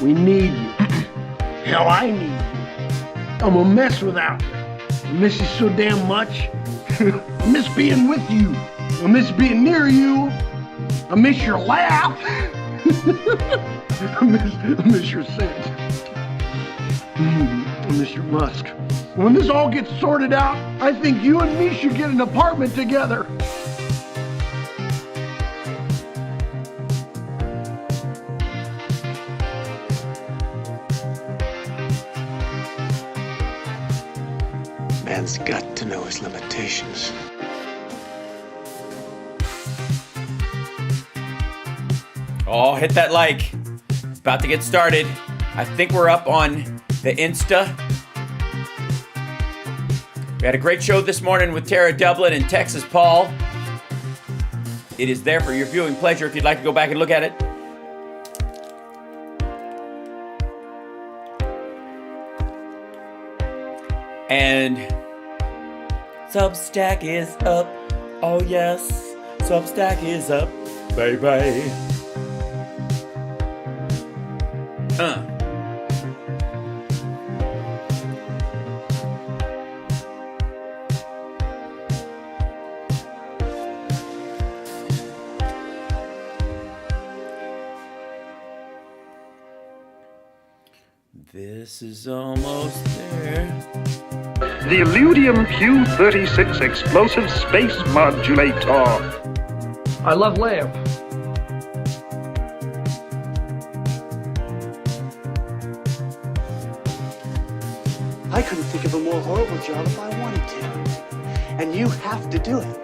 We need you. Hell, I need you. I'm a mess without you. I miss you so damn much. I miss being with you. I miss being near you. I miss your laugh. I miss your scent. I miss your musk. When this all gets sorted out, I think you and me should get an apartment together. Man's got to know his limitations. Oh, hit that like. About to get started. I think we're up on the Insta. We had a great show this morning with Tara Dublin and Texas Paul. It is there for your viewing pleasure if you'd like to go back and look at it. And Substack is up. Oh yes, Substack is up, baby. This is almost there. The Illudium Q36 Explosive Space Modulator. I love lamp. I couldn't think of a more horrible job if I wanted to. And you have to do it.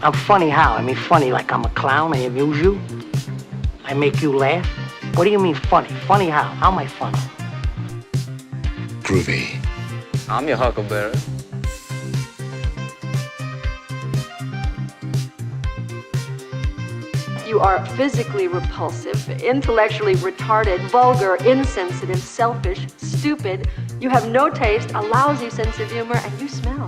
I'm funny how? I mean funny like I'm a clown, I amuse you? I make you laugh? What do you mean funny? Funny how? How am I funny? Groovy. I'm your huckleberry. You are physically repulsive, intellectually retarded, vulgar, insensitive, selfish, stupid. You have no taste, a lousy sense of humor, and you smell.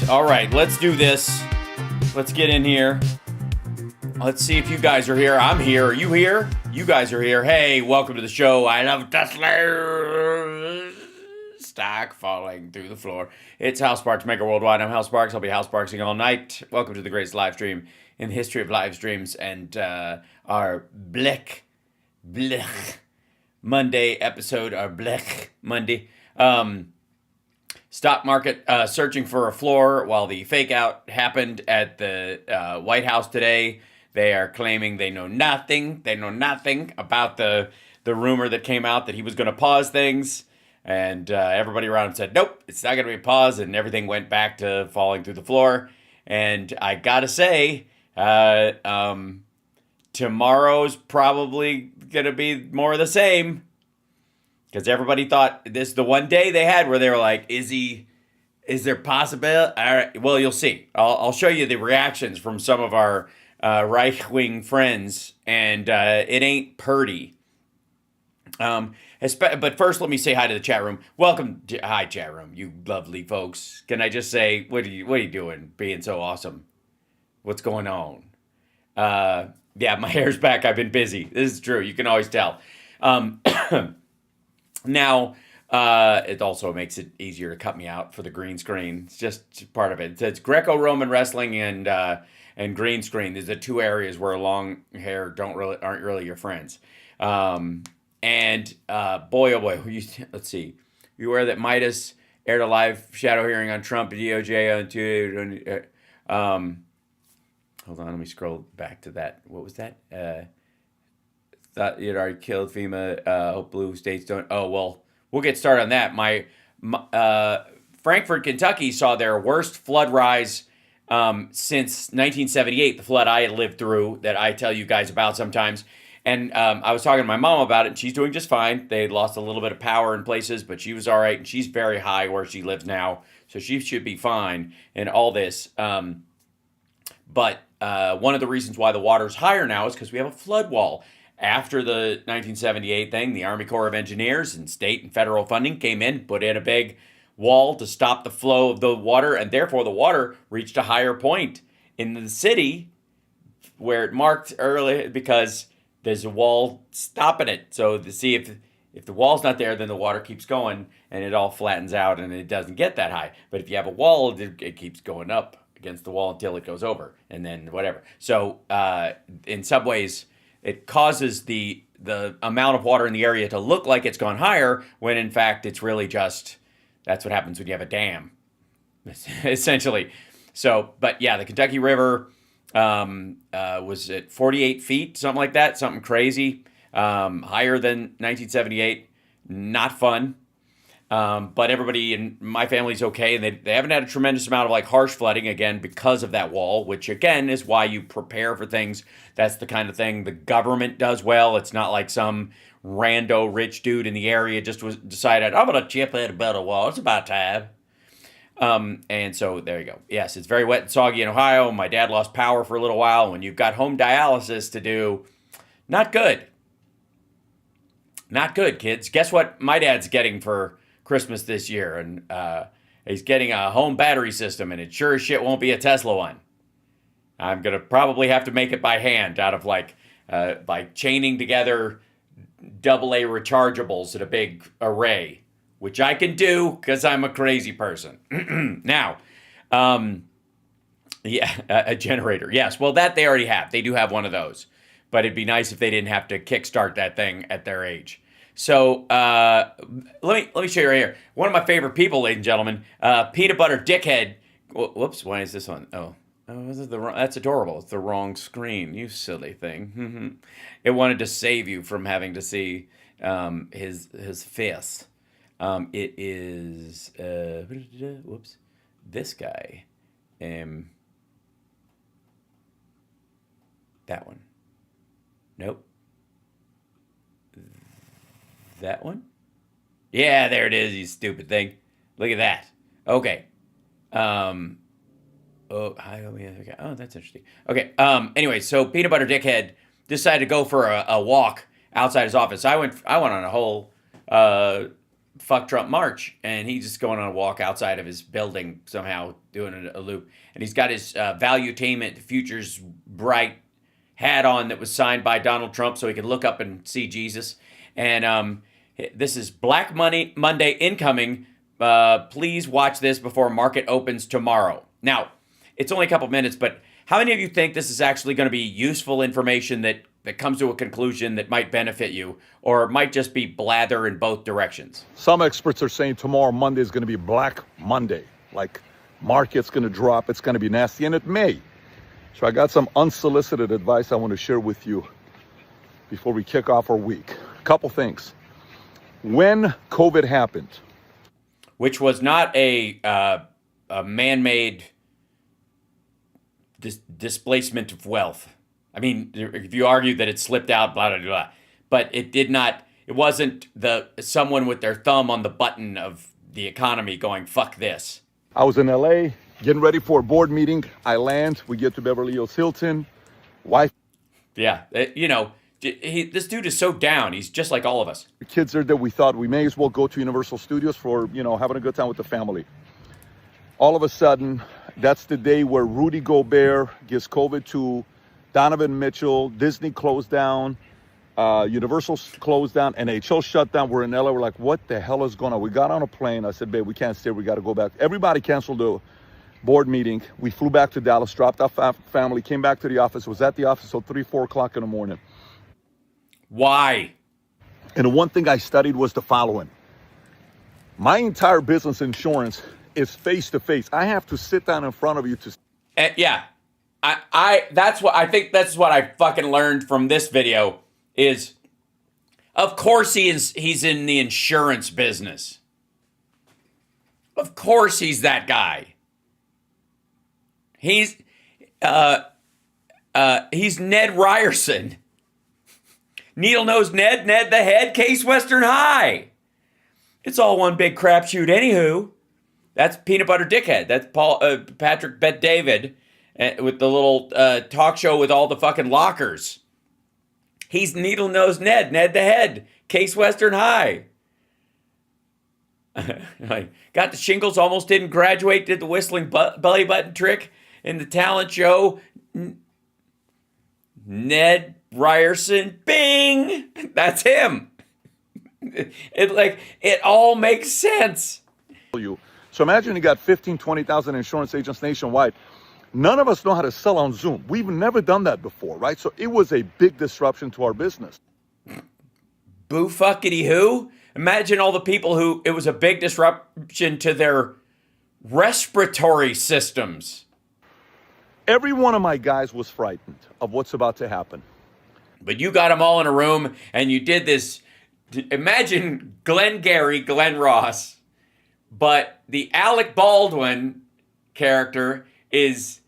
All right, let's do this. Let's get in here. Let's see if you guys are here. I'm here. Are you here? You guys are here. Hey, welcome to the show. I love Tesla. Stock falling through the floor. It's HalSparks Megaworldwide. I'm HalSparks. I'll be HalSparksing all night. Welcome to the greatest live stream in the history of live streams and our Blech Monday episode, our Blech Monday. Stock market searching for a floor while the fake out happened at the White House today. They are claiming they know nothing. They know nothing about the rumor that came out that he was going to pause things. And everybody around said, nope, it's not going to be a pause. And everything went back to falling through the floor. And I got to say, tomorrow's probably going to be more of the same. Because everybody thought this the one day they had where they were like, is there possibility? All right, well, you'll see. I'll show you the reactions from some of our right-wing friends, and it ain't purty. But first, let me say hi to the chat room. Welcome. Hi, chat room, you lovely folks. Can I just say, what are you doing being so awesome? What's going on? Yeah, my hair's back. I've been busy. This is true. You can always tell. Now, It also makes it easier to cut me out for the green screen. It's just part of it. It's Greco-Roman wrestling and green screen. These are the two areas where long hair aren't really your friends. Boy, oh boy, let's see. You aware that Midas aired a live shadow hearing on Trump and DOJ on Tuesday? Hold on, let me scroll back to that. What was that? Thought you'd already killed FEMA. Hope blue states don't. Oh, well, we'll get started on that. My Frankfort, Kentucky saw their worst flood rise since 1978, the flood I had lived through that I tell you guys about sometimes. And I was talking to my mom about it, and she's doing just fine. They lost a little bit of power in places, but she was all right, and she's very high where she lives now, so she should be fine in all this. But one of the reasons why the water's higher now is because we have a flood wall. After the 1978 thing, the Army Corps of Engineers and state and federal funding came in, put in a big wall to stop the flow of the water, and therefore the water reached a higher point in the city where it marked early because there's a wall stopping it. So to see if the wall's not there, then the water keeps going and it all flattens out and it doesn't get that high. But if you have a wall, it keeps going up against the wall until it goes over, and then whatever. So in some ways, it causes the amount of water in the area to look like it's gone higher, when in fact it's really just, that's what happens when you have a dam, essentially. So, but yeah, the Kentucky River was at 48 feet, something like that, something crazy, higher than 1978. Not fun. But everybody in my family's okay, and they haven't had a tremendous amount of like harsh flooding, again, because of that wall, which again is why you prepare for things. That's the kind of thing the government does well. It's not like some rando rich dude in the area just decided, I'm going to chip it about a wall. It's about time. And so there you go. Yes, it's very wet and soggy in Ohio. My dad lost power for a little while. When you've got home dialysis to do, not good. Not good, kids. Guess what my dad's getting for Christmas this year? And he's getting a home battery system, and it sure as shit won't be a Tesla one. I'm going to probably have to make it by hand out of like, by chaining together AA rechargeables in a big array, which I can do because I'm a crazy person. Now, yeah, a generator. Yes, well, that they already have. They do have one of those. But it'd be nice if they didn't have to kickstart that thing at their age. So let me show you right here. One of my favorite people, ladies and gentlemen, Peanut Butter Dickhead. Whoops, why is this on? Oh, that's adorable. It's the wrong screen. You silly thing. It wanted to save you from having to see his face. It is whoops, this guy. That one. Nope. That one? Yeah, there it is, you stupid thing. Look at that. Okay. Oh, that's interesting. Okay. Anyway, so Peanut Butter Dickhead decided to go for a walk outside his office. I went on a whole fuck Trump march, and he's just going on a walk outside of his building somehow, doing a loop. And he's got his Valuetainment Futures Bright hat on that was signed by Donald Trump so he could look up and see Jesus. And this is Black Monday incoming. Please watch this before market opens tomorrow. Now, it's only a couple minutes, but how many of you think this is actually going to be useful information that comes to a conclusion that might benefit you, or it might just be blather in both directions? Some experts are saying tomorrow, Monday, is going to be Black Monday. Like, market's going to drop, it's going to be nasty, and it may. So I got some unsolicited advice I want to share with you before we kick off our week. A couple things. When COVID happened, which was not a man-made displacement of wealth. I mean, if you argue that it slipped out, blah, blah, blah, but it did not, it wasn't someone with their thumb on the button of the economy going, fuck this. I was in LA getting ready for a board meeting. I land, we get to Beverly Hills Hilton, wife. Yeah, this dude is so down. He's just like all of us. The kids are there. We thought we may as well go to Universal Studios for, having a good time with the family. All of a sudden, that's the day where Rudy Gobert gives COVID to Donovan Mitchell. Disney closed down. Universal's closed down, NHL shut down. We're in LA. We're like, what the hell is going on? We got on a plane. I said, babe, we can't stay. We got to go back. Everybody canceled the board meeting. We flew back to Dallas, dropped our family, came back to the office, was at the office till 3, 4 o'clock in the morning. Why? And the one thing I studied was the following. My entire business insurance is face-to-face. I have to sit down in front of you to... Yeah. That's what I think. That's what I fucking learned from this video is, of course he's in the insurance business. Of course he's that guy. He's Ned Ryerson. Needle Nose Ned the Head, Case Western High. It's all one big crapshoot anywho. That's Peanut Butter Dickhead. That's Patrick Bet David with the little talk show with all the fucking lockers. He's Needle Nose Ned the Head, Case Western High. I got the shingles, almost didn't graduate, did the whistling belly button trick in the talent show. Ned Ryerson, bing! That's him. It all makes sense. So imagine you got 15, 20,000 insurance agents nationwide. None of us know how to sell on Zoom. We've never done that before, right? So it was a big disruption to our business. Boo fuckity who? Imagine all the people who it was a big disruption to their respiratory systems. Every one of my guys was frightened of what's about to happen. But you got them all in a room and you did this. Imagine Glenn Ross, but the Alec Baldwin character is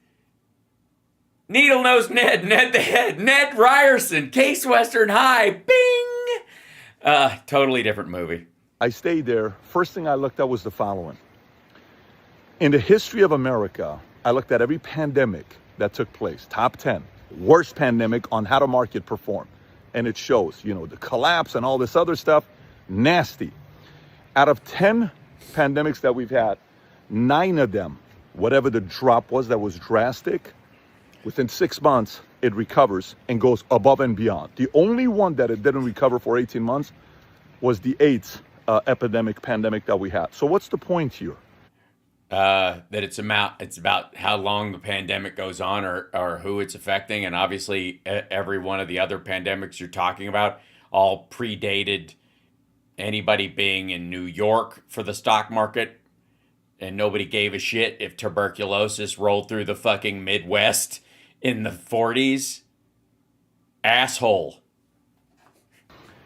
Needle Nose Ned the Head, Ned Ryerson, Case Western High, bing! Totally different movie. I stayed there. First thing I looked at was the following. In the history of America, I looked at every pandemic that took place, top 10, worst pandemic on how the market performed. And it shows, the collapse and all this other stuff, nasty. Out of 10 pandemics that we've had, 9 of them, whatever the drop was that was drastic, within 6 months, it recovers and goes above and beyond. The only one that it didn't recover for 18 months was the AIDS pandemic that we had. So what's the point here? That it's about how long the pandemic goes on or who it's affecting. And obviously every one of the other pandemics you're talking about all predated anybody being in New York for the stock market. And nobody gave a shit if tuberculosis rolled through the fucking Midwest in the 40s. Asshole.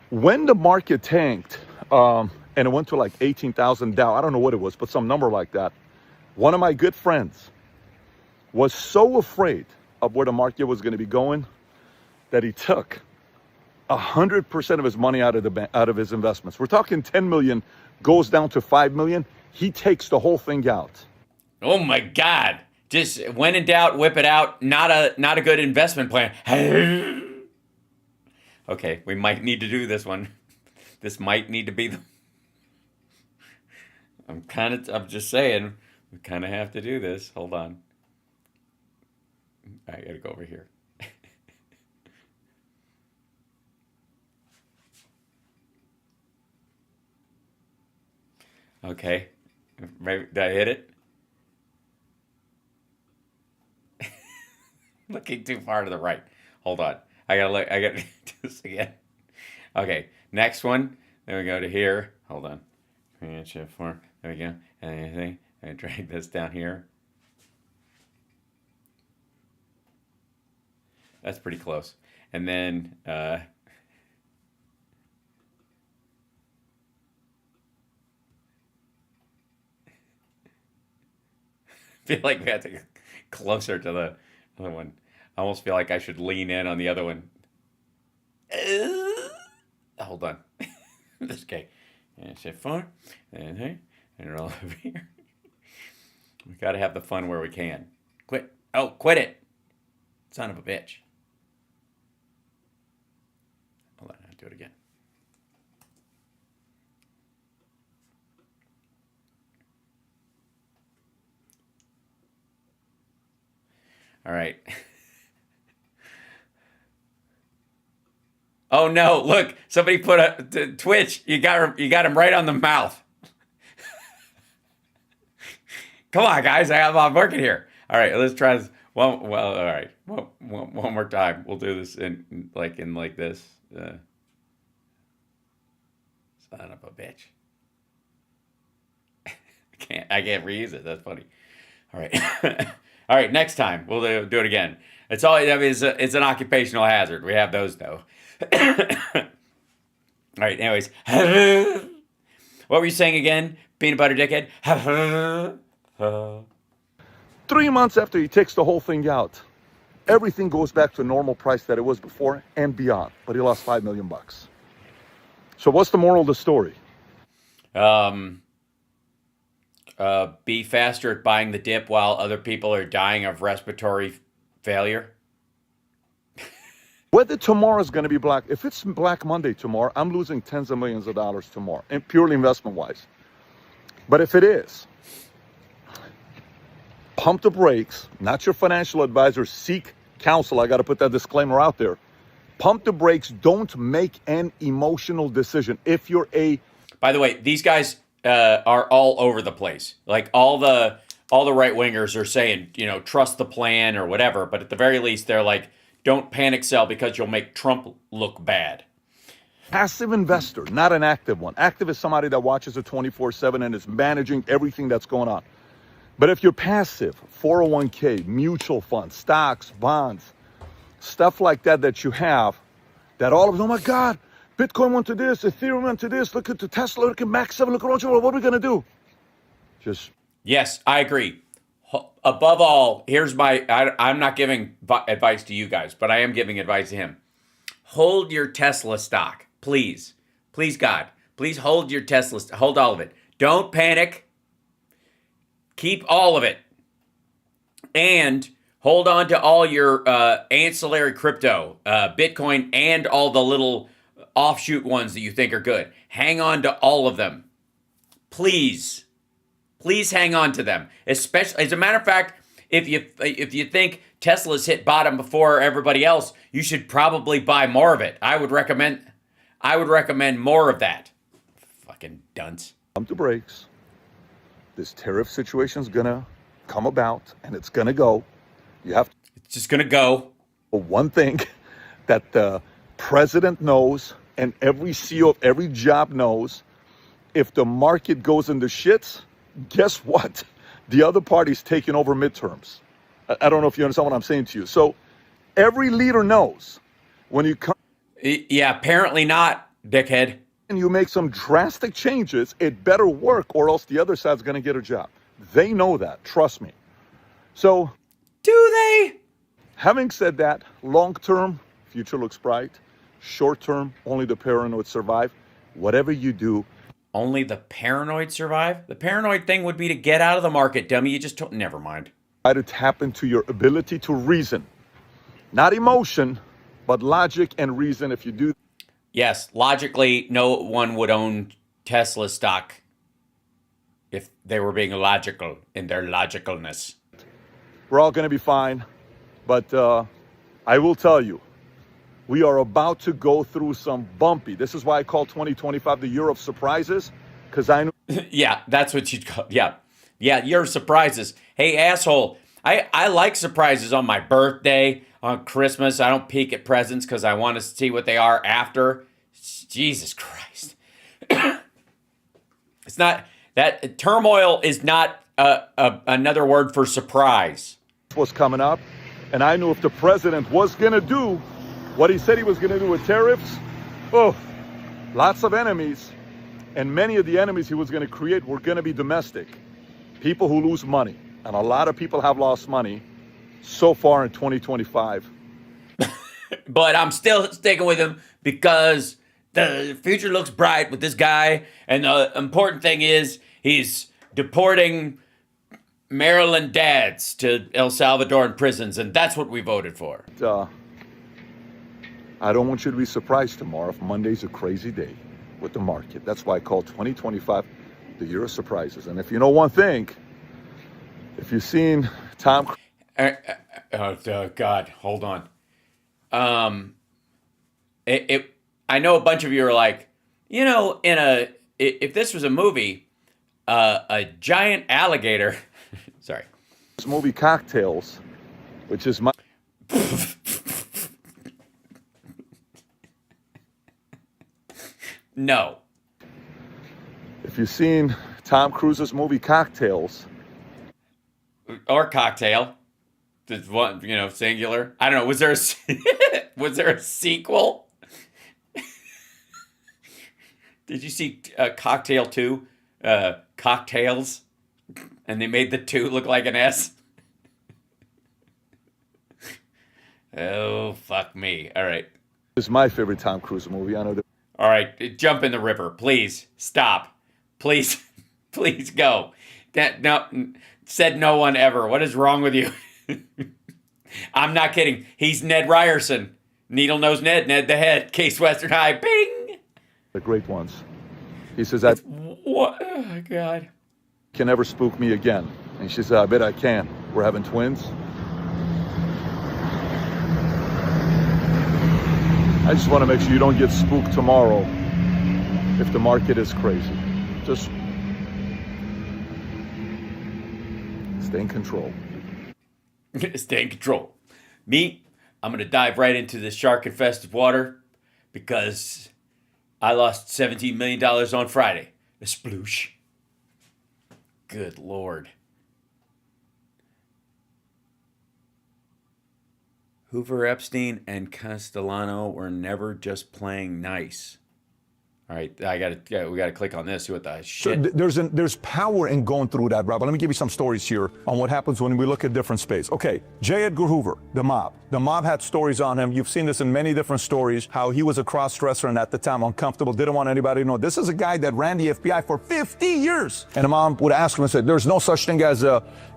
When the market tanked, and it went to like 18,000 Dow, I don't know what it was, but some number like that. One of my good friends was so afraid of where the market was going to be going that he took 100% of his money out of his investments. We're talking 10 million goes down to 5 million. He takes the whole thing out. Oh my God. Just when in doubt, whip it out. Not a good investment plan. Okay, we might need to do this one. This might need to be the... I'm just saying, we kind of have to do this. Hold on. I gotta go over here. Okay. Maybe, did I hit it? Looking too far to the right. Hold on. I gotta do this again. Okay. Next one. Then we go to here. Hold on. Shift 4. There we go. Anything. I drag this down here. That's pretty close. And then feel like we have to get closer to the other one. I almost feel like I should lean in on the other one. Hold on. This guy. And shift 4. And roll over here. We gotta have the fun where we can. Quit. Oh, quit it. Son of a bitch. Hold on, I'll do it again. All right. Oh no! Look, somebody put a Twitch. You got him right on the mouth. Come on, guys! I'm working here. All right, let's try this. All right. One more time. We'll do this in like this. Son of a bitch. I can't reuse it. That's funny. All right. All right. Next time we'll do it again. It's all. I mean, it's an occupational hazard. We have those though. All right. Anyways, what were you saying again? Peanut butter dickhead. 3 months after he takes the whole thing out, everything goes back to the normal price that it was before and beyond. But he lost $5 million. So what's the moral of the story? Be faster at buying the dip while other people are dying of respiratory failure. Whether tomorrow is going to be black, if it's Black Monday tomorrow, I'm losing tens of millions of dollars tomorrow, and purely investment-wise. But if it is, pump the brakes, not your financial advisor, seek counsel. I got to put that disclaimer out there. Pump the brakes, don't make an emotional decision. If you're By the way, these guys are all over the place. Like all the right wingers are saying, trust the plan or whatever. But at the very least, they're like, don't panic sell because you'll make Trump look bad. passive investor, not an active one. Active is somebody that watches it 24/7 and is managing everything that's going on. But if you're passive, 401k, mutual funds, stocks, bonds, stuff like that you have, that all of them, oh my God, Bitcoin went to this, Ethereum went to this, look at the Tesla, look at Max 7, look at Roger, what are we going to do? Yes, I agree. Above all, here's I'm not giving advice to you guys, but I am giving advice to him. Hold your Tesla stock, please. Please, God. Please hold your Tesla, hold all of it. Don't panic. Keep all of it. And hold on to all your ancillary crypto, Bitcoin, and all the little offshoot ones that you think are good. Hang on to all of them. Please. Please hang on to them. Especially, as a matter of fact, if you think Tesla's hit bottom before everybody else, you should probably buy more of it. I would recommend more of that. Fucking dunce. Pump the brakes. This tariff situation is gonna come about, and it's gonna go. It's just gonna go. One thing that the president knows, and every CEO of every job knows: if the market goes into shits, guess what? The other party's taking over midterms. I don't know if you understand what I'm saying to you. So every leader knows when you come. Yeah, apparently not, dickhead. And you make some drastic changes, it better work, or else the other side's going to get a job. They know that. Trust me. So. Do they? Having said that, long term, future looks bright. Short term, only the paranoid survive. Whatever you do. Only the paranoid survive? The paranoid thing would be to get out of the market, dummy. You just don't. Never mind. Try to tap into your ability to reason. Not emotion, but logic and reason. If you do. Yes, logically, no one would own Tesla stock if they were being logical in their logicalness. We're all going to be fine. But I will tell you, we are about to go through some bumpy. This is why I call 2025 the year of surprises, because I know. Yeah, that's what you'd call. Yeah, year of surprises. Hey, asshole, I like surprises on my birthday, on Christmas. I don't peek at presents because I want to see what they are after. Jesus Christ. It's not, that turmoil is not another word for surprise. Was coming up, and I knew if the president was going to do what he said he was going to do with tariffs, lots of enemies, and many of the enemies he was going to create were going to be domestic. People who lose money, and a lot of people have lost money so far in 2025. But I'm still sticking with him because the future looks bright with this guy, and the important thing is he's deporting Maryland dads to El Salvadoran prisons, and that's what we voted for. I don't want you to be surprised tomorrow if Monday's a crazy day with the market. That's why I call 2025 the year of surprises. And if you know one thing, if you've seen Tom... oh, God, hold on. I know a bunch of you are like, you know, if this was a movie, a giant alligator. Sorry. This movie Cocktails, which is my. No. If you've seen Tom Cruise's movie Cocktails, Or Cocktail. There's one, you know, singular. I don't know. Was there a sequel? Did you see Cocktail 2? Cocktails? And they made the 2 look like an S? Oh, fuck me. All right. is my favorite Tom Cruise movie. I know that. All right. Jump in the river. Please. Stop. Please. Please go. No, said no one ever. What is wrong with you? I'm not kidding. He's Ned Ryerson. Needle Nose Ned. Ned the Head. Case Western High. Bing! The great ones. He says, that What? Oh, God. can never spook me again. And she said, I bet I can. We're having twins. I just want to make sure you don't get spooked tomorrow if the market is crazy. Just stay in control. Stay in control. Me, I'm going to dive right into this shark-infested water because I lost $17 million on Friday. A sploosh. Good Lord. Hoover, Epstein, and Castellano were never just playing nice. All right, we gotta click on this. See what the shit. So there's power in going through that, Rob. But let me give you some stories here on what happens when we look at different space. Okay, J. Edgar Hoover, the mob. The mob had stories on him. You've seen this in many different stories, how he was a cross-dresser and at the time uncomfortable, didn't want anybody to know. This is a guy that ran the FBI for 50 years. And the mom would ask him and say, there's no such thing as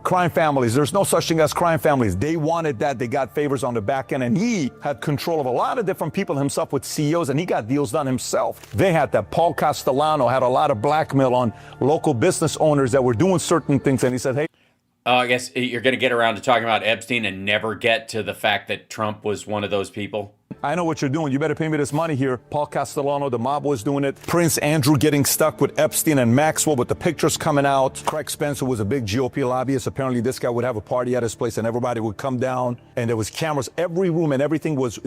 crime families. There's no such thing as crime families. They wanted that. They got favors on the back end. And he had control of a lot of different people himself with CEOs, and he got deals done himself. They had that. Paul Castellano had a lot of blackmail on local business owners that were doing certain things. And he said, hey. I guess you're going to get around to talking about Epstein and never get to the fact that Trump was one of those people. I know what you're doing. You better pay me this money here. Paul Castellano, the mob was doing it. Prince Andrew getting stuck with Epstein and Maxwell with the pictures coming out. Craig Spencer was a big GOP lobbyist. Apparently this guy would have a party at his place and everybody would come down and there was cameras. Every room and everything was,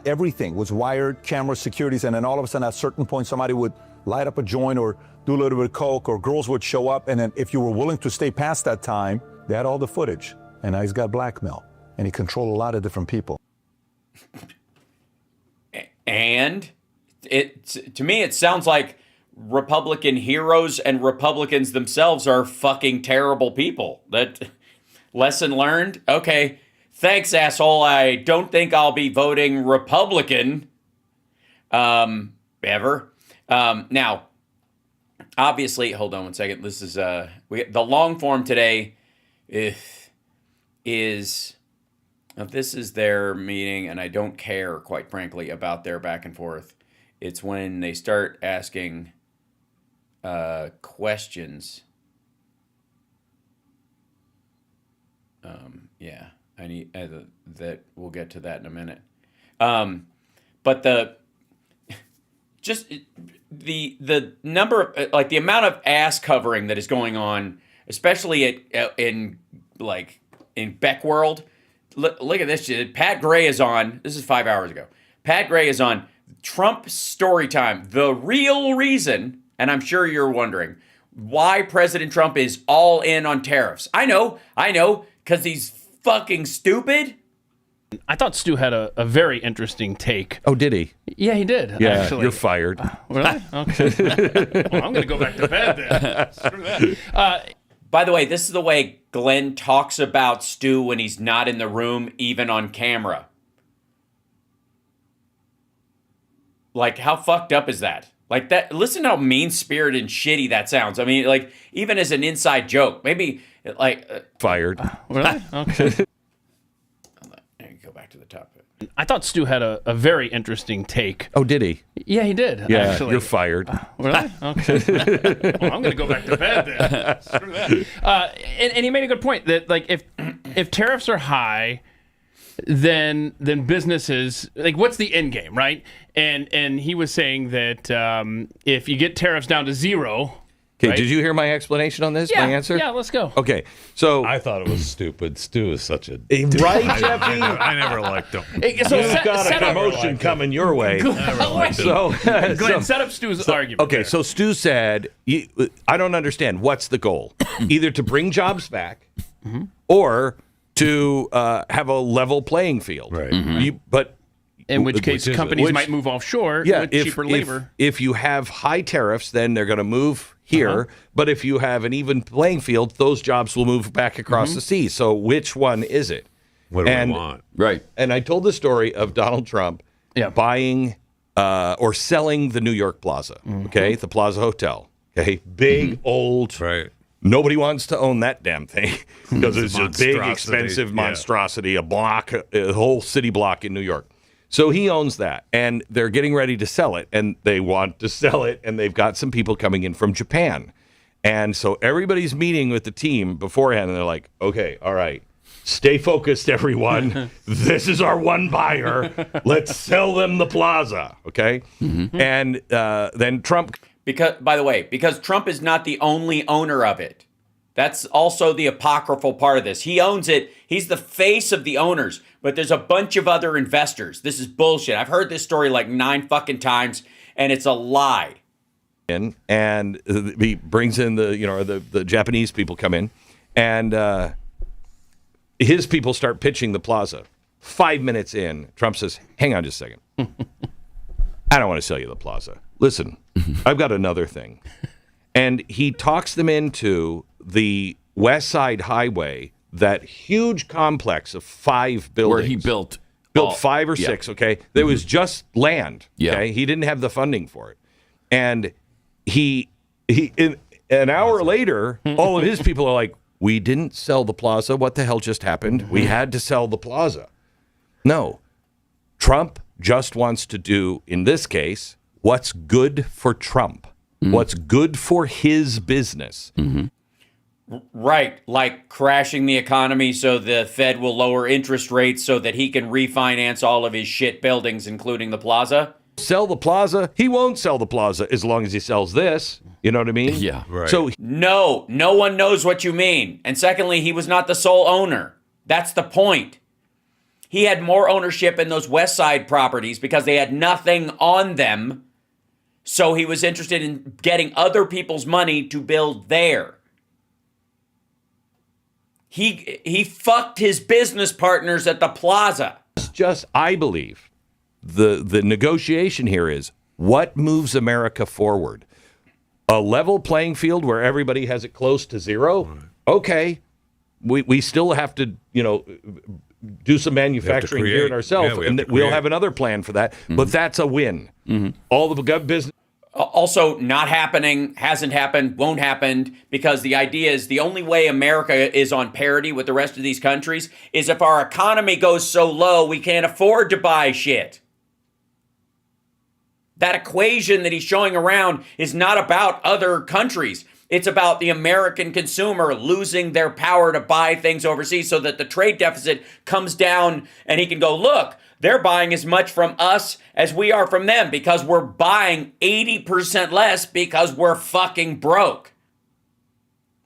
everything was wired, cameras, securities. And then all of a sudden at a certain point, somebody would light up a joint or do a little bit of coke or girls would show up. And then if you were willing to stay past that time, they had all the footage. And now he's got blackmail and he controlled a lot of different people. And to me, it sounds like Republican heroes and Republicans themselves are fucking terrible people. That lesson learned. Okay, thanks, asshole. I don't think I'll be voting Republican ever. Now, obviously, hold on one second. This is the long form today is. If this is their meeting, and I don't care, quite frankly, about their back and forth, it's when they start asking questions. Yeah, I need that. We'll get to that in a minute. But the number of the amount of ass covering that is going on, especially in Beck World. Look at this shit. Pat Gray is on. This is 5 hours ago. Pat Gray is on Trump Story Time. The real reason, and I'm sure you're wondering, why President Trump is all in on tariffs. I know, because he's fucking stupid. I thought Stu had a very interesting take. Oh, did he? Yeah, he did. Yeah, actually. you're fired. Really? Okay. Well, I'm going to go back to bed then. Screw that. By the way, this is the way Glenn talks about Stu when he's not in the room, even on camera. Like, how fucked up is that? Like that. Listen how mean-spirited and shitty that sounds. I mean, like, even as an inside joke, maybe fired. Really? Okay. Go back to the top. I thought Stu had a very interesting take. Oh, did he? Yeah, he did. Yeah, actually. you're fired. Really? Okay. Well, I'm going to go back to bed then. Screw that. And he made a good point that, like, if tariffs are high, then businesses, like, what's the end game, right? And he was saying that if you get tariffs down to zero. Okay, right? did you hear my explanation on this? Yeah, My answer? yeah, let's go. Okay, so I thought it was stupid. Stu is such a right, Jeffy. I never liked him. So You've got a promotion coming your way. So, Glenn, set up Stu's argument. Okay, there. so Stu said, I don't understand. What's the goal? Either to bring jobs back or to have a level playing field. Right. But in which case, companies might move offshore with cheaper labor. If you have high tariffs, then they're going to move here. But if you have an even playing field, those jobs will move back across the sea. So which one is it? What do we want? Right. And I told the story of Donald Trump buying or selling the New York Plaza, okay, the Plaza Hotel, okay, big, old, nobody wants to own that damn thing because it's a big, expensive monstrosity, a block, a whole city block in New York. So he owns that, and they're getting ready to sell it, and they want to sell it, and they've got some people coming in from Japan. And so everybody's meeting with the team beforehand, and they're like, okay, all right, stay focused, everyone. This is our one buyer. Let's sell them the plaza, okay? And then Trump... By the way, because Trump is not the only owner of it. That's also the apocryphal part of this. He owns it. He's the face of the owners, but there's a bunch of other investors. This is bullshit. I've heard this story like 9 fucking times, and it's a lie. And he brings in the Japanese people come in, and his people start pitching the plaza. 5 minutes in, Trump says, hang on just a second. I don't want to sell you the plaza. Listen, I've got another thing. And he talks them into the West Side Highway, that huge complex of 5 buildings. Where he built 5 or 6, okay? There was just land, okay? He didn't have the funding for it. And he an hour later, all of his people are like, we didn't sell the plaza. What the hell just happened? We had to sell the plaza. No. Trump just wants to do, in this case, what's good for Trump. What's good for his business. Right, like crashing the economy so the Fed will lower interest rates so that he can refinance all of his shit buildings, including the plaza. Sell the plaza. He won't sell the plaza as long as he sells this. You know what I mean? Yeah. Right. So no one knows what you mean. And secondly, he was not the sole owner. That's the point. He had more ownership in those West Side properties because they had nothing on them. So he was interested in getting other people's money to build there. He fucked his business partners at the plaza. It's just, I believe, the negotiation here is what moves America forward? A level playing field where everybody has it close to zero? Okay. We still have to, do some manufacturing here in ourselves, and we'll have another plan for that. But that's a win. All the business. Also not happening, hasn't happened, won't happen, because the idea is the only way America is on parity with the rest of these countries is if our economy goes so low we can't afford to buy shit. That equation that he's showing around is not about other countries. It's about the American consumer losing their power to buy things overseas so that the trade deficit comes down and he can go, look, they're buying as much from us as we are from them because we're buying 80% less because we're fucking broke.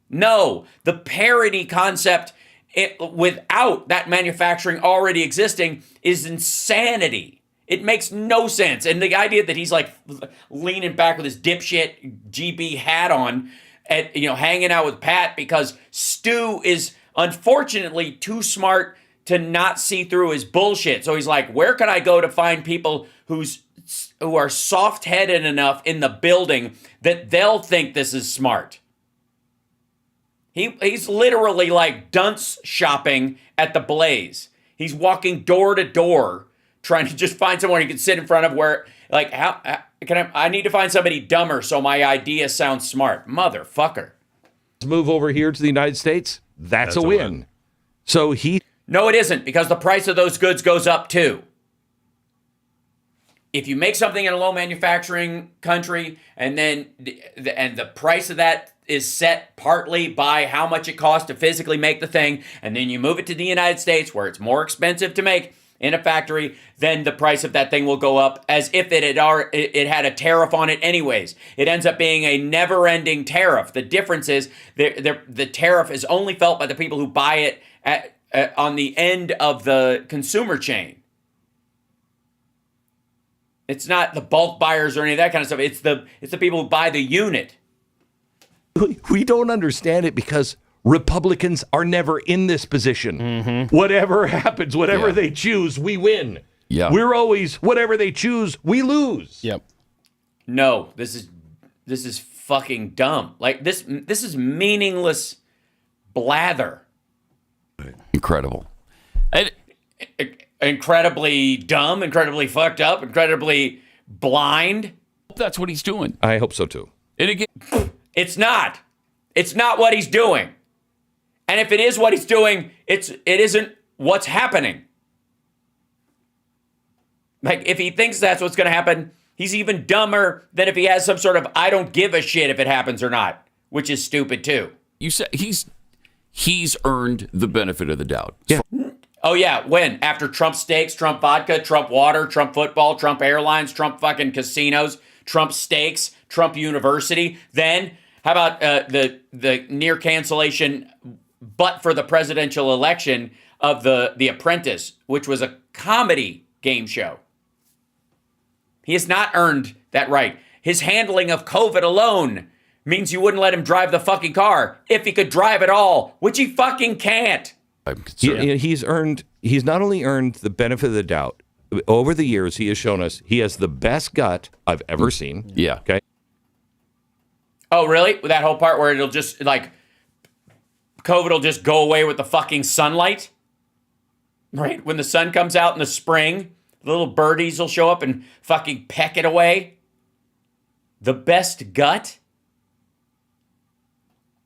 No, the parity concept without that manufacturing already existing is insanity. It makes no sense. And the idea that he's like leaning back with his dipshit GB hat on, hanging out with Pat because Stu is unfortunately too smart to not see through his bullshit. So he's like, where can I go to find people who are soft-headed enough in the building that they'll think this is smart? He's literally like dunce shopping at the Blaze. He's walking door to door trying to just find someone he can sit in front of where, like, I need to find somebody dumber so my idea sounds smart. Motherfucker. Move over here to the United States, that's a win. So No, it isn't, because the price of those goods goes up too. If you make something in a low manufacturing country and then the price of that is set partly by how much it costs to physically make the thing, and then you move it to the United States where it's more expensive to make in a factory, then the price of that thing will go up as if it had a tariff on it anyways. It ends up being a never-ending tariff. The difference is the tariff is only felt by the people who buy it on the end of the consumer chain. It's not the bulk buyers or any of that kind of stuff. It's the people who buy the unit. We don't understand it because Republicans are never in this position. Mm-hmm. Whatever happens, whatever they choose, we win. Yeah. We're always, whatever they choose, we lose. Yep. No, this is fucking dumb. Like this is meaningless blather. Incredible. Incredibly dumb, incredibly fucked up, incredibly blind. That's what he's doing. I hope so too. And again, it's not. It's not what he's doing. And if it is what he's doing, it isn't what's happening. Like, if he thinks that's what's going to happen, he's even dumber than if he has some sort of I don't give a shit if it happens or not, which is stupid too. You said he's earned the benefit of the doubt. Yeah. Oh, yeah. When? After Trump steaks, Trump vodka, Trump water, Trump football, Trump airlines, Trump fucking casinos, Trump steaks, Trump university. Then, how about the near cancellation, but for the presidential election of The Apprentice, which was a comedy game show? He has not earned that right. His handling of COVID alone means you wouldn't let him drive the fucking car if he could drive at all, which he fucking can't. He's not only earned the benefit of the doubt, over the years he has shown us he has the best gut I've ever seen. Yeah. Okay. Oh, really? With that whole part where it'll just, like, COVID will just go away with the fucking sunlight? Right? When the sun comes out in the spring, little birdies will show up and fucking peck it away? The best gut?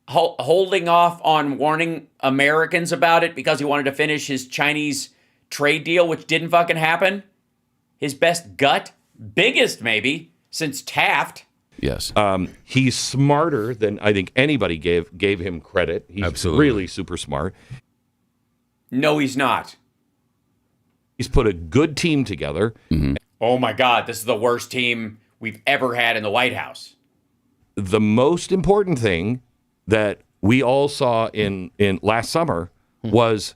Holding off on warning Americans about it because he wanted to finish his Chinese trade deal, which didn't fucking happen? His best gut? Biggest, maybe, since Taft. Yes. He's smarter than I think anybody gave him credit. He's Absolutely. really super smart. No, he's not. He's put a good team together. Mm-hmm. Oh my God, this is the worst team we've ever had in the White House. The most important thing that we all saw in last summer was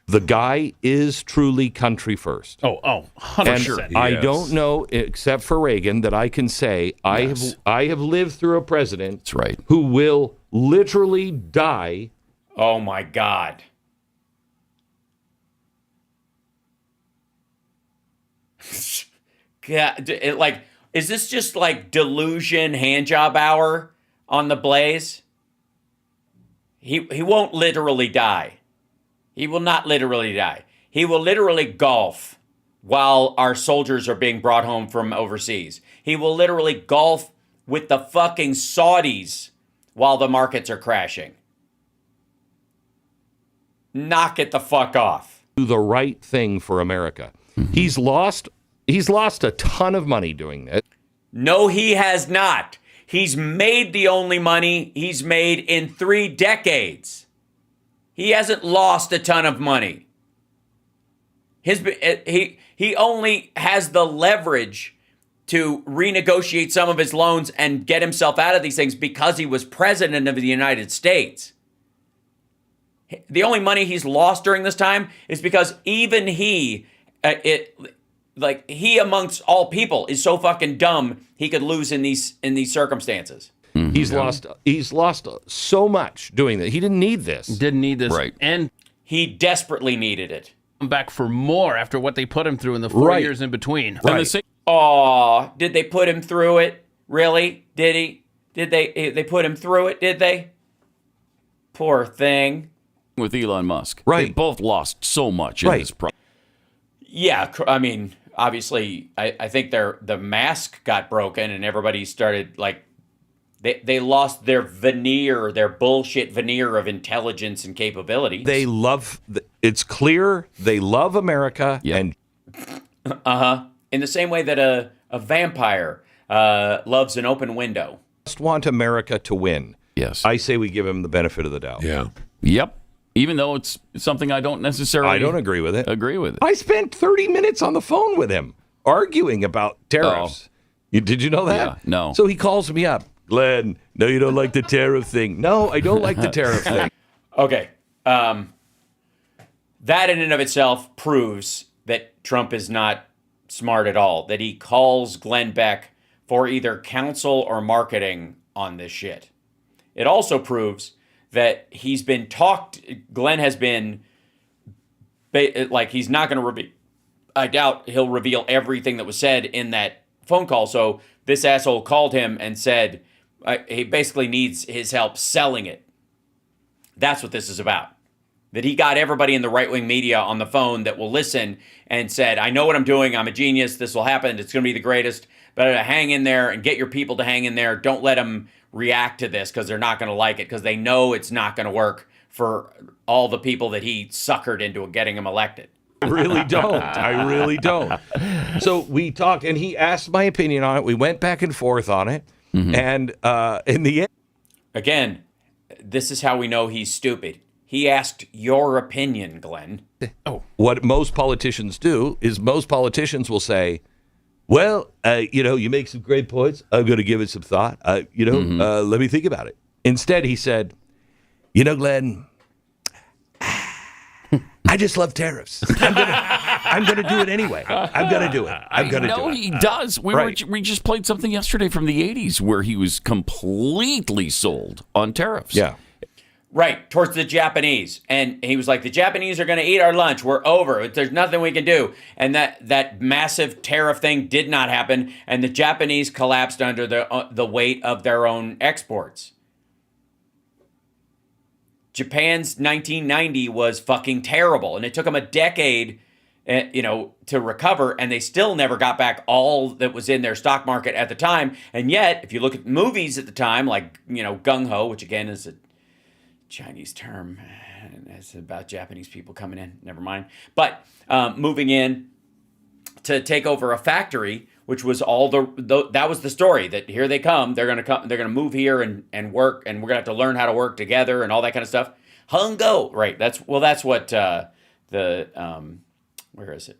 the guy is truly country first. Oh, 100%. And I don't know, except for Reagan, that I can say I have lived through a president That's right. who will literally die. Oh my God. God, is this just like delusion handjob hour on the Blaze? He won't literally die. He will not literally die. He will literally golf while our soldiers are being brought home from overseas. He will literally golf with the fucking Saudis while the markets are crashing. Knock it the fuck off. Do the right thing for America. Mm-hmm. He's lost a ton of money doing this. No, he has not. He's made the only money he's made in 3 decades. He hasn't lost a ton of money. He only has the leverage to renegotiate some of his loans and get himself out of these things because he was president of the United States. The only money he's lost during this time is because even he amongst all people is so fucking dumb he could lose in these circumstances. Mm-hmm. He's lost so much doing that. He didn't need this. Right. And he desperately needed it. Come back for more after what they put him through in the 4 years in between. Right. Oh, did they put him through it? Really? Did he? Did they put him through it? Did they? Poor thing. With Elon Musk. Right. They both lost so much in this process. Yeah, I mean, obviously, I think the mask got broken and everybody started they lost their veneer, their bullshit veneer of intelligence and capability. It's clear they love America. Yep. And in the same way that a vampire loves an open window. just want America to win. Yes. I say we give him the benefit of the doubt. Yeah. Yep. Even though it's something I don't necessarily I don't agree with it. Agree with it. I spent 30 minutes on the phone with him arguing about tariffs. Did you know that? Yeah, no. So he calls me up. Glenn, no, you don't like the tariff thing. No, I don't like the tariff thing. Okay. That in and of itself proves that Trump is not smart at all, that he calls Glenn Beck for either counsel or marketing on this shit. It also proves that he's been Glenn has been, like, he's not going to reveal, I doubt he'll reveal everything that was said in that phone call. So this asshole called him and said he basically needs his help selling it. That's what this is about. That he got everybody in the right-wing media on the phone that will listen and said, I know what I'm doing. I'm a genius. This will happen. It's going to be the greatest. But hang in there and get your people to hang in there. Don't let them react to this because they're not going to like it because they know it's not going to work for all the people that he suckered into getting him elected. I really don't. I really don't. So we talked, and he asked my opinion on it. We went back and forth on it. And in the end... Again, this is how we know he's stupid. He asked your opinion, Glenn. What most politicians do is most politicians will say, well, you make some great points. I'm going to give it some thought. Let me think about it. Instead, he said, Glenn, I just love tariffs. I'm going to do it anyway. I'm going to do it. I'm going to do it. No, he does. We just played something yesterday from the 80s where he was completely sold on tariffs. Yeah. Right, towards the Japanese. And he was like, the Japanese are going to eat our lunch. We're over. There's nothing we can do. And that massive tariff thing did not happen. And the Japanese collapsed under the weight of their own exports. Japan's 1990 was fucking terrible. And it took them a decade, to recover. And they still never got back all that was in their stock market at the time. And yet, if you look at movies at the time, like, Gung Ho, which again is a Chinese term, it's about Japanese people coming in. Never mind. But moving in to take over a factory, which was all that was the story. That here they come. They're gonna come. They're gonna move here and work, and we're gonna have to learn how to work together and all that kind of stuff. Hung go. Right. That's what where is it?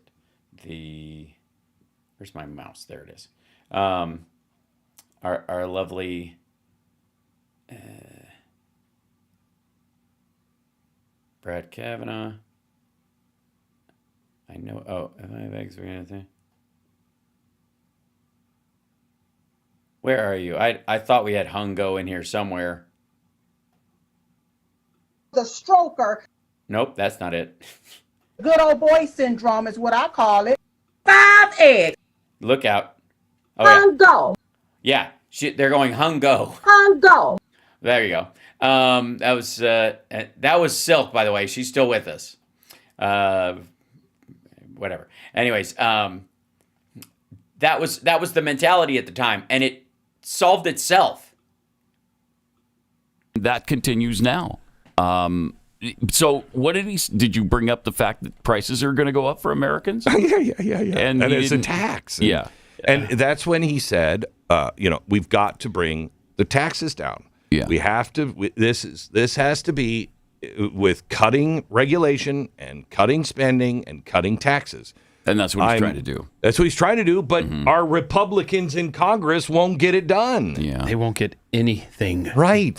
Where's my mouse? There it is. Our lovely. Brad Kavanaugh. I know. Oh, am I bags for anything? Where are you? I thought we had Hungo in here somewhere. The stroker. Nope, that's not it. Good old boy syndrome is what I call it. 5 eggs. Look out. Oh, Hungo. yeah. They're going Hungo. Hungo. There you go. That was Silk, by the way. She's still with us. Whatever. Anyways, that was the mentality at the time, and it solved itself. That continues now. So what did you bring up the fact that prices are going to go up for Americans? Yeah. And it's a tax. Yeah. And that's when he said, we've got to bring the taxes down. Yeah. We have to. This has to be with cutting regulation and cutting spending and cutting taxes. And that's what he's trying to do. That's what he's trying to do. But our Republicans in Congress won't get it done. Yeah. They won't get anything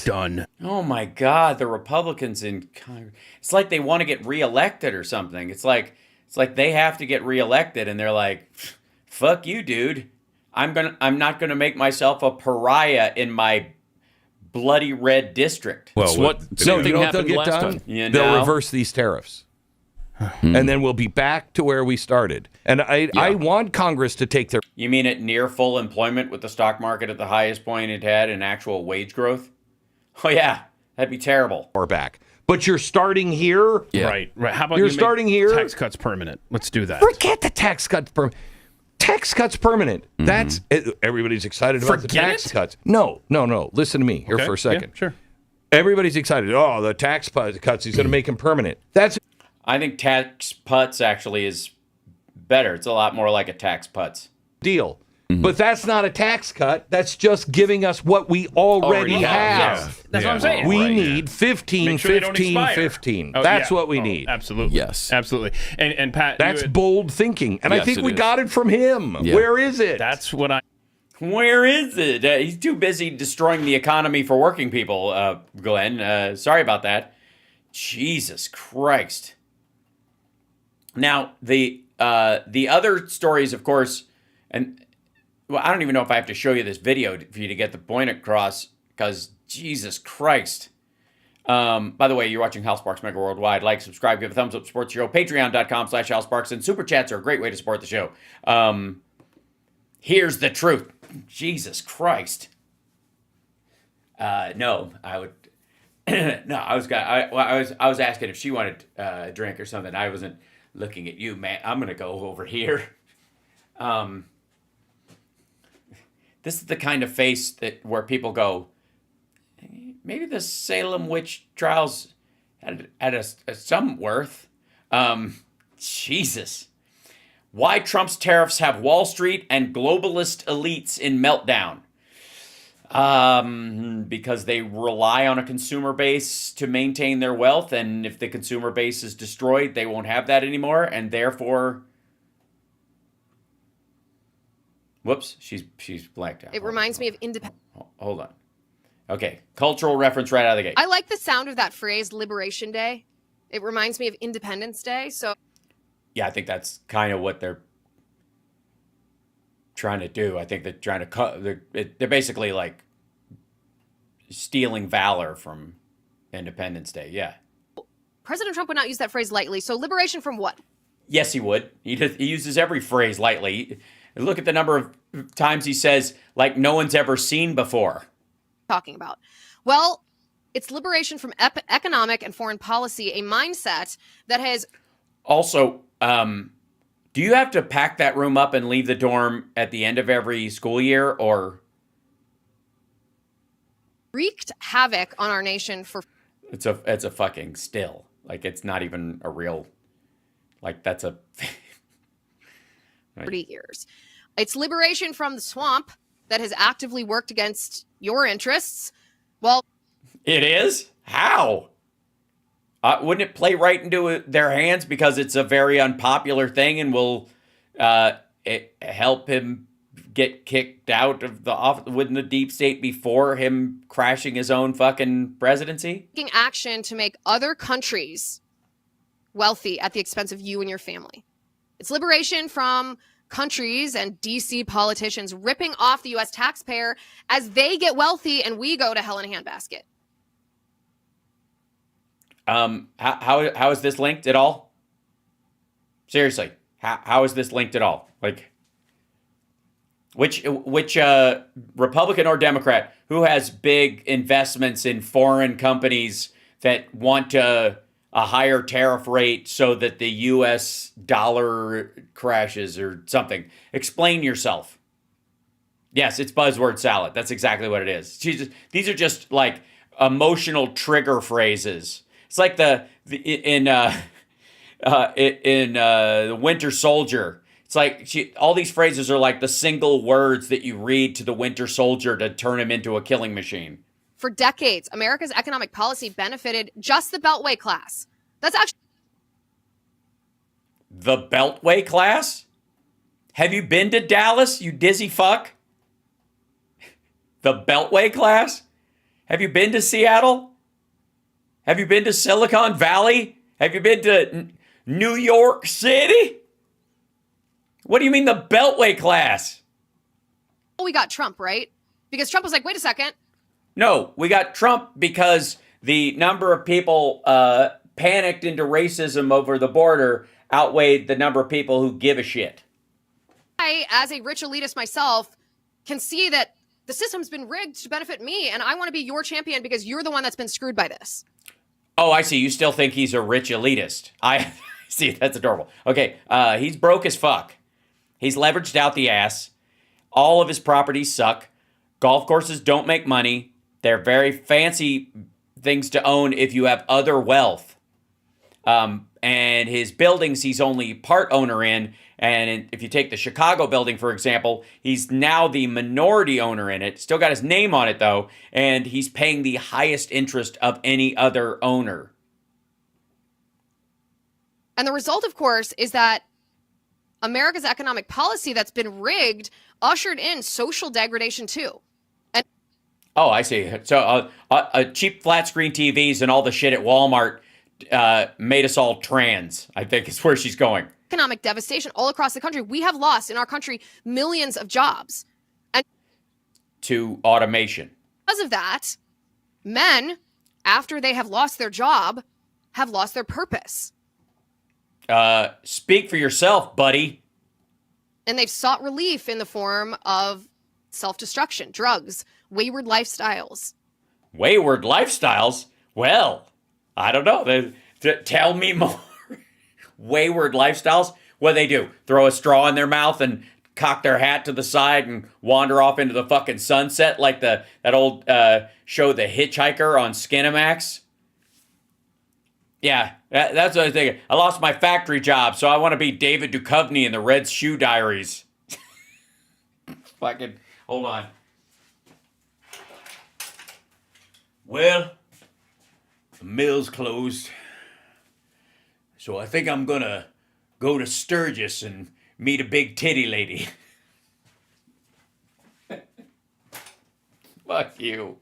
done. Oh my God, the Republicans in Congress. It's like they want to get reelected or something. It's like they have to get reelected, and they're like, "Fuck you, dude. I'm not gonna make myself a pariah in my bloody red district." Well, something happened get last done? time. They'll reverse these tariffs. And then we'll be back to where we started. And I want Congress to take their... You mean at near full employment with the stock market at the highest point it had in actual wage growth? Oh, yeah. That'd be terrible. Or back. But you're starting here? Yeah. Right. How about you're starting here? Tax cuts permanent. Let's do that. Forget the tax cuts permanent. Tax cuts permanent. That's... Everybody's excited about the tax cuts. No. Listen to me here for a second. Yeah, sure. Everybody's excited. Oh, the tax cuts, he's going to make them permanent. That's... I think tax putts actually is better. It's a lot more like a tax putts. Deal. But that's not a tax cut. That's just giving us what we already have. Yes. That's what I'm saying. We need 15, Make sure they don't 15, expire. 15. Oh, That's yeah. what we need. Absolutely. Yes. Absolutely. And Pat, That's bold thinking. And I Yes, think it we is. got it from him. Yeah. Where is it? that's what I. Where is it? He's too busy destroying the economy for working people, Glenn. Sorry about that. Jesus Christ. Now, the other stories, of course, and well, I don't even know if I have to show you this video for you to get the point across, because Jesus Christ. By the way, you're watching HalSparks Mega Worldwide. Like, subscribe, give a thumbs up, support the show. Patreon.com/HalSparks, and Super Chats are a great way to support the show. Here's the truth. Jesus Christ. No, I would. No, I was asking if she wanted a drink or something. I wasn't looking at you, man. I'm gonna go over here. This is the kind of face where people go, maybe the Salem witch trials had some worth. Jesus. Why Trump's tariffs have Wall Street and globalist elites in meltdown. Because they rely on a consumer base to maintain their wealth, and if the consumer base is destroyed, they won't have that anymore, and therefore... Whoops, she's blacked out. It reminds me of independence. Hold on. Okay, cultural reference right out of the gate. I like the sound of that phrase, Liberation Day. It reminds me of Independence Day. So Yeah, I think that's kind of what they're trying to do. I think they're trying to they're basically like stealing valor from Independence Day. Yeah. President Trump would not use that phrase lightly. So liberation from what? Yes, he would. He uses every phrase lightly. Look at the number of times he says, like no one's ever seen before. Talking about. Well, it's liberation from economic and foreign policy, a mindset that has Also, do you have to pack that room up and leave the dorm at the end of every school year, or? wreaked havoc on our nation for It's a fucking still. Like, it's not even a real, like, that's a 40 years. It's liberation from the swamp that has actively worked against your interests. Well, It is? How? Wouldn't it play right into their hands because it's a very unpopular thing and will help him get kicked out of the office? Wouldn't the deep state before him crashing his own fucking presidency? taking action to make other countries wealthy at the expense of you and your family. It's liberation from countries and DC politicians ripping off the US taxpayer as they get wealthy and we go to hell in a handbasket. How is this linked at all? Seriously, how is this linked at all? Like, which Republican or Democrat who has big investments in foreign companies that want a higher tariff rate so that the U.S. dollar crashes or something? Explain yourself. Yes, it's buzzword salad. That's exactly what it is. These are just like emotional trigger phrases. It's like in the Winter Soldier. It's like all these phrases are like the single words that you read to the Winter Soldier to turn him into a killing machine. For decades, America's economic policy benefited just the Beltway class. That's actually The Beltway class? Have you been to Dallas, you dizzy fuck? The Beltway class? Have you been to Seattle? Have you been to Silicon Valley? Have you been to New York City? What do you mean the Beltway class? we got Trump, right? Because Trump was like, wait a second. No, we got Trump because the number of people panicked into racism over the border outweighed the number of people who give a shit. I, as a rich elitist myself, can see that the system's been rigged to benefit me, and I want to be your champion because you're the one that's been screwed by this. Oh, I see. You still think he's a rich elitist. I see. That's adorable. Okay, he's broke as fuck. He's leveraged out the ass. All of his properties suck. Golf courses don't make money. They're very fancy things to own if you have other wealth. And his buildings he's only part owner in, And if you take the Chicago building, for example, he's now the minority owner in it. Still got his name on it, though. And he's paying the highest interest of any other owner. And the result, of course, is that America's economic policy that's been rigged ushered in social degradation, too. And oh, I see. So cheap flat screen TVs and all the shit at Walmart made us all trans, I think is where she's going. Economic devastation all across the country. We have lost in our country millions of jobs. And to automation. because of that, men, after they have lost their job, have lost their purpose. Speak for yourself, buddy. And they've sought relief in the form of self-destruction, drugs, wayward lifestyles. Wayward lifestyles? Well, I don't know. Tell me more. Wayward lifestyles? What do they do? Throw a straw in their mouth and cock their hat to the side and wander off into the fucking sunset like that old show The Hitchhiker on Skinamax? Yeah, that's what I was thinking. I lost my factory job, so I want to be David Duchovny in the Red Shoe Diaries. Fucking, hold on. Well, the mill's closed, so I think I'm gonna go to Sturgis and meet a big titty lady. Fuck you.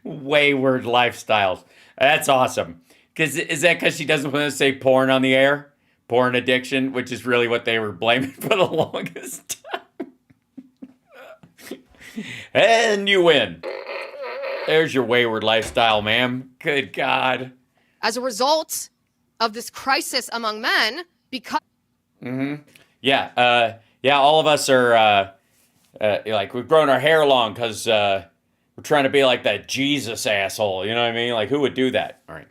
Wayward lifestyles. That's awesome. Is that because she doesn't want to say porn on the air? Porn addiction, which is really what they were blaming for the longest time. And you win. There's your wayward lifestyle, ma'am. Good God. As a result of this crisis among men, because... Mm-hmm. Yeah, all of us are, like, we've grown our hair long because we're trying to be like that Jesus asshole. You know what I mean? Like, who would do that? All right.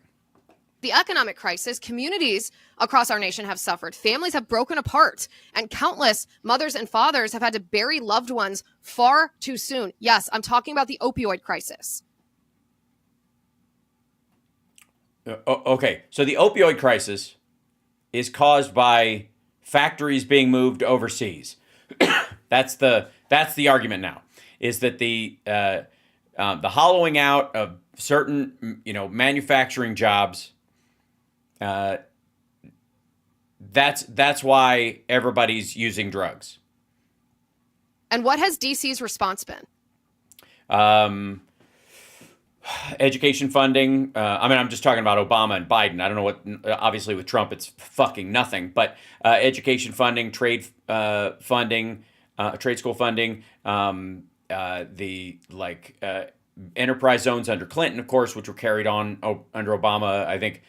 The economic crisis, communities across our nation have suffered. Families have broken apart, and countless mothers and fathers have had to bury loved ones far too soon. Yes, I'm talking about the opioid crisis. Okay, so the opioid crisis is caused by factories being moved overseas. That's the argument now. Is that the hollowing out of certain manufacturing jobs. That's why everybody's using drugs. And what has DC's response been? Education funding. I'm just talking about Obama and Biden. I don't know what. Obviously, with Trump, it's fucking nothing. But education funding, trade funding, trade school funding. Enterprise zones under Clinton, of course, which were carried on under Obama. I think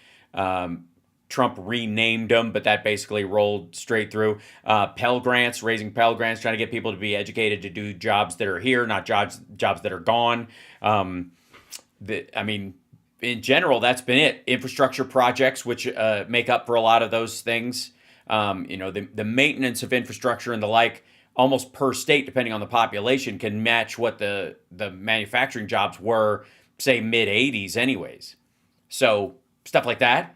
Trump renamed them, but that basically rolled straight through. Pell Grants, raising Pell Grants, trying to get people to be educated to do jobs that are here, not jobs that are gone. In general, that's been it. Infrastructure projects, which make up for a lot of those things. The maintenance of infrastructure and the like, almost per state, depending on the population, can match what the manufacturing jobs were, say, mid-'80s anyways. So, stuff like that.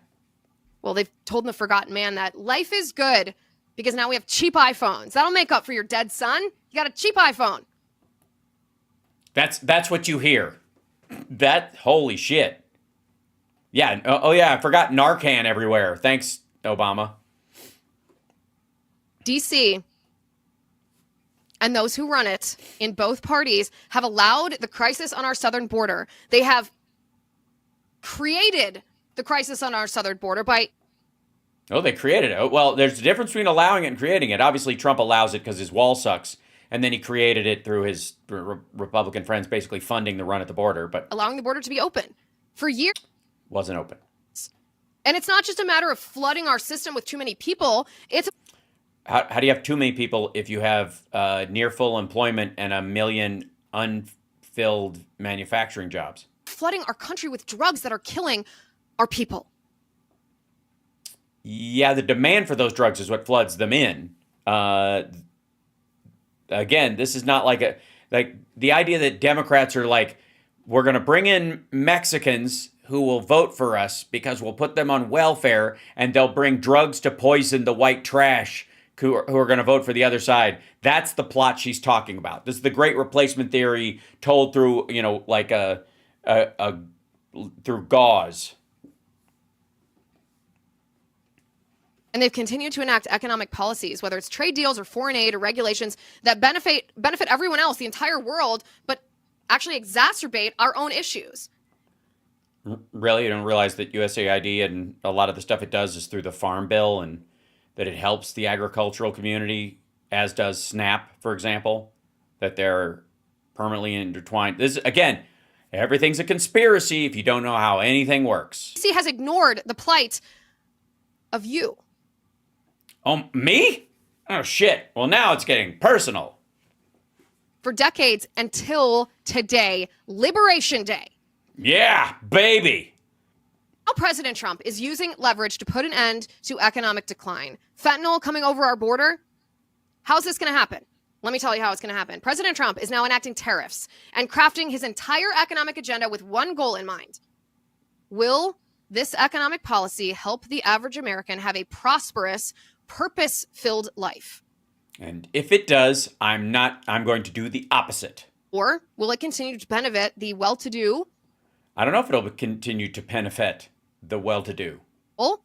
Well, they've told the forgotten man that life is good because now we have cheap iPhones. That'll make up for your dead son. You got a cheap iPhone. That's what you hear. Holy shit. Yeah. Oh, yeah, I forgot Narcan everywhere. Thanks, Obama. DC and those who run it in both parties have allowed the crisis on our southern border. They have created the crisis on our southern border by... Oh, they created it. Well, there's a difference between allowing it and creating it. Obviously, Trump allows it because his wall sucks. And then he created it through his Republican friends basically funding the run at the border. But allowing the border to be open for years. Wasn't open. And it's not just a matter of flooding our system with too many people. It's... How do you have too many people if you have near full employment and 1 million unfilled manufacturing jobs? Flooding our country with drugs that are killing our people. Yeah, the demand for those drugs is what floods them in. Again, this is not like the idea that Democrats are like, we're going to bring in Mexicans who will vote for us because we'll put them on welfare and they'll bring drugs to poison the white trash who are going to vote for the other side. That's the plot she's talking about. This is the great replacement theory told through, like through gauze. And they've continued to enact economic policies, whether it's trade deals or foreign aid or regulations that benefit everyone else, the entire world, but actually exacerbate our own issues. Really? You don't realize that USAID and a lot of the stuff it does is through the Farm Bill, and that it helps the agricultural community, as does SNAP, for example, that they're permanently intertwined. This, again, everything's a conspiracy if you don't know how anything works. DC has ignored the plight of you. Oh, me? Oh, shit. Well, now it's getting personal. For decades until today, Liberation Day. Yeah, baby. Now President Trump is using leverage to put an end to economic decline. Fentanyl coming over our border. How's this going to happen? Let me tell you how it's going to happen. President Trump is now enacting tariffs and crafting his entire economic agenda with one goal in mind. Will this economic policy help the average American have a prosperous, purpose-filled life? And if it does, I'm going to do the opposite. Or will it continue to benefit the well-to-do? I don't know if it'll continue to benefit the well-to-do. Well,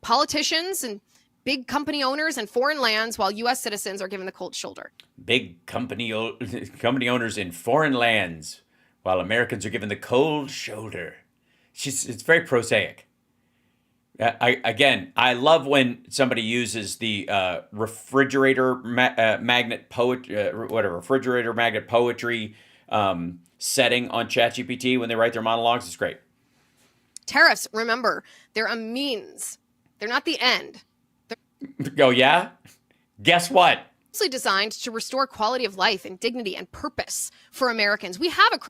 politicians and big company owners in foreign lands, while U.S. citizens are given the cold shoulder. Big company owners in foreign lands, while Americans are given the cold shoulder. It's very prosaic. I love when somebody uses the refrigerator magnet poetry setting on ChatGPT when they write their monologues. It's great. Tariffs, remember, they're a means. They're not the end. Oh, yeah? Guess what? Mostly designed to restore quality of life and dignity and purpose for Americans. We have a...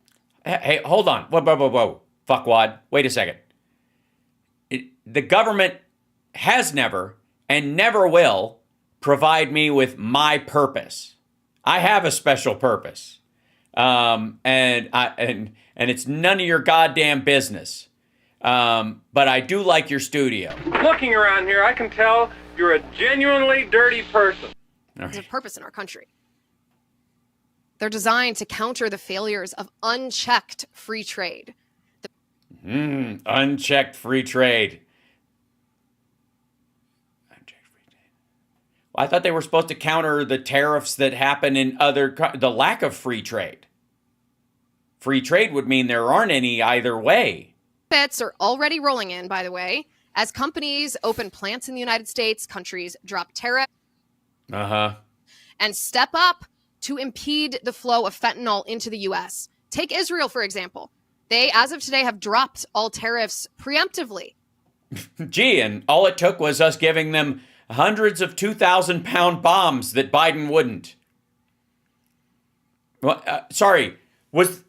Hey, hold on. Whoa. Fuckwad. Wait a second. The government has never and never will provide me with my purpose. I have a special purpose. And it's none of your goddamn business. But I do like your studio. Looking around here, I can tell you're a genuinely dirty person. There's a purpose in our country. They're designed to counter the failures of unchecked free trade. Unchecked free trade. Well, I thought they were supposed to counter the tariffs that happen in the lack of free trade. Free trade would mean there aren't any either way. Bets are already rolling in, by the way, as companies open plants in the United States, countries drop tariffs. And step up to impede the flow of fentanyl into the U.S. Take Israel, for example. They, as of today, have dropped all tariffs preemptively. Gee, and all it took was us giving them hundreds of 2,000-pound bombs that Biden wouldn't. Well, sorry,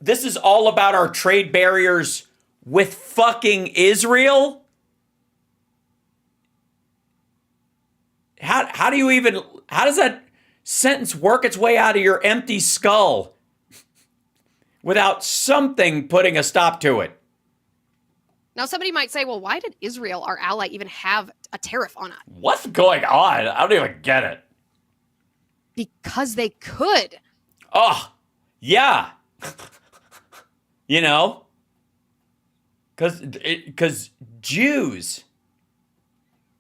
this is all about our trade barriers with fucking Israel? How does that sentence work its way out of your empty skull without something putting a stop to it? Now, somebody might say, well, why did Israel, our ally, even have a tariff on us? What's going on? I don't even get it. Because they could. Oh, yeah. You know? Because Jews.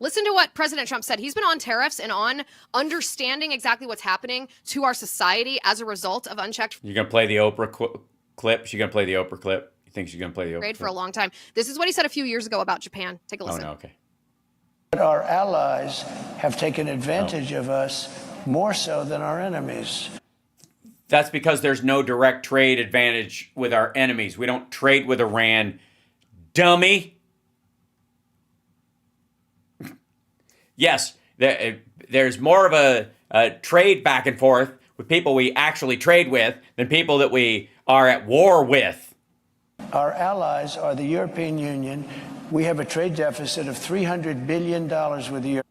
Listen to what President Trump said. He's been on tariffs and on understanding exactly what's happening to our society as a result of unchecked. You're going to play the Oprah clip? She's going to play the Oprah clip? You think she's going to play the Oprah clip? For a long time. This is what he said a few years ago about Japan. Take a listen. Oh, no, okay. Our allies have taken advantage of us more so than our enemies. That's because there's no direct trade advantage with our enemies. We don't trade with Iran, dummy. Yes, there's more of a trade back and forth with people we actually trade with than people that we are at war with. Our allies are the European Union. We have a trade deficit of $300 billion with the Europe.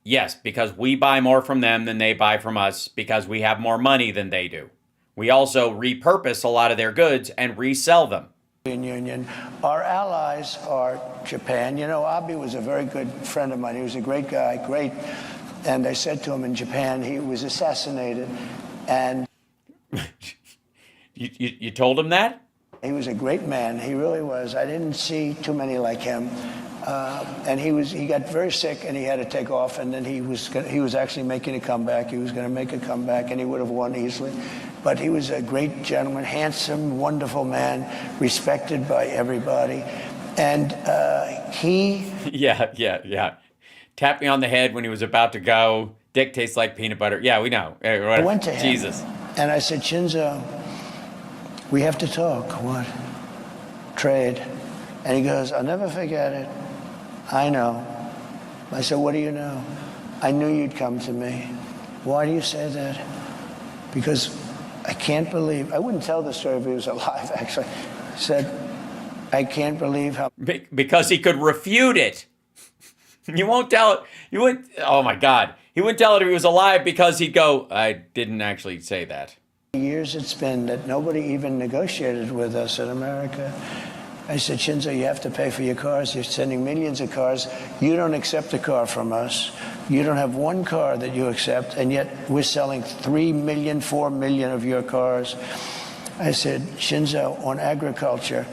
Yes, because we buy more from them than they buy from us because we have more money than they do. We also repurpose a lot of their goods and resell them. Union. Our allies are Japan. You know, Abe was a very good friend of mine. He was a great guy, great. And I said to him in Japan, he was assassinated. And you told him that? He was a great man. He really was. I didn't see too many like him. And he got very sick and he had to take off. And then he was actually making a comeback. He was going to make a comeback and he would have won easily. But he was a great gentleman, handsome, wonderful man, respected by everybody. And he... Yeah. Tapped me on the head when he was about to go. Dick tastes like peanut butter. Yeah, we know. I went to him. Jesus. And I said, Shinzo, we have to talk. What? Trade. And he goes, I'll never forget it. I know. I said, what do you know? I knew you'd come to me. Why do you say that? Because I can't believe, I wouldn't tell the story if he was alive, actually. I said, I can't believe how... Because he could refute it. You won't tell it. You wouldn't, oh my God. He wouldn't tell it if he was alive because he'd go, I didn't actually say that. Years it's been that nobody even negotiated with us in America. I said, Shinzo, you have to pay for your cars. You're sending millions of cars. You don't accept a car from us. You don't have one car that you accept, and yet we're selling 3 million, 4 million of your cars. I said, Shinzo, on agriculture.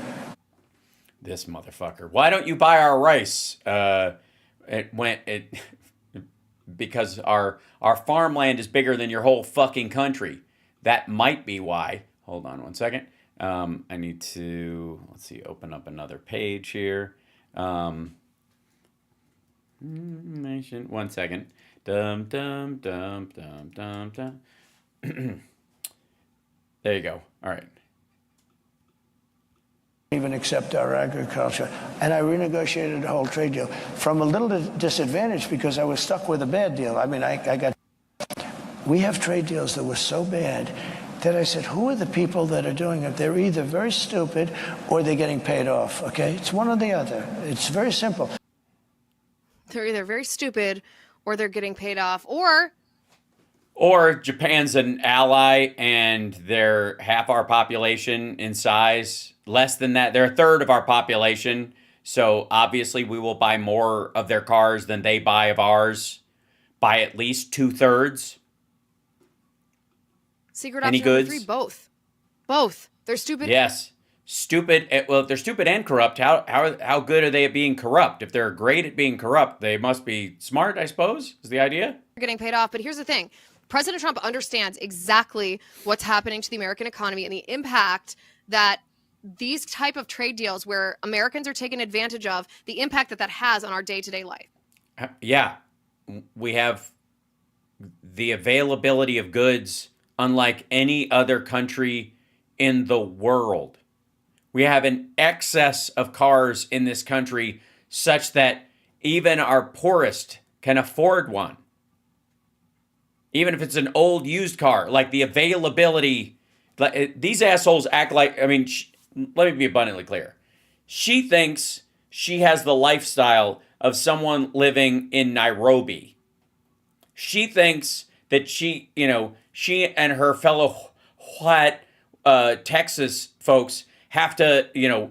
This motherfucker. Why don't you buy our rice? Because our farmland is bigger than your whole fucking country. That might be why. Hold on one second. I need to, let's see, open up another page here. Nation. One second. There you go. All right. Even accept our agriculture. And I renegotiated the whole trade deal from a little disadvantage because I was stuck with a bad deal. I mean, we have trade deals that were so bad that I said, who are the people that are doing it? They're either very stupid or they're getting paid off, okay? It's one or the other. It's very simple. They're either very stupid or they're getting paid off, or Japan's an ally and they're half our population in size. Less than that. They're a third of our population. So obviously we will buy more of their cars than they buy of ours by at least 2/3. Secret Any option number goods? 3, both. They're stupid. Yes. Stupid. Well, if they're stupid and corrupt, how good are they at being corrupt? If they're great at being corrupt, they must be smart, I suppose, is the idea. They're getting paid off. But here's the thing. President Trump understands exactly what's happening to the American economy and the impact that these type of trade deals where Americans are taken advantage of, the impact that has on our day-to-day life. Yeah. We have the availability of goods unlike any other country in the world. We have an excess of cars in this country such that even our poorest can afford one. Even if it's an old used car, like the availability, these assholes act like, I mean, let me be abundantly clear. She thinks she has the lifestyle of someone living in Nairobi. She thinks that she and her fellow Texas folks have to,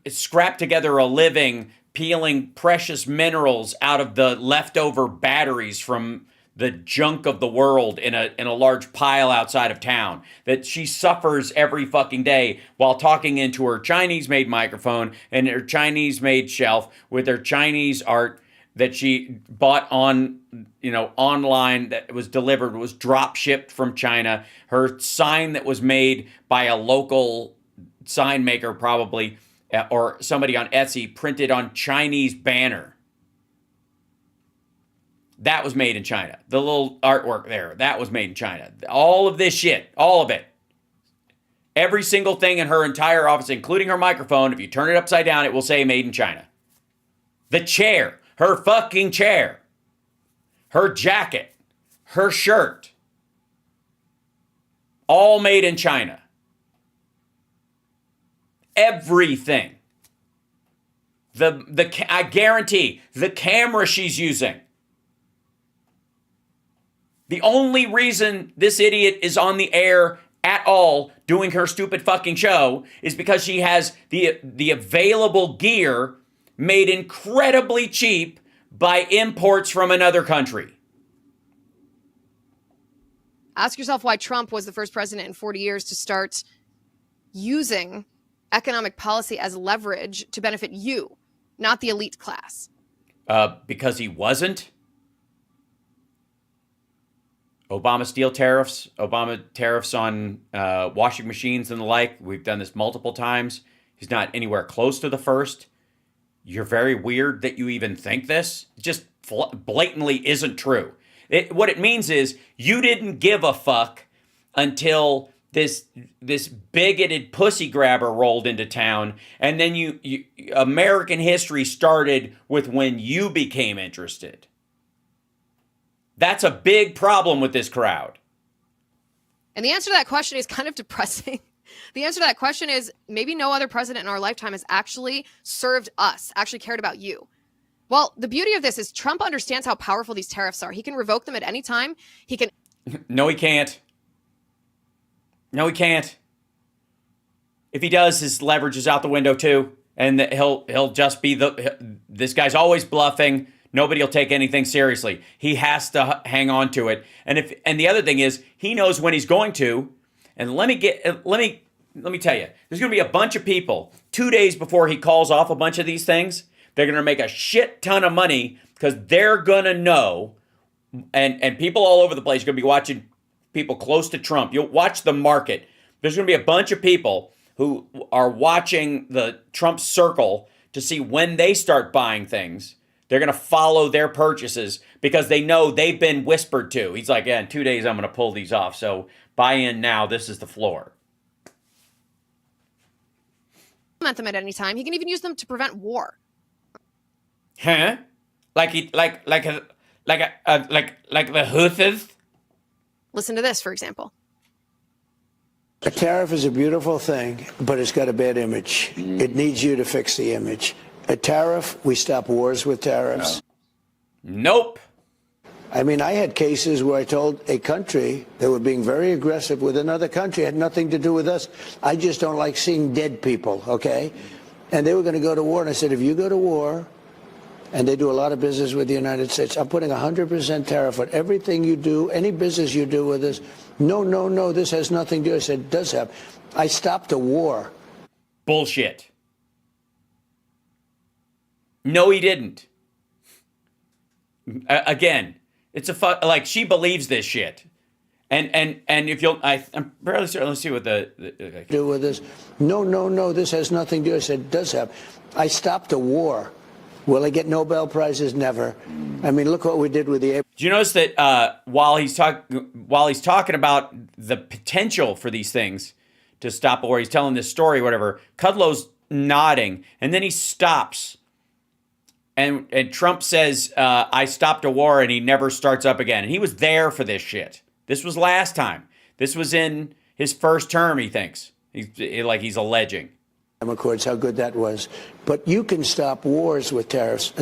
scrap together a living peeling precious minerals out of the leftover batteries from the junk of the world in a large pile outside of town, that she suffers every fucking day while talking into her Chinese-made microphone and her Chinese-made shelf with her Chinese art that she bought on, online, that was delivered, was drop shipped from China. Her sign that was made by a local sign maker probably, or somebody on Etsy, printed on Chinese banner. That was made in China. The little artwork there, that was made in China. All of this shit, all of it. Every single thing in her entire office, including her microphone, if you turn it upside down, it will say made in China. The chair, her fucking chair, her jacket, her shirt, all made in China. Everything. I guarantee, the camera she's using. The only reason this idiot is on the air at all doing her stupid fucking show is because she has the available gear made incredibly cheap by imports from another country. Ask yourself why Trump was the first president in 40 years to start using economic policy as leverage to benefit you, not the elite class. Because he wasn't. Obama steel tariffs, Obama tariffs on washing machines and the like. We've done this multiple times. He's not anywhere close to the first. You're very weird that you even think this. It just blatantly isn't true. What it means is you didn't give a fuck until this bigoted pussy grabber rolled into town, and then you American history started with when you became interested. That's a big problem with this crowd. And the answer to that question is kind of depressing. The answer to that question is maybe no other president in our lifetime has actually served us, actually cared about you. Well, the beauty of this is Trump understands how powerful these tariffs are. He can revoke them at any time. He can... No, he can't. No, he can't. If he does, his leverage is out the window too. And he'll just be this guy's always bluffing. Nobody will take anything seriously. He has to hang on to it. And the other thing is, he knows when he's going to. And let me tell you, there's going to be a bunch of people 2 days before he calls off a bunch of these things. They're going to make a shit ton of money because they're going to know. And people all over the place are going to be watching people close to Trump. You'll watch the market. There's going to be a bunch of people who are watching the Trump circle to see when they start buying things. They're going to follow their purchases because they know they've been whispered to. He's like, yeah, in 2 days, I'm going to pull these off. So buy in now. This is the floor. implement them at any time. He can even use them to prevent war. Huh? Like the Houthis? Listen to this, for example. A tariff is a beautiful thing, but it's got a bad image. It needs you to fix the image. A tariff, we stop wars with tariffs. Nope. I mean, I had cases where I told a country they were being very aggressive with another country. It had nothing to do with us. I just don't like seeing dead people, okay? And they were going to go to war. And I said, if you go to war, and they do a lot of business with the United States, I'm putting 100% tariff on everything you do, any business you do with us. No, this has nothing to do. I said, it does have. I stopped a war. Bullshit. No, he didn't. Again, it's like she believes this shit. And if you'll, I'm fairly certain. Let's see what the do with this. No, this has nothing to do. I said, it does have. I stopped a war. Will I get Nobel Prizes? Never. I mean, look what we did with the. Do you notice that while he's talking about the potential for these things to stop a war, he's telling this story, whatever. Kudlow's nodding, and then he stops. And Trump says, I stopped a war, and he never starts up again. And he was there for this shit. This was last time. This was in his first term, he thinks. He's alleging. Accords, how good that was. But you can stop wars with tariffs.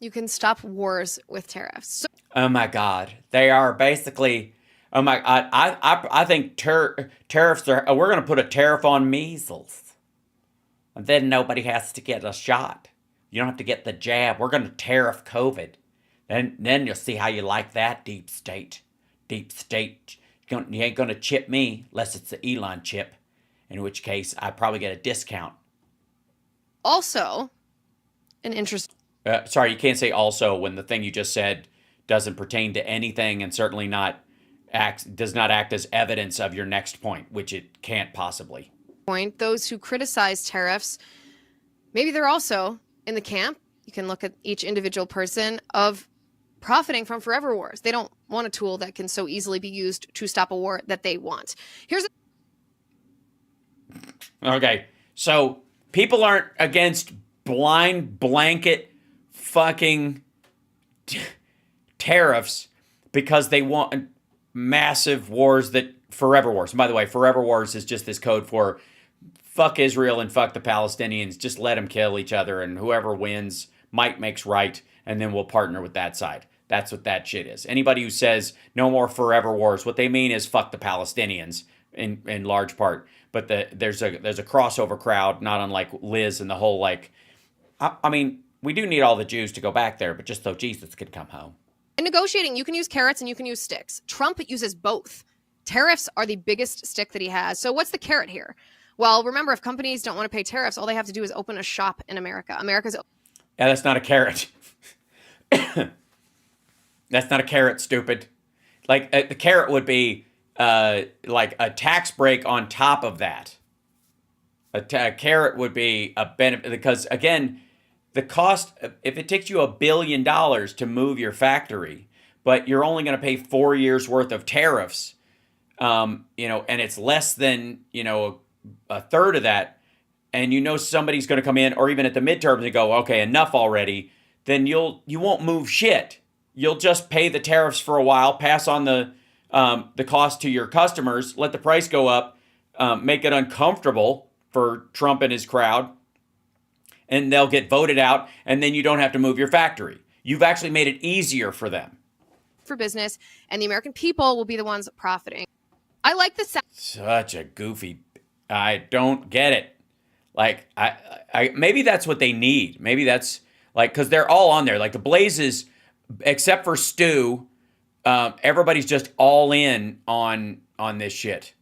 You can stop wars with tariffs. Oh my God. They are basically, oh my God. I think tariffs are, we're going to put a tariff on measles. And then nobody has to get a shot. You don't have to get the jab. We're going to tariff COVID. Then you'll see how you like that, deep state. Deep state. You ain't going to chip me unless it's the Elon chip. In which case, I probably get a discount. Also, an interest. Sorry, you can't say also when the thing you just said doesn't pertain to anything and certainly does not act as evidence of your next point, which it can't possibly. Point. Those who criticize tariffs, maybe they're also in the camp. You can look at each individual person of profiting from forever wars. They don't want a tool that can so easily be used to stop a war that they want. Okay, so people aren't against blind blanket fucking tariffs because they want massive wars forever wars. And by the way, forever wars is just this code for fuck Israel and fuck the Palestinians. Just let them kill each other, and whoever wins, might makes right, and then we'll partner with that side. That's what that shit is. Anybody who says no more forever wars, what they mean is fuck the Palestinians in large part. But there's a crossover crowd, not unlike Liz and the whole like. I mean, we do need all the Jews to go back there, but just so Jesus could come home. In negotiating, you can use carrots and you can use sticks. Trump uses both. Tariffs are the biggest stick that he has. So what's the carrot here? Well, remember, if companies don't want to pay tariffs, all they have to do is open a shop in America. Yeah, that's not a carrot. That's not a carrot, stupid. Like, the carrot would be like a tax break on top of that. A carrot would be a benefit because, again, the cost, if it takes you $1 billion to move your factory, but you're only going to pay 4 years worth of tariffs, and it's less than, a third of that, and somebody's going to come in, or even at the midterms and go, okay, enough already, then you won't move shit. You'll just pay the tariffs for a while, pass on the cost to your customers, let the price go up, make it uncomfortable for Trump and his crowd, and they'll get voted out, and then you don't have to move your factory. You've actually made it easier for them. For business, and the American people will be the ones profiting. I like the sound. Such a goofy. I don't get it. Like, I maybe that's what they need. Maybe that's like, because they're all on there. Like the Blazes, except for Stu, everybody's just all in on this shit.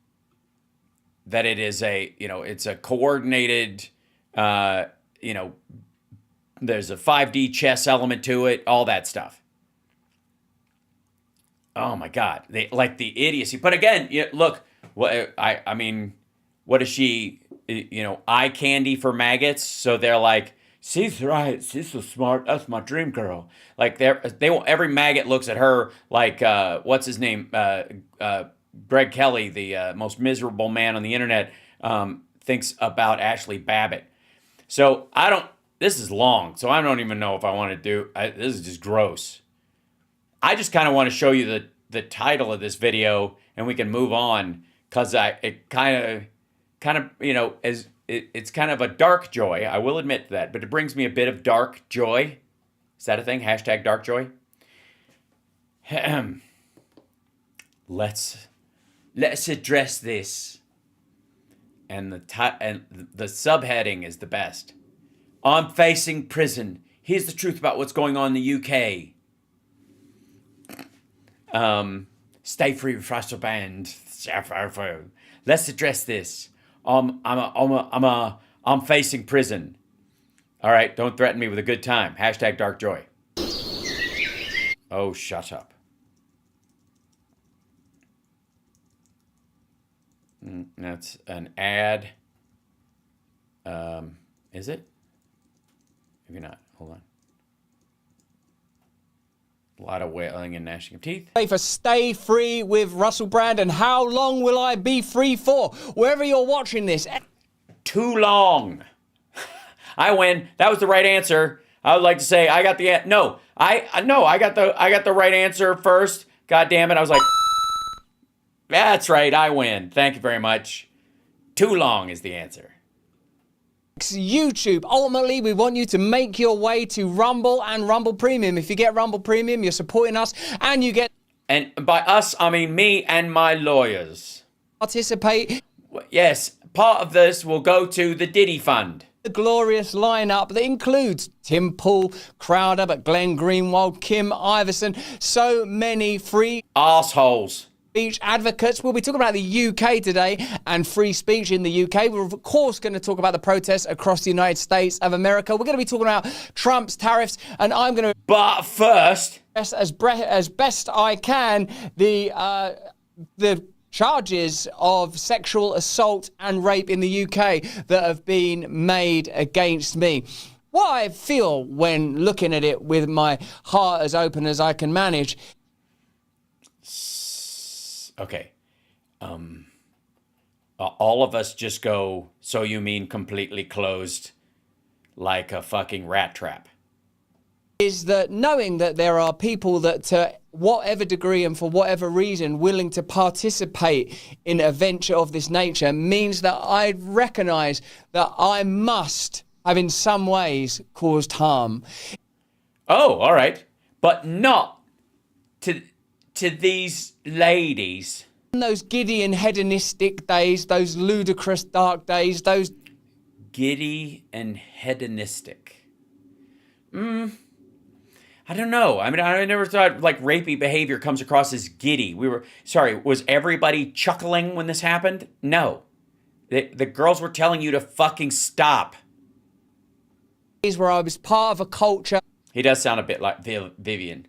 That it is it's a coordinated, there's a 5D chess element to it, all that stuff. Oh my God, they like the idiocy. But again, look, I mean, what is she? Eye candy for maggots. So they're like, she's right, she's so smart. That's my dream girl. Like every maggot looks at her like what's his name? Greg Kelly, the most miserable man on the internet, thinks about Ashley Babbitt. So this is long, so I don't even know if I want to do, this is just gross. I just kind of want to show you the title of this video and we can move on because it's kind of a dark joy. I will admit that, but it brings me a bit of dark joy. Is that a thing? Hashtag dark joy? Let's address this. And the subheading is the best. I'm facing prison. Here's the truth about what's going on in the UK. Stay free with Russell Band. Let's address this. I'm facing prison. All right, don't threaten me with a good time. Hashtag dark joy. Oh, shut up. That's an ad. Is it? Maybe not. Hold on. A lot of wailing and gnashing of teeth. For Stay Free with Russell Brand, and how long will I be free for? Wherever you're watching this. Too long. I win. That was the right answer. I would like to say I got the no. I got the right answer first. God damn it. I was like, that's right. I win. Thank you very much. Too long is the answer. YouTube. Ultimately, we want you to make your way to Rumble and Rumble Premium. If you get Rumble Premium, you're supporting us and you get... And by us, I mean me and my lawyers. Participate. Yes, part of this will go to the Diddy Fund. The glorious lineup that includes Tim Pool, Crowder, but Glenn Greenwald, Kim Iverson, so many free... Arseholes. Speech advocates. We'll be talking about the UK today and free speech in the UK. We're, of course, going to talk about the protests across the United States of America. We're going to be talking about Trump's tariffs, and I'm going to... But first... As best I can, the charges of sexual assault and rape in the UK that have been made against me. What I feel when looking at it with my heart as open as I can manage... Okay. All of us just go, so you mean completely closed like a fucking rat trap? Is that knowing that there are people that to whatever degree and for whatever reason willing to participate in a venture of this nature means that I recognise that I must have in some ways caused harm. Oh, all right. But not to these ladies. Those giddy and hedonistic days, those ludicrous dark days, those Giddy and hedonistic. I don't know. I mean, I never thought like rapey behavior comes across as giddy. Was everybody chuckling when this happened? No. The girls were telling you to fucking stop. Where I was part of a culture. He does sound a bit like Vivian.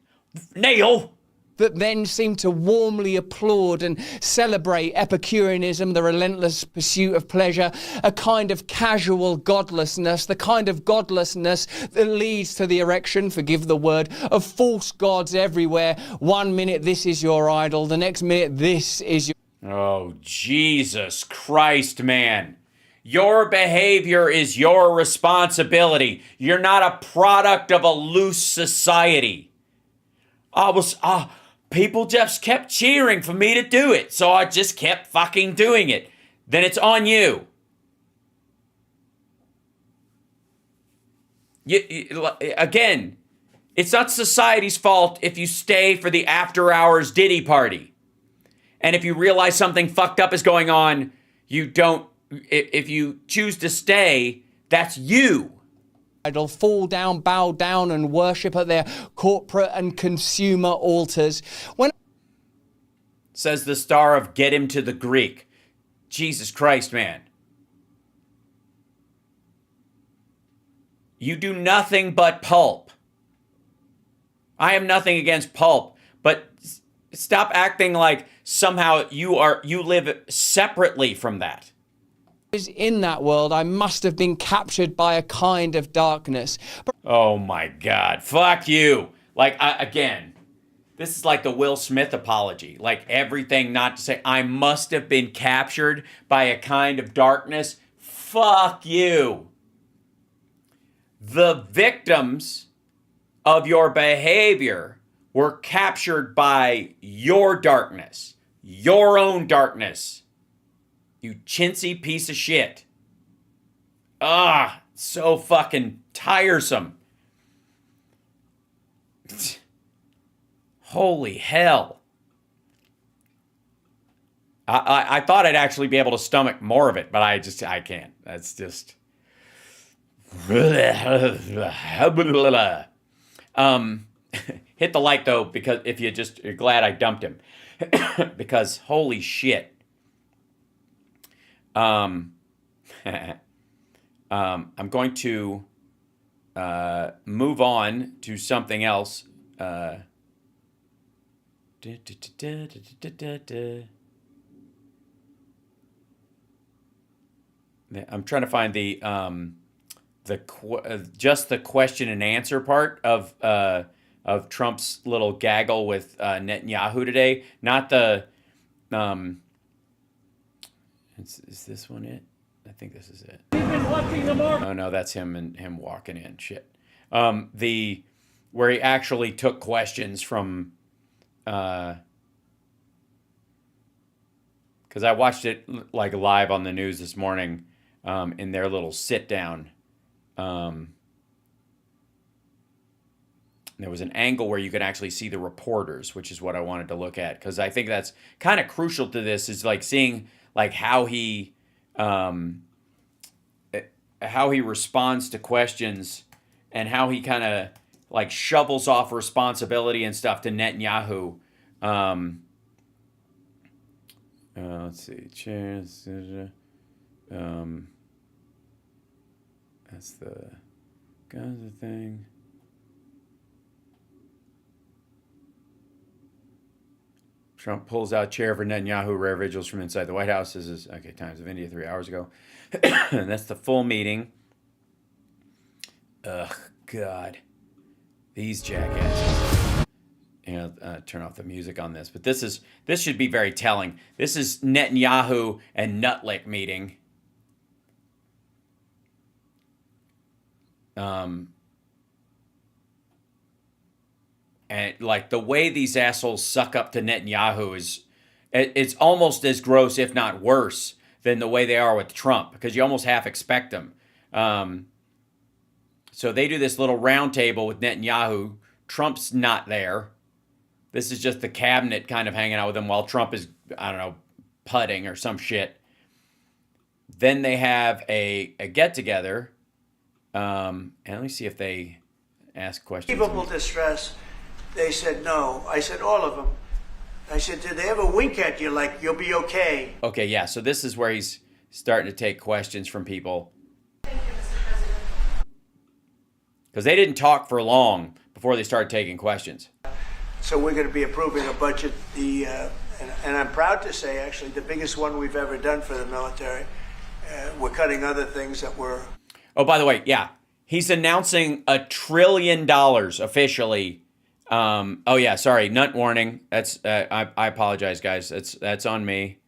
Neil! That then seemed to warmly applaud and celebrate Epicureanism, the relentless pursuit of pleasure, a kind of casual godlessness, the kind of godlessness that leads to the erection, forgive the word, of false gods everywhere. 1 minute this is your idol, the next minute this is your... Oh, Jesus Christ, man. Your behavior is your responsibility. You're not a product of a loose society. People just kept cheering for me to do it, so I just kept fucking doing it. Then it's on you. Again, it's not society's fault if you stay for the after-hours Diddy party. And if you realize something fucked up is going on, you don't... If you choose to stay, that's you. Idol, fall down, bow down, and worship at their corporate and consumer altars. Says the star of Get Him to the Greek. Jesus Christ, man. You do nothing but pulp. I am nothing against pulp, but stop acting like somehow you live separately from that. In that world, I must have been captured by a kind of darkness. Oh my God, fuck you. Again, this is like the Will Smith apology. Like everything not to say, I must have been captured by a kind of darkness. Fuck you. The victims of your behavior were captured by your darkness, your own darkness. You chintzy piece of shit. So fucking tiresome. Holy hell. I thought I'd actually be able to stomach more of it, but I can't. That's just... Hit the like, though, because if you're glad I dumped him. Because holy shit. I'm going to move on to something else. I'm trying to find the question and answer part of Trump's little gaggle with Netanyahu today. Not the Is this one it? I think this is it. Oh no, that's him walking in. Shit. Where he actually took questions from, because I watched it like live on the news this morning, in their little sit down. There was an angle where you could actually see the reporters, which is what I wanted to look at, because I think that's kind of crucial to this, is like seeing like how he responds to questions and how he kind of like shovels off responsibility and stuff to Netanyahu. Let's see. Chairs. That's the Gaza thing. Trump pulls out chair for Netanyahu, rare vigils from inside the White House. This is, okay, Times of India 3 hours ago. And that's the full meeting. Ugh, God. These jackasses. Turn off the music on this. But this should be very telling. This is Netanyahu and Nutlick meeting. And like the way these assholes suck up to Netanyahu it's almost as gross, if not worse, than the way they are with Trump, because you almost half expect them. So they do this little round table with Netanyahu. Trump's not there. This is just the cabinet kind of hanging out with him while Trump is, I don't know, putting or some shit. Then they have a get-together. And let me see if they ask questions. Unbelievable distress. They said no. I said all of them. I said, did they ever wink at you like you'll be okay? Okay, yeah, so this is where he's starting to take questions from people. Because they didn't talk for long before they started taking questions. So we're going to be approving a budget, and I'm proud to say, actually, the biggest one we've ever done for the military. We're cutting other things that were... Oh, by the way, yeah, he's announcing $1 trillion officially. Oh yeah, sorry, nut warning. That's I apologize, guys. That's on me.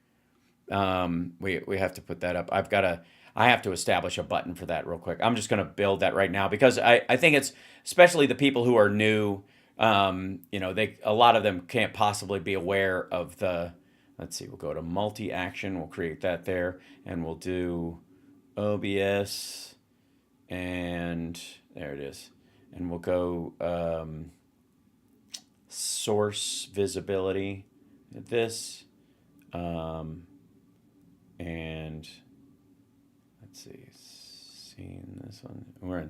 We have to put that up. I have to establish a button for that real quick. I'm just going to build that right now because I think it's especially the people who are new. A lot of them can't possibly be aware of the. Let's see. We'll go to multi-action. We'll create that there, and we'll do OBS, and there it is. And we'll go source visibility. This, and let's see. Seeing this one. We're in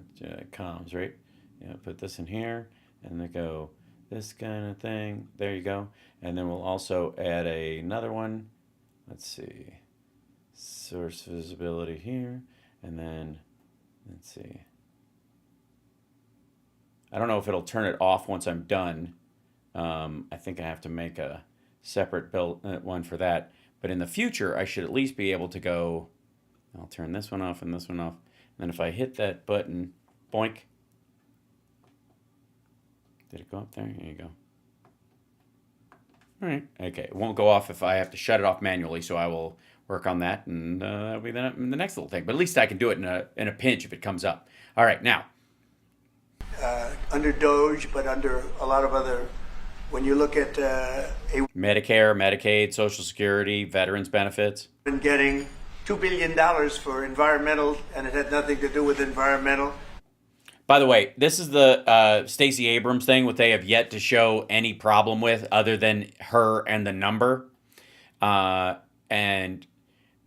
comms, right? Yeah. Put this in here. And they go this kind of thing. There you go. And then we'll also add another one. Let's see. Source visibility here. And then, let's see. I don't know if it'll turn it off once I'm done. I think I have to make a separate build one for that. But in the future, I should at least be able to go, I'll turn this one off and this one off. And then if I hit that button, boink. Did it go up there? Here you go. All right. Okay. It won't go off if I have to shut it off manually, so I will work on that, and that'll be the next little thing. But at least I can do it in a pinch if it comes up. All right. Now. Under Doge, but under a lot of other... When you look at Medicare, Medicaid, Social Security, veterans benefits. Been getting $2 billion for environmental, and it had nothing to do with environmental. By the way, this is the Stacey Abrams thing, what they have yet to show any problem with other than her and the number. And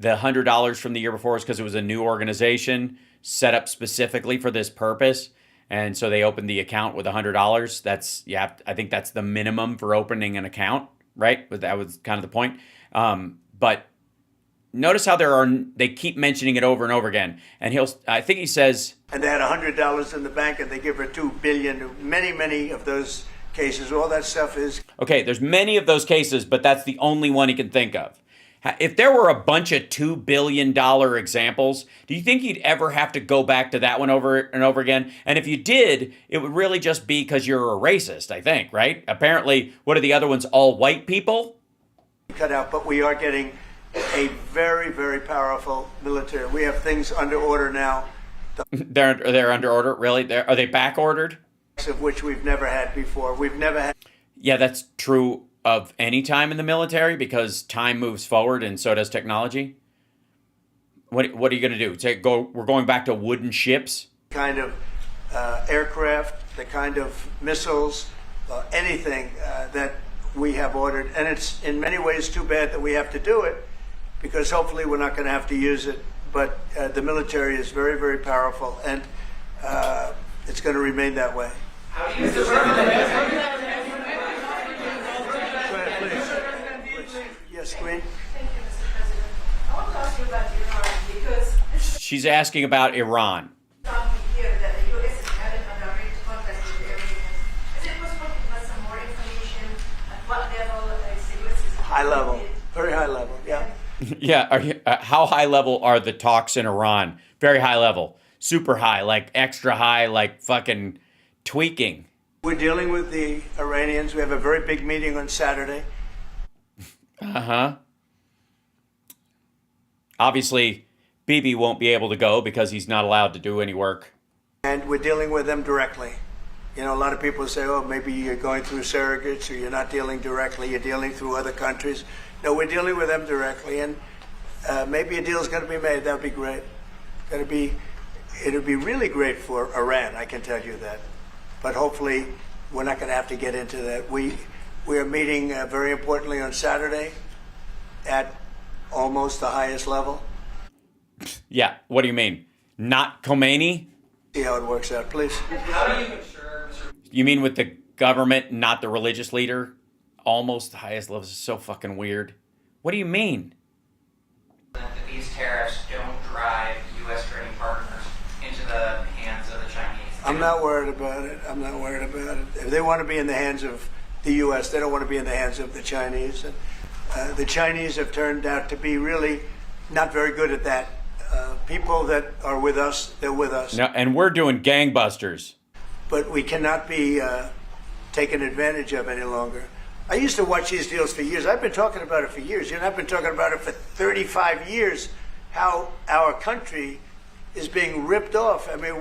the $100 from the year before is because it was a new organization set up specifically for this purpose. And so they opened the account with $100. That's, yeah, I think that's the minimum for opening an account, right? But that was kind of the point. But notice how they keep mentioning it over and over again. And I think he says... And they had $100 in the bank and they give her $2 billion. Many of those cases, all that stuff is... Okay, there's many of those cases, but that's the only one he can think of. If there were a bunch of $2 billion examples, do you think you'd ever have to go back to that one over and over again? And if you did, it would really just be because you're a racist, I think, right? Apparently, what are the other ones, all white people? Cut out, but we are getting a very, very powerful military. We have things under order now. They're under order? Really? Are they back ordered? Of which we've never had before. We've never had... Yeah, that's true of any time in the military because time moves forward and so does technology. What are you going to do? We're going back to wooden ships? Kind of aircraft, the kind of missiles, anything that we have ordered. And it's in many ways too bad that we have to do it because hopefully we're not going to have to use it. But the military is very, very powerful and it's going to remain that way. Yes, Queen. Thank you, Mr. President. I want to ask you about Iran because She's asking about Iran. here that the U.S. is having a direct contact with the Iranians. Is it possible to give us some more information at what level the U.S. is? High level, very high level, yeah. Yeah, how high level are the talks in Iran? Very high level. Super high, like extra high, like fucking tweaking. We're dealing with the Iranians. We have a very big meeting on Saturday. Uh-huh. Obviously, Bibi won't be able to go because he's not allowed to do any work. And we're dealing with them directly. You know, a lot of people say, oh, maybe you're going through surrogates or you're not dealing directly, you're dealing through other countries. No, we're dealing with them directly, and maybe a deal's going to be made. That would be great. It'll be really great for Iran, I can tell you that. But hopefully, we're not going to have to get into that. We're meeting very importantly on Saturday at almost the highest level. Yeah, what do you mean? Not Khomeini? See how it works out, please. How do you ensure, You mean with the government, not the religious leader? Almost the highest levels is so fucking weird. What do you mean? that these tariffs don't drive U.S. trading partners into the hands of the Chinese? I'm not worried about it. I'm not worried about it. If they want to be in the hands of the U.S., they don't want to be in the hands of the Chinese. And the Chinese have turned out to be really not very good at that. People that are with us, they're with us. No, and we're doing gangbusters. But we cannot be taken advantage of any longer. I used to watch these deals for years. I've been talking about it for years. You know, I've been talking about it for 35 years, how our country is being ripped off. I mean,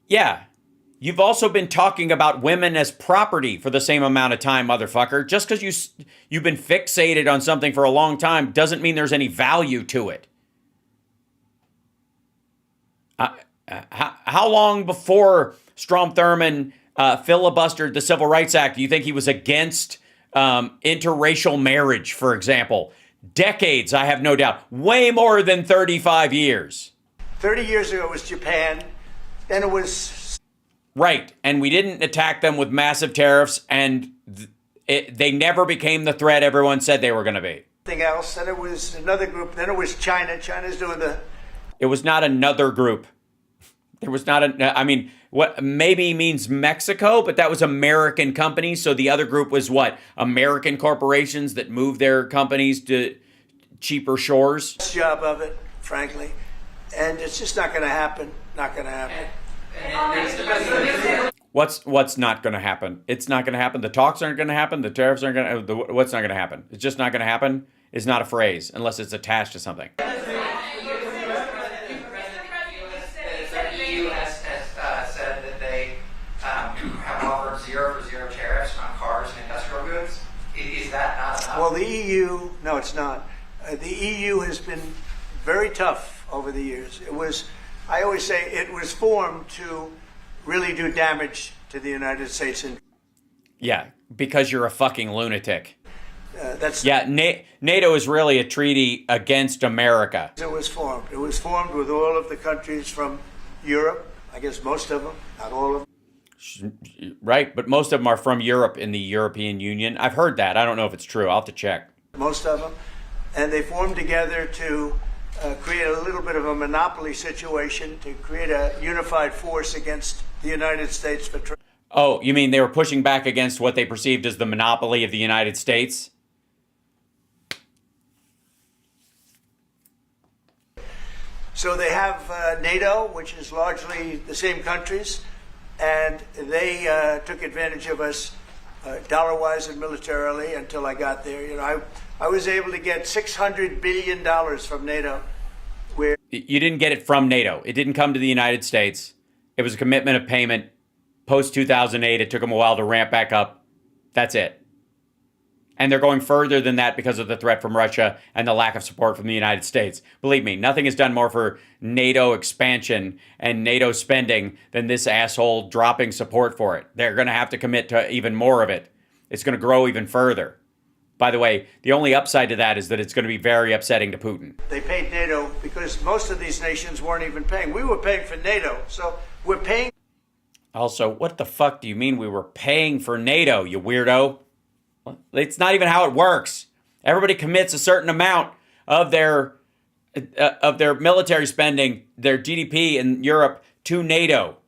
Yeah. You've also been talking about women as property for the same amount of time, motherfucker. Just because you've been fixated on something for a long time doesn't mean there's any value to it. How long before Strom Thurmond filibustered the Civil Rights Act do you think he was against interracial marriage, for example? Decades, I have no doubt. Way more than 35 years. 30 years ago it was Japan. Then it was... Right. And we didn't attack them with massive tariffs, and they never became the threat everyone said they were going to be. Something else. Then it was another group. Then it was China. China's doing the... It was not another group. There was not I mean, what maybe means Mexico, but that was American companies. So the other group was what? American corporations that moved their companies to cheaper shores. Job of it, frankly. And it's just not going to happen. Not going to happen. What's not going to happen? It's not going to happen. The talks aren't going to happen. The tariffs aren't going to. What's not going to happen? It's just not going to happen. Is not a phrase unless it's attached to something. Zero for zero tariffs on cars and industrial goods. Is that not enough? Well, the EU, no, it's not. The EU has been very tough over the years. It was, I always say, it was formed to really do damage to the United States. Yeah, because you're a fucking lunatic. That's NATO is really a treaty against America. It was formed. It was formed with all of the countries from Europe. I guess most of them, not all of them. Right, but most of them are from Europe in the European Union. I've heard that. I don't know if it's true. I'll have to check. Most of them. And they formed together to create a little bit of a monopoly situation, to create a unified force against the United States for trade. Oh, you mean they were pushing back against what they perceived as the monopoly of the United States? So they have NATO, which is largely the same countries. And they took advantage of us dollar-wise and militarily until I got there. You know, I was able to get $600 billion from NATO. Where you didn't get it from NATO. It didn't come to the United States. It was a commitment of payment. Post-2008, it took them a while to ramp back up. That's it. And they're going further than that because of the threat from Russia and the lack of support from the United States. Believe me, nothing has done more for NATO expansion and NATO spending than this asshole dropping support for it. They're going to have to commit to even more of it. It's going to grow even further. By the way, the only upside to that is that it's going to be very upsetting to Putin. They paid NATO because most of these nations weren't even paying. We were paying for NATO, so we're paying. Also, what the fuck do you mean we were paying for NATO, you weirdo? It's not even how it works. Everybody commits a certain amount of their military spending, their GDP in Europe, to NATO.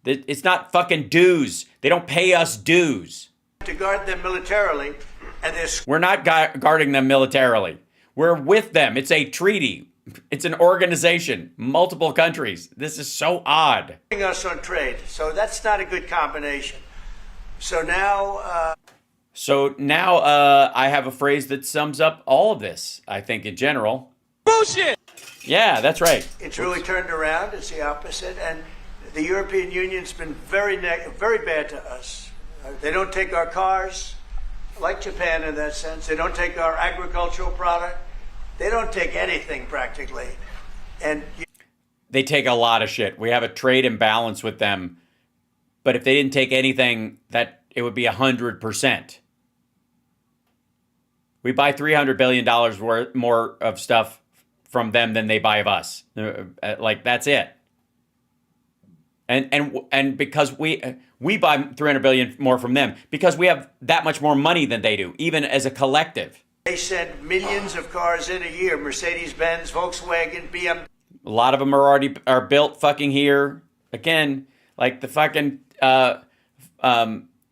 It's not fucking dues. They don't pay us dues. To guard them militarily, and we're not guarding them militarily. We're with them. It's a treaty. It's an organization. Multiple countries. This is so odd. Us on trade, so that's not a good combination. So now. So now I have a phrase that sums up all of this, I think, in general. Bullshit! Yeah, that's right. It's really turned around. It's the opposite. And the European Union's been very bad to us. They don't take our cars, like Japan in that sense. They don't take our agricultural product. They don't take anything practically. And they take a lot of shit. We have a trade imbalance with them. But if they didn't take anything, that it would be 100%. We buy $300 billion worth more of stuff from them than they buy of us. Like, that's it. And because we buy $300 billion more from them because we have that much more money than they do, even as a collective. They send millions of cars in a year, Mercedes-Benz, Volkswagen, BMW. A lot of them are built fucking here. Again, like the fucking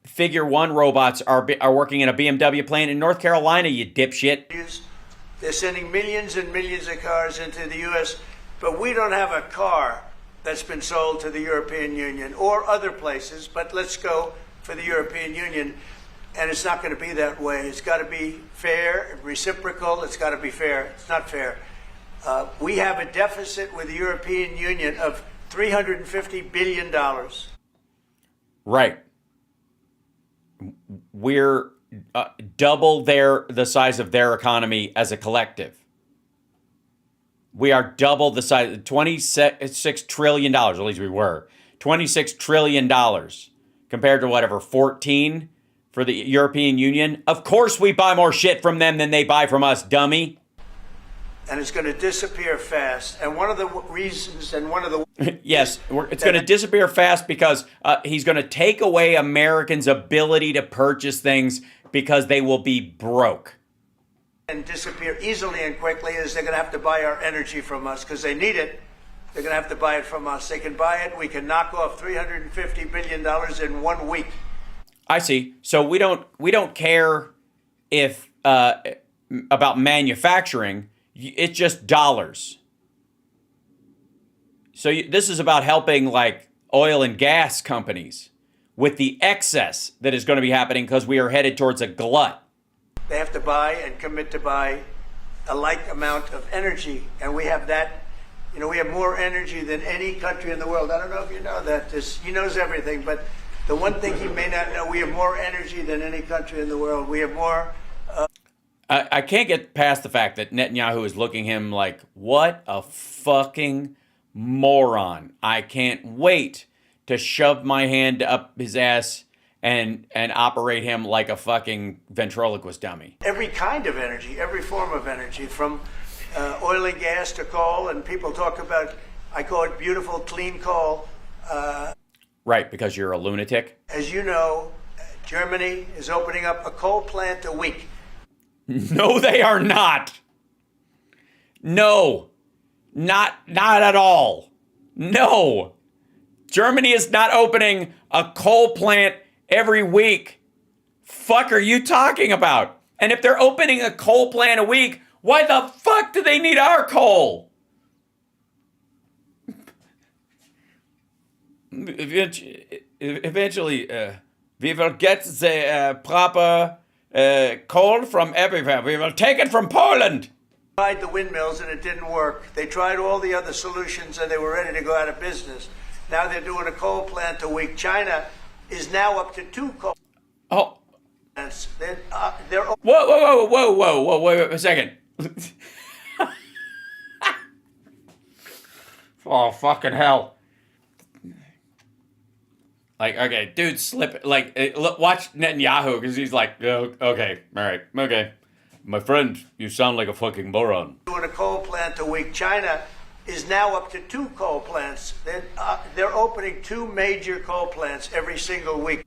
Figure 1 robots are working in a BMW plant in North Carolina, you dipshit. They're sending millions and millions of cars into the U.S., but we don't have a car that's been sold to the European Union or other places, but let's go for the European Union. And it's not going to be that way. It's got to be fair, reciprocal. It's got to be fair. It's not fair. We have a deficit with the European Union of $350 billion. Right. We're double the size of their economy as a collective. We are double the size, $26 trillion, at least we were. $26 trillion compared to whatever, 14 for the European Union. Of course we buy more shit from them than they buy from us, dummy. And it's going to disappear fast. And one of the reasons and one of the... Yes, it's going to disappear fast because he's going to take away Americans' ability to purchase things because they will be broke. And disappear easily and quickly is they're going to have to buy our energy from us because they need it. They're going to have to buy it from us. They can buy it. We can knock off $350 billion in 1 week. I see. So we don't care if about manufacturing. It's just dollars. So this is about helping like oil and gas companies with the excess that is going to be happening because we are headed towards a glut. They have to buy and commit to buy a like amount of energy. And we have that, we have more energy than any country in the world. I don't know if you know that. He knows everything, but the one thing he may not know, we have more energy than any country in the world. We have more... I can't get past the fact that Netanyahu is looking at him like, what a fucking moron. I can't wait to shove my hand up his ass and operate him like a fucking ventriloquist dummy. Every kind of energy, every form of energy, from oil and gas to coal, and people talk about, I call it beautiful, clean coal. Right, because you're a lunatic? As you know, Germany is opening up a coal plant a week. No, they are not. No, not at all. No. Germany is not opening a coal plant every week. Fuck are you talking about? And if they're opening a coal plant a week, why the fuck do they need our coal? Eventually, we will get the proper coal from everywhere. We will take it from Poland. Tried the windmills and it didn't work. They tried all the other solutions and they were ready to go out of business. Now they're doing a coal plant a week. China is now up to 2 coal plants. They're Whoa, wait a second. Oh, fucking hell. Like, okay, dude, look, watch Netanyahu, because he's like, oh, okay, all right, okay. My friend, you sound like a fucking moron. Doing a coal plant a week. China is now up to 2 coal plants. They're opening 2 major coal plants every single week.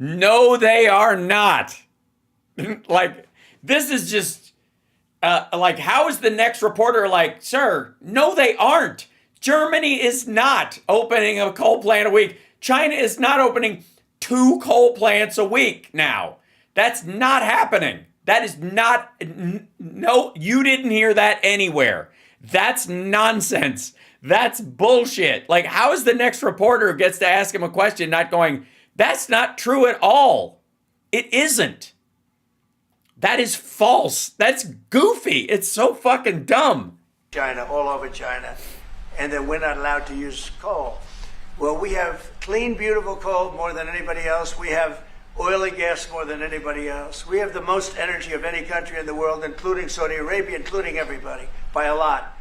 No, they are not. Like, this is just, like, how is the next reporter like, sir, no, they aren't. Germany is not opening a coal plant a week. China is not opening 2 coal plants a week now. That's not happening. That is not, no, you didn't hear that anywhere. That's nonsense. That's bullshit. Like, how is the next reporter who gets to ask him a question not going, that's not true at all? It isn't. That is false. That's goofy. It's so fucking dumb. China, all over China. And that we're not allowed to use coal. Well, we have clean, beautiful coal more than anybody else. We have oil and gas more than anybody else. We have the most energy of any country in the world, including Saudi Arabia, including everybody, by a lot.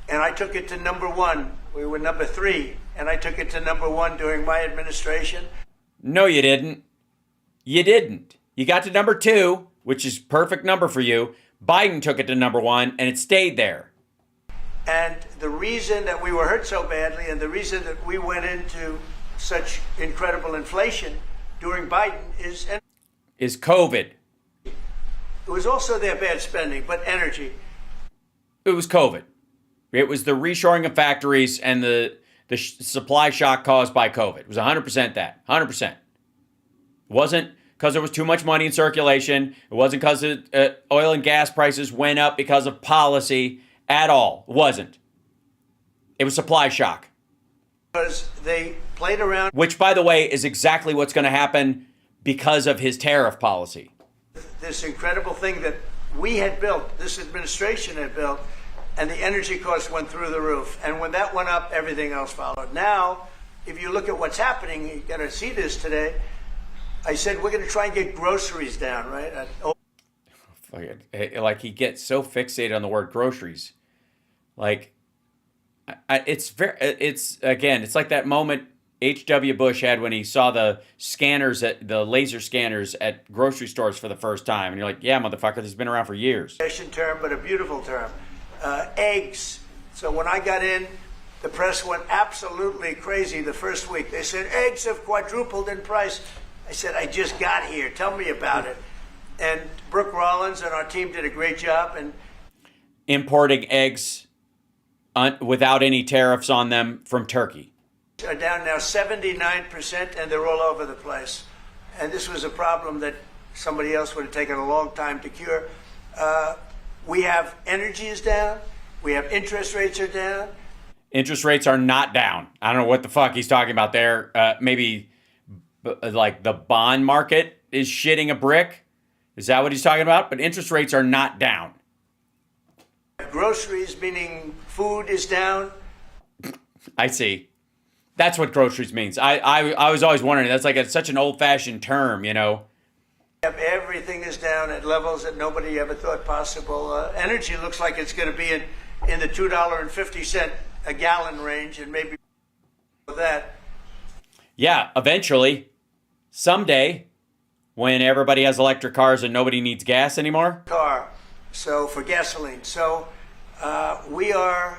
And I took it to #1. We were #3, and I took it to #1 during my administration. No, you didn't. You didn't. You got to #2 which is perfect number for you. Biden took it to number 1, and it stayed there. And the reason that we were hurt so badly and the reason that we went into such incredible inflation during Biden is COVID. It was also their bad spending, but energy. It was COVID. It was the reshoring of factories and the supply shock caused by COVID. It was 100% that. 100%. It wasn't because there was too much money in circulation. It wasn't because oil and gas prices went up because of policy at all. It wasn't. It was supply shock. Because they played around. Which, by the way, is exactly what's going to happen because of his tariff policy. This incredible thing that we had built, this administration had built, and the energy costs went through the roof. And when that went up, everything else followed. Now, if you look at what's happening, you're going to see this today. I said we're going to try and get groceries down, right? Like he gets so fixated on the word groceries. Like, it's like that moment H.W. Bush had when he saw the laser scanners at grocery stores for the first time. And you're like, yeah, motherfucker, this has been around for years. Term, but a beautiful term. Eggs. So when I got in, the press went absolutely crazy the first week. They said, eggs have quadrupled in price. I said, I just got here. Tell me about it. And Brooke Rollins and our team did a great job. And importing eggs without any tariffs on them from Turkey. Are down now 79%, and they're all over the place. And this was a problem that somebody else would have taken a long time to cure. We have energy is down. We have interest rates are down. Interest rates are not down. I don't know what the fuck he's talking about there. Maybe like the bond market is shitting a brick. Is that what he's talking about? But interest rates are not down. Groceries, meaning food, is down. I see. That's what groceries means. I was always wondering. That's like such an old-fashioned term, you know. Everything is down at levels that nobody ever thought possible. Energy looks like it's going to be in the $2.50 a gallon range, and maybe that. Yeah, eventually, someday, when everybody has electric cars and nobody needs gas anymore. So for gasoline. So we're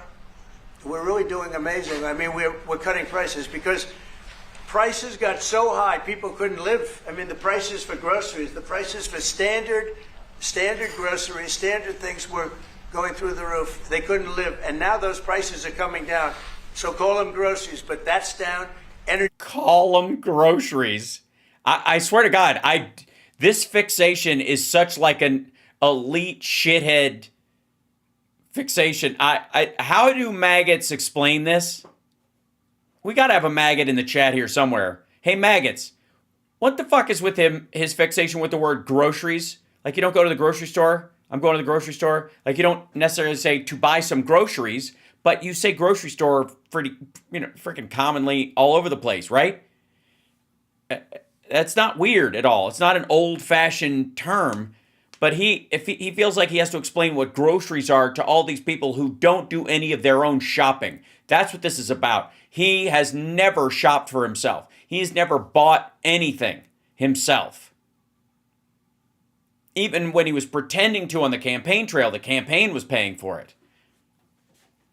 really doing amazing. I mean, we're cutting prices because prices got so high people couldn't live. I mean, the prices for groceries, the prices for standard groceries, standard things were going through the roof. They couldn't live, and now those prices are coming down. So call them groceries, but that's down. Call them groceries. I swear to God, this fixation is such like an elite shithead fixation. How do maggots explain this? We got to have a maggot in the chat here somewhere. Hey, maggots, what the fuck is with his fixation with the word groceries? Like, you don't go to the grocery store. I'm going to the grocery store. Like, you don't necessarily say to buy some groceries, but you say grocery store pretty, freaking commonly all over the place, right? That's not weird at all. It's not an old-fashioned term. But if he feels like he has to explain what groceries are to all these people who don't do any of their own shopping. That's what this is about. He has never shopped for himself. He's never bought anything himself. Even when he was pretending to on the campaign trail, the campaign was paying for it.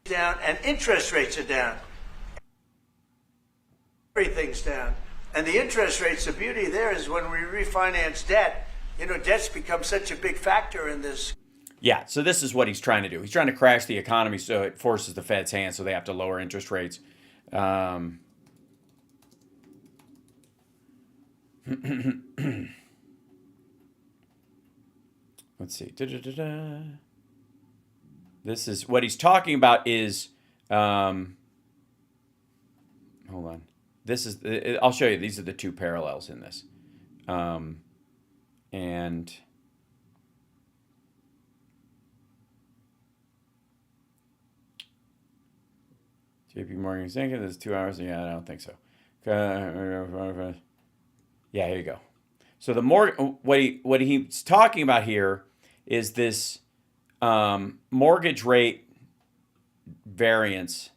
Down, and interest rates are down. Everything's down. And the interest rates, the beauty there is when we refinance debt, debt's become such a big factor in this. Yeah, so this is what he's trying to do. He's trying to crash the economy so it forces the Fed's hand so they have to lower interest rates. Let's see. This is what he's talking about is, hold on. I'll show you. These are the two parallels in this. And JP Morgan's thinking there's 2 hours. Yeah, I don't think so. Yeah, here you go. So what he's talking about here is this mortgage rate variance.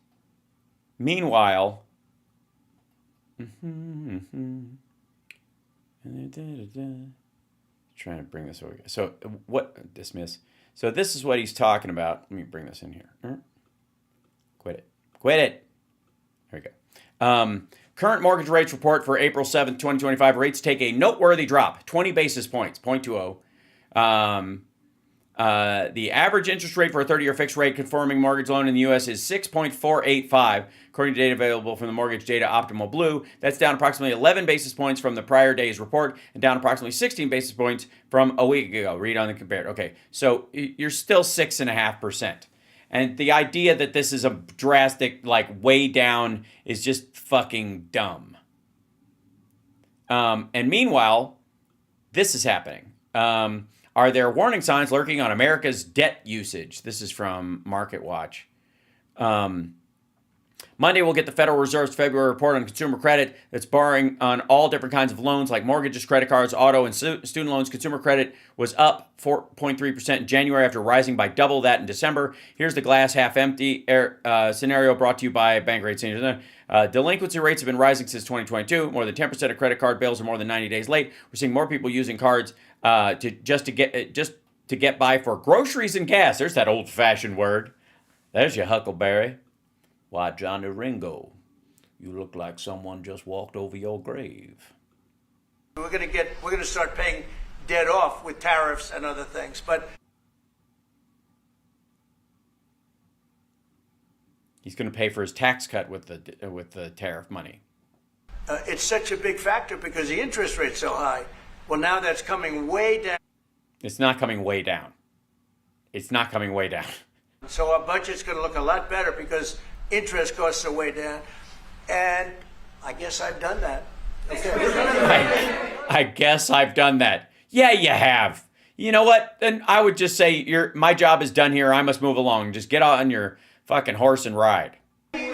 Meanwhile, trying to bring this over. So what dismiss? So this is what he's talking about. Let me bring this in here. Quit it. There we go. Current mortgage rates report for April 7th, 2025. Rates take a noteworthy drop, 20 basis points, 0.20. The average interest rate for a 30-year fixed rate conforming mortgage loan in the U.S. is 6.485, according to data available from the Mortgage Data Optimal Blue. That's down approximately 11 basis points from the prior day's report and down approximately 16 basis points from a week ago. Read on the compare. Okay, so you're still 6.5%. And the idea that this is a drastic, like, way down is just fucking dumb. And meanwhile, this is happening. Are there warning signs lurking on America's debt usage? This is from Market Watch. Monday, we'll get the Federal Reserve's February report on consumer credit that's borrowing on all different kinds of loans like mortgages, credit cards, auto, and student loans. Consumer credit was up 4.3% in January after rising by double that in December. Here's the glass half empty scenario brought to you by Bank Rate Seniors. Delinquency rates have been rising since 2022. More than 10% of credit card bills are more than 90 days late. We're seeing more people using cards to get by for groceries and gas. There's that old-fashioned word. There's your huckleberry. Why, Johnny Ringo, you look like someone just walked over your grave. We're going to start paying debt off with tariffs and other things, but he's going to pay for his tax cut with the tariff money. It's such a big factor because the interest rate's so high. Well, now that's coming way down. It's not coming way down. It's not coming way down. So our budget's going to look a lot better because interest costs are way down. And I guess I've done that. Okay. I guess I've done that. Yeah, you have. You know what? Then I would just say my job is done here. I must move along. Just get on your fucking horse and ride. Many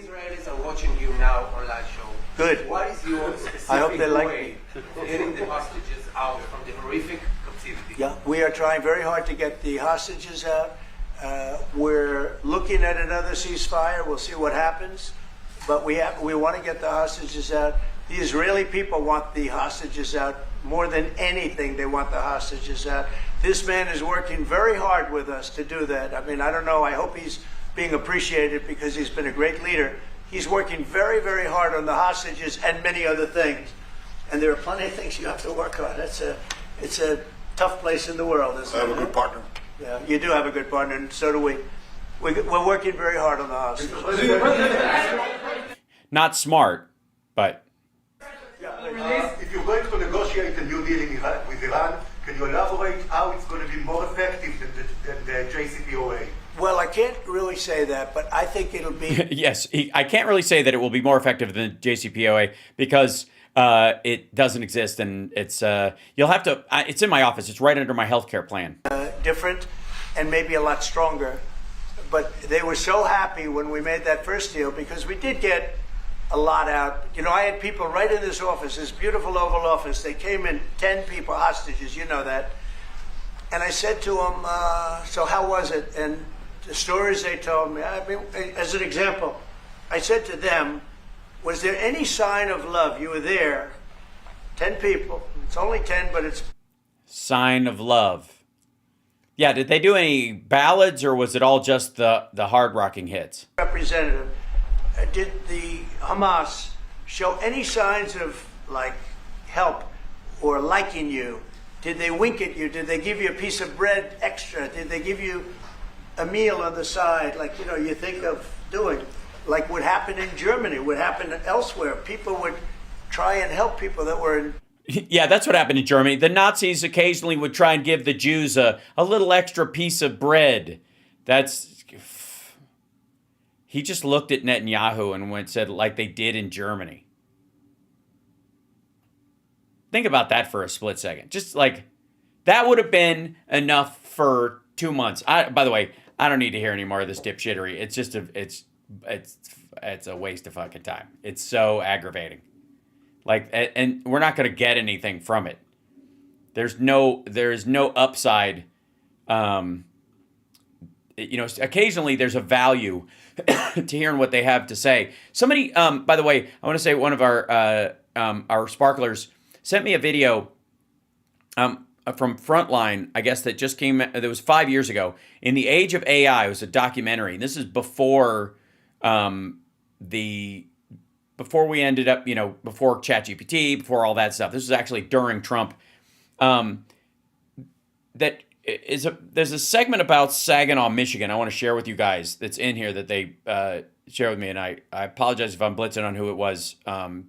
Israelis are watching you now on live show. Good. What is your specific I hope they like way of getting the hostages out from the horrific captivity? Yeah, we are trying very hard to get the hostages out. We're looking at another ceasefire. We'll see what happens. But we want to get the hostages out. The Israeli people want the hostages out more than anything. They want the hostages out. This man is working very hard with us to do that. I mean, I don't know. I hope he's being appreciated because he's been a great leader. He's working very, very hard on the hostages and many other things. And there are plenty of things you have to work on. It's a tough place in the world, isn't it? I have a good partner. Yeah, you do have a good partner, and so do we. We're working very hard on the hostages. Not smart, but... If you're going to negotiate a new deal with Iran, can you elaborate how it's going to be more effective than the JCPOA? Well, I can't really say that, but I think it'll be... Yes, I can't really say that it will be more effective than JCPOA because it doesn't exist, and it's you'll have to... it's in my office. It's right under my healthcare plan. Different and maybe a lot stronger. But they were so happy when we made that first deal because we did get a lot out. You know, I had people right in this office, this beautiful Oval Office. They came in, 10 people, hostages, you know that. And I said to them, so how was it? And the stories they told me, I mean, as an example, I said to them, was there any sign of love? You were there, 10 people. It's only 10, but it's... Sign of love. Yeah, did they do any ballads or was it all just the hard-rocking hits? Representative, did the Hamas show any signs of, like, help or liking you? Did they wink at you? Did they give you a piece of bread extra? Did they give you a meal on the side, like, you know, you think of doing? Like would happen in Germany, would happen elsewhere. People would try and help people that were in... Yeah, that's what happened in Germany. The Nazis occasionally would try and give the Jews a little extra piece of bread. He just looked at Netanyahu and said, like they did in Germany. Think about that for a split second. Just like, that would have been enough for 2 months. By the way, I don't need to hear any more of this dipshittery. It's just it's a waste of fucking time. It's so aggravating. Like, and we're not going to get anything from it. There is no upside. You know, occasionally there's a value to hearing what they have to say. Somebody, by the way, I want to say one of our sparklers sent me a video from Frontline, I guess, that just came. That was 5 years ago. In the Age of AI, it was a documentary. And this is before before we ended up, before ChatGPT, before all that stuff. This was actually during Trump. There's a segment about Saginaw, Michigan. I want to share with you guys that's in here that they share with me, and I apologize if I'm blitzing on who it was.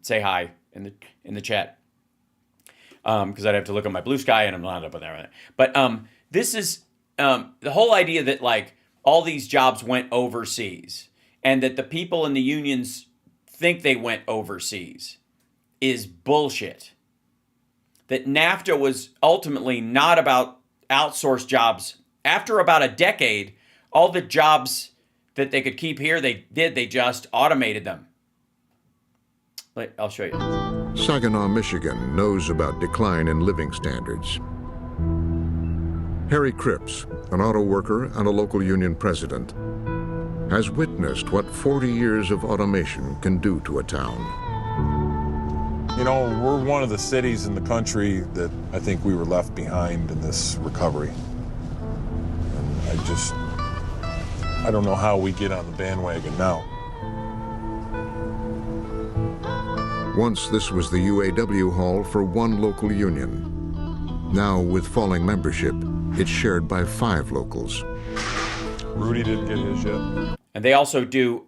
Say hi in the chat, because I'd have to look at my blue sky, and I'm not up with that. But this is the whole idea that like all these jobs went overseas, and that the people in the unions think they went overseas is bullshit. That NAFTA was ultimately not about outsourced jobs. After about a decade, all the jobs that they could keep here, they just automated them. I'll show you. Saginaw, Michigan knows about decline in living standards. Harry Cripps, an auto worker and a local union president, has witnessed what 40 years of automation can do to a town. We're one of the cities in the country that I think we were left behind in this recovery. And I don't know how we get on the bandwagon now. Once this was the UAW hall for one local union. Now, with falling membership, it's shared by 5 locals. Rudy didn't get his yet. And they also do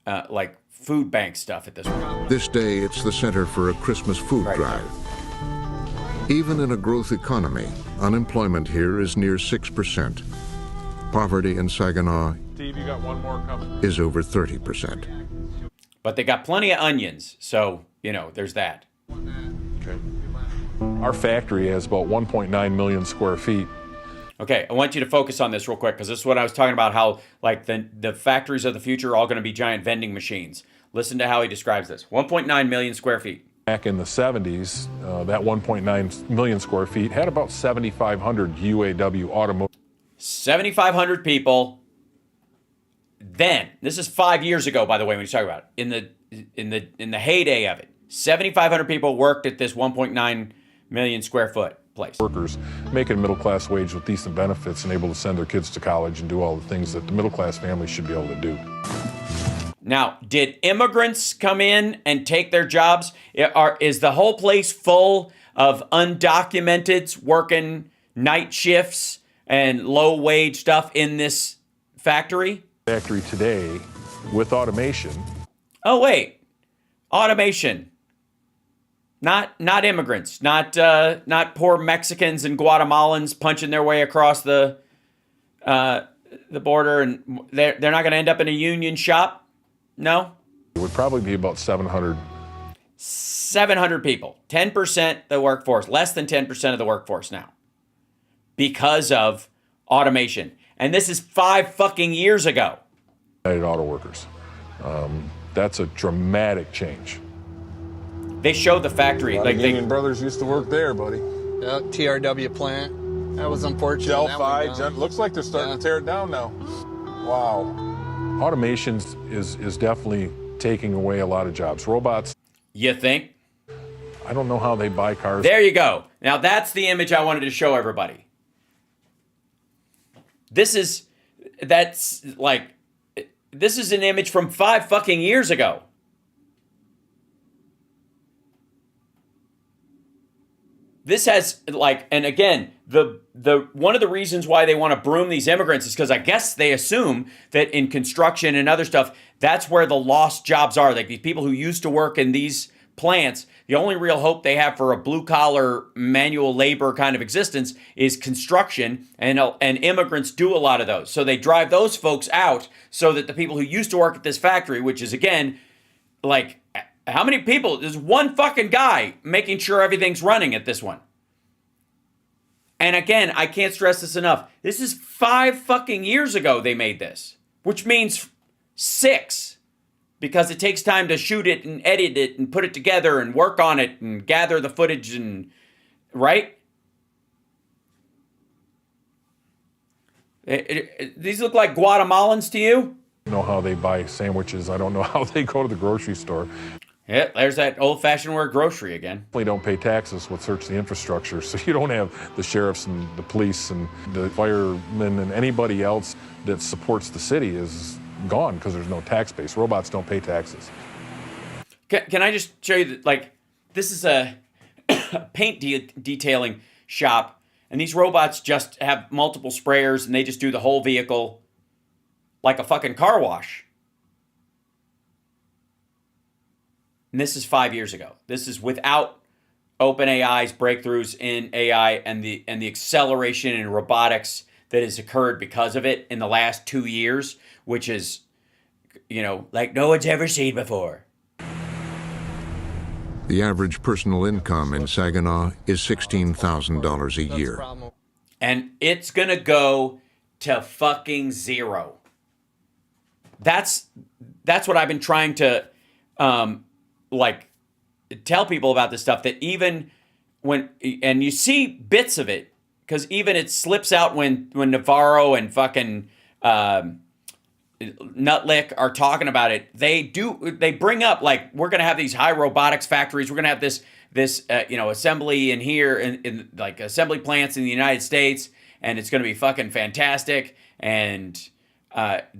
like food bank stuff at this one. This day, it's the center for a Christmas food drive. Even in a growth economy, unemployment here is near 6%. Poverty in Saginaw Steve, you got one more coming. is over 30%. But they got plenty of onions, so, there's that. Okay. Our factory has about 1.9 million square feet. Okay, I want you to focus on this real quick, because this is what I was talking about, how like the factories of the future are all going to be giant vending machines. Listen to how he describes this. 1.9 million square feet. Back in the 70s, that 1.9 million square feet had about 7,500 UAW automotive. 7,500 people. Then, this is 5 years ago, by the way, when you talk about it, in the heyday of it, 7,500 people worked at this 1.9 million square foot place. Workers making a middle-class wage with decent benefits and able to send their kids to college and do all the things that the middle-class family should be able to do. Now, did immigrants come in and take their jobs? Is the whole place full of undocumented working night shifts and low-wage stuff in this factory? Factory today with automation. Oh, wait. Automation. Not immigrants, not poor Mexicans and Guatemalans punching their way across the border, and they're not going to end up in a union shop. No, it would probably be about 700. 700 people, 10% the workforce, less than 10% of the workforce now, because of automation, and this is 5 fucking years ago. United Auto Workers, that's a dramatic change. They showed the factory. Like Union Brothers used to work there, buddy. Yeah, TRW plant. That was unfortunate. Delphi. Looks like they're starting to tear it down now. Wow. Automation is definitely taking away a lot of jobs. Robots. You think? I don't know how they buy cars. There you go. Now that's the image I wanted to show everybody. This is an image from 5 fucking years ago. This has and again, the one of the reasons why they want to broom these immigrants is because I guess they assume that in construction and other stuff, that's where the lost jobs are. Like these people who used to work in these plants, the only real hope they have for a blue collar manual labor kind of existence is construction, and immigrants do a lot of those. So they drive those folks out so that the people who used to work at this factory, which is again, how many people? There's one fucking guy making sure everything's running at this one. And again, I can't stress this enough. This is 5 fucking years ago they made this, which means 6, because it takes time to shoot it and edit it and put it together and work on it and gather the footage and, right? These look like Guatemalans to you? I don't know how they buy sandwiches. I don't know how they go to the grocery store. Yeah, there's that old-fashioned word grocery again. They don't pay taxes, what hurts the infrastructure. So you don't have the sheriffs and the police and the firemen and anybody else that supports the city is gone because there's no tax base. Robots don't pay taxes. Can I just show you that, like, this is a paint detailing shop, and these robots just have multiple sprayers, and they just do the whole vehicle like a fucking car wash. And this is 5 years ago. This is without OpenAI's breakthroughs in AI and the acceleration in robotics that has occurred because of it in the last 2 years, which is, you know, like no one's ever seen before. The average personal income in Saginaw is $16,000 a year. And it's gonna go to fucking zero. That's what I've been trying to like tell people about this stuff, that even when, and you see bits of it, because even it slips out when Navarro and fucking Nutlick are talking about it. They bring up, like, we're gonna have these high robotics factories, we're gonna have this assembly in here, in like assembly plants in the United States, and it's gonna be fucking fantastic, and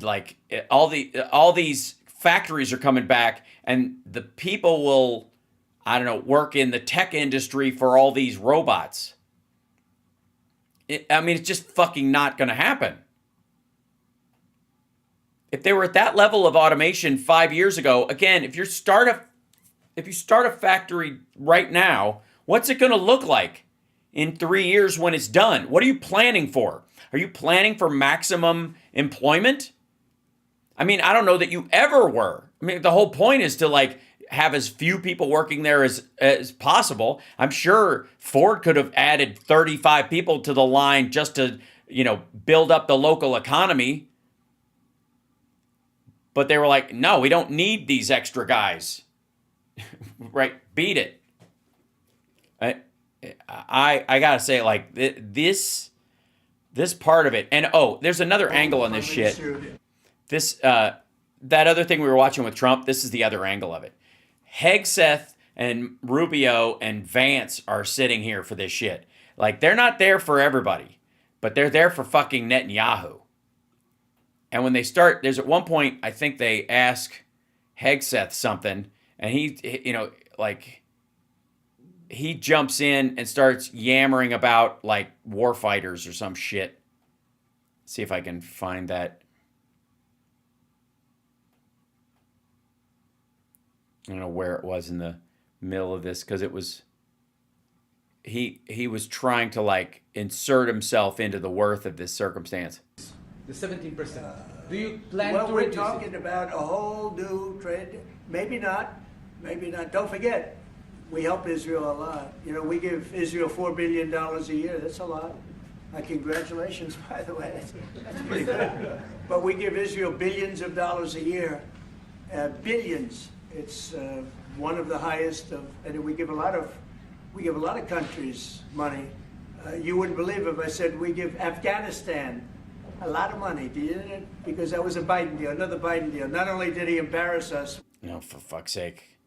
like all these factories are coming back, and the people will, I don't know, work in the tech industry for all these robots. I mean, it's just fucking not going to happen. If they were at that level of automation 5 years ago, again, if you start a factory right now, what's it going to look like in 3 years when it's done? What are you planning for? Are you planning for maximum employment? I mean, I don't know that you ever were. I mean, the whole point is to, like, have as few people working there as possible. I'm sure Ford could have added 35 people to the line just to, you know, build up the local economy. But they were like, no, we don't need these extra guys. Right? Beat it. I gotta say, like, this part of it, and there's another angle on this shit. This, that other thing we were watching with Trump, this is the other angle of it. Hegseth and Rubio and Vance are sitting here for this shit. Like, they're not there for everybody, but they're there for fucking Netanyahu. And when they start, there's at one point, I think they ask Hegseth something, and he, you know, like, he jumps in and starts yammering about, like, war fighters or some shit. See if I can find that. I don't know where it was in the middle of this, because it was, he was trying to, like, insert himself into the worth of this circumstance. The 17%. Do you plan well, to we're reduce talking about a whole new trade. Maybe not. Maybe not. Don't forget, we help Israel a lot. You know, we give Israel $4 billion a year. That's a lot. Congratulations, by the way. That's pretty good. But we give Israel billions of dollars a year. Billions. It's one of the highest of, and we give a lot of countries money. You wouldn't believe if I said we give Afghanistan a lot of money, do you? Because that was a Biden deal, another Biden deal. Not only did he embarrass us. No, for fuck's sake.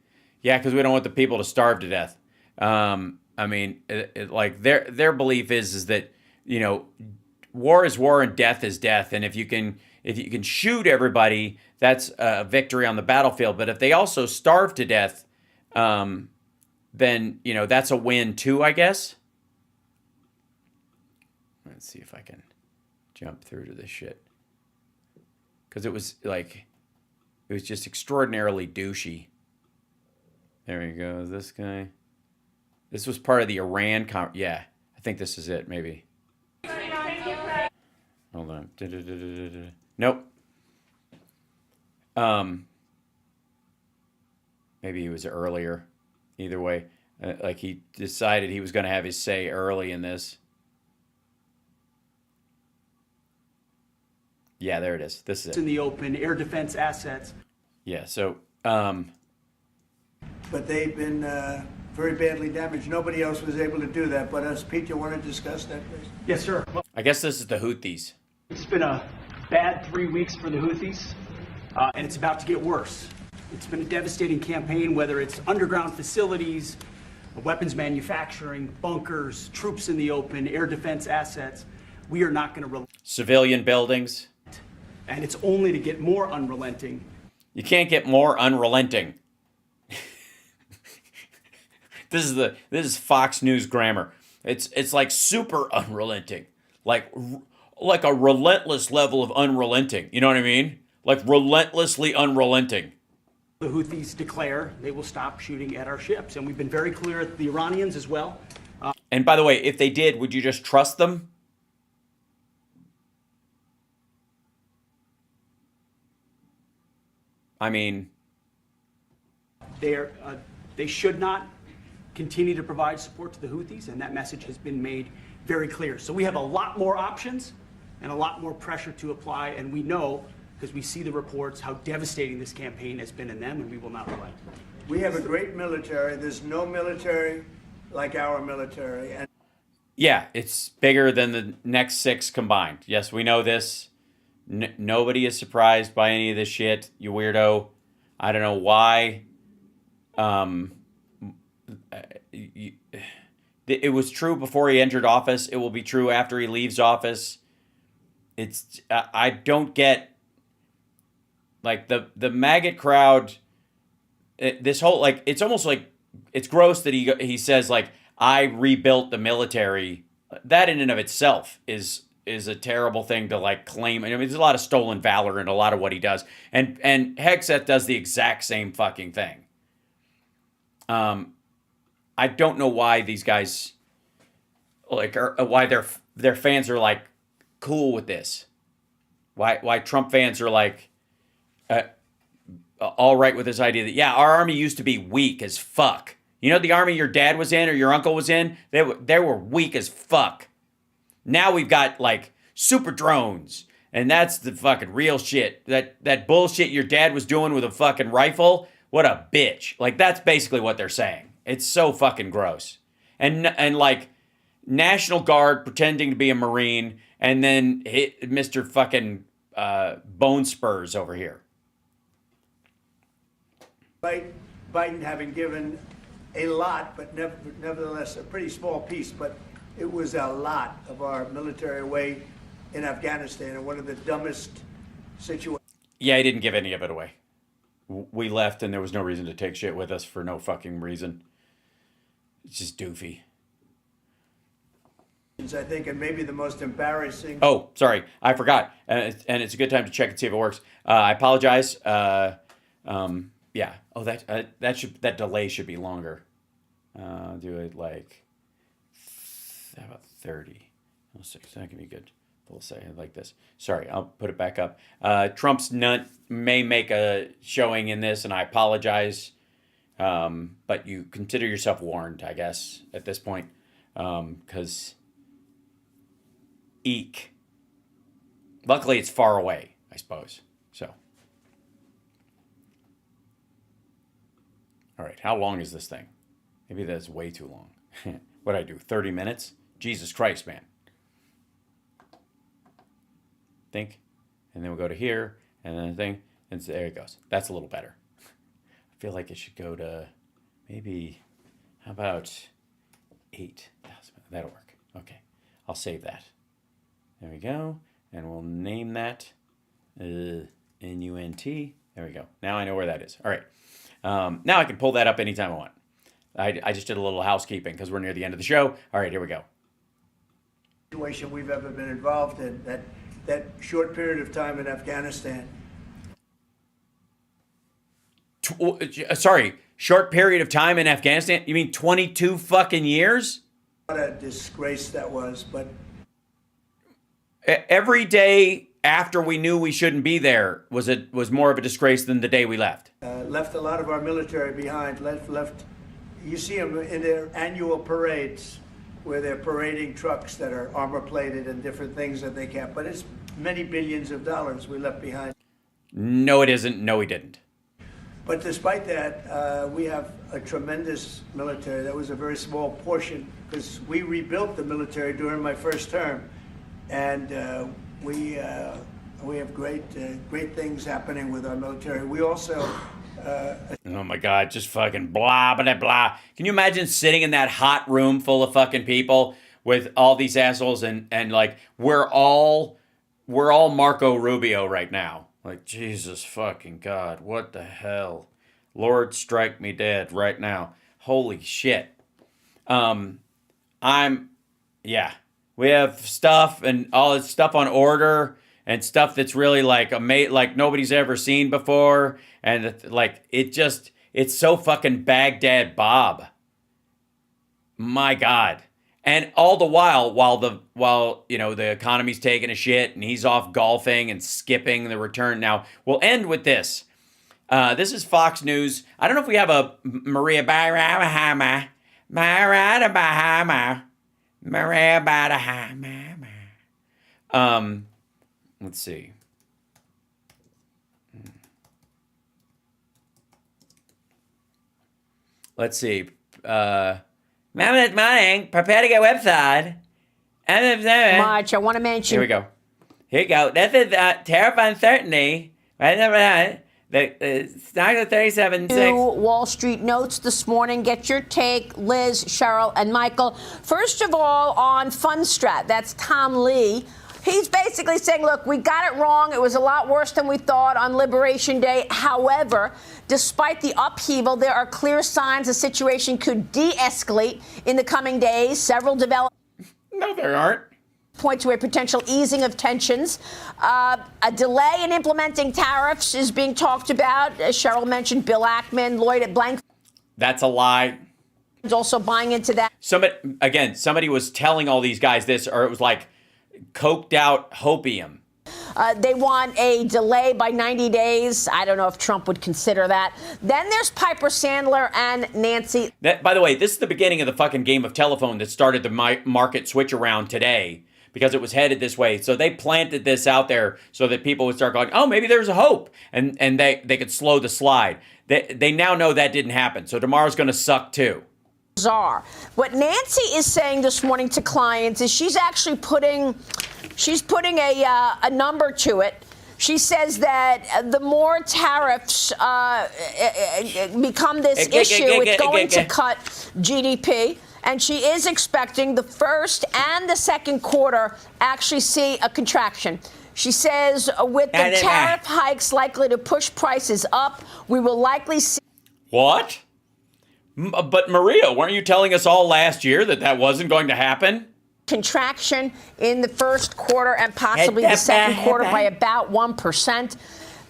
Yeah, because we don't want the people to starve to death. I mean, like their belief is that, you know, war is war and death is death, and if you can shoot everybody, that's a victory on the battlefield. But if they also starve to death, then, you know, that's a win too, I guess. Let's see if I can jump through to this shit. Because it was just extraordinarily douchey. There we go. This guy. This was part of the Iran yeah, I think this is it, maybe. Hold on. Nope. Maybe he was earlier. Either way, like he decided he was going to have his say early in this. Yeah, there it is. This is it. It's in the open, air defense assets. Yeah, so... But they've been very badly damaged. Nobody else was able to do that but us. Pete, you want to discuss that, please? Yes, sir. I guess this is the Houthis. It's been a bad 3 weeks for the Houthis, and it's about to get worse. It's been a devastating campaign, whether it's underground facilities, weapons manufacturing, bunkers, troops in the open, air defense assets. We are not going to civilian buildings. And it's only to get more unrelenting. You can't get more unrelenting. This is Fox News grammar. It's like super unrelenting, like a relentless level of unrelenting. You know what I mean? Like relentlessly unrelenting. The Houthis declare they will stop shooting at our ships, and we've been very clear at the Iranians as well. And by the way, if they did, would you just trust them? I mean, they should not continue to provide support to the Houthis, and that message has been made very clear. So we have a lot more options and a lot more pressure to apply, and we know, because we see the reports, how devastating this campaign has been in them, and we will not relent. We have a great military. There's no military like our military. And yeah, it's bigger than the next 6 combined. Yes, we know this. Nobody is surprised by any of this shit, you weirdo. I don't know why. It was true before he entered office. It will be true after he leaves office. It's I don't get, like, the maggot crowd. This whole, like, it's almost like it's gross that he says, like, I rebuilt the military. That in and of itself is a terrible thing to, like, claim. I mean, there's a lot of stolen valor in a lot of what he does, and Hegseth does the exact same fucking thing. I don't know why these guys, like, why their fans are, like, cool with this. Why Trump fans are, like, all right with this idea that, yeah, our army used to be weak as fuck. You know, the army your dad was in or your uncle was in, they were weak as fuck. Now we've got, like, super drones, and that's the fucking real shit. That bullshit your dad was doing with a fucking rifle, what a bitch. Like, that's basically what they're saying. It's so fucking gross. And like, National Guard pretending to be a Marine, and then hit Mr. fucking Bone Spurs over here. Biden having given a lot, but nevertheless a pretty small piece, but it was a lot of our military away in Afghanistan, and one of the dumbest situations. Yeah, he didn't give any of it away. We left, and there was no reason to take shit with us for no fucking reason. It's just doofy. I think, and maybe the most embarrassing. Oh, sorry, I forgot. And it's a good time to check and see if it works. I apologize. Yeah. Oh, that delay should be longer. Do it like, how about 30? Oh, 6. That can be good. We'll say it like this. Sorry, I'll put it back up. Trump's nut may make a showing in this, and I apologize. But you consider yourself warned, I guess, at this point. Because, eek. Luckily, it's far away, I suppose. So. All right, how long is this thing? Maybe that's way too long. What'd I do, 30 minutes? Jesus Christ, man. Think. And then we'll go to here, and then the thing, and there it goes. That's a little better. I feel like it should go to maybe, how about 8? That'll work. Okay, I'll save that. There we go. And we'll name that N-U-N-T. There we go. Now I know where that is. All right. Now I can pull that up anytime I want. I just did a little housekeeping because we're near the end of the show. All right, here we go. Situation we've ever been involved in, that short period of time in Afghanistan. Sorry, short period of time in Afghanistan? You mean 22 fucking years? What a disgrace that was, but... Every day after we knew we shouldn't be there was more of a disgrace than the day we left. Left a lot of our military behind. Left. You see them in their annual parades, where they're parading trucks that are armor plated and different things that they can't. But it's many billions of dollars we left behind. No, it isn't. No, we didn't. But despite that, we have a tremendous military. That was a very small portion because we rebuilt the military during my first term, and we have great things happening with our military. We also Oh my God, just fucking blah, blah, blah. Can you imagine sitting in that hot room full of fucking people with all these assholes and like, we're all Marco Rubio right now. Like, Jesus fucking God, what the hell? Lord, strike me dead right now. Holy shit. We have stuff and all this stuff on order and stuff that's really like like nobody's ever seen before. And like, it's so fucking Baghdad Bob. My God. And all the while you know, the economy's taking a shit and he's off golfing and skipping the return. Now, we'll end with this. This is Fox News. I don't know if we have a Maria Bahama. Let's see. Let's see. This morning, prepare to get website. March, I want to mention. Here we go. This is tariff uncertainty. The stock of 37.6. Wall Street notes this morning. Get your take, Liz, Cheryl, and Michael. First of all, on Fundstrat, that's Tom Lee. He's basically saying, look, we got it wrong. It was a lot worse than we thought on Liberation Day. However, despite the upheaval, there are clear signs the situation could de-escalate in the coming days. Several developments. No, there aren't. Point to a potential easing of tensions. A delay in implementing tariffs is being talked about. As Cheryl mentioned, Bill Ackman, Lloyd at Blank. That's a lie. Also buying into that. Somebody was telling all these guys this, or it was like coked out hopium. They want a delay by 90 days. I don't know if Trump would consider that. Then there's Piper Sandler and Nancy. By the way, this is the beginning of the fucking game of telephone that started the market switch around today, because it was headed this way. So they planted this out there so that people would start going, oh, maybe there's a hope. And they could slow the slide. They now know that didn't happen. So tomorrow's going to suck too. Bizarre. What Nancy is saying this morning to clients is she's actually putting a number to it. She says that the more tariffs become this issue, it's going to cut GDP. And she is expecting the first and the second quarter actually see a contraction. She says with the tariff hikes likely to push prices up, we will likely see... What? But Maria, weren't you telling us all last year that wasn't going to happen? Contraction in the first quarter and possibly the second quarter by about 1%.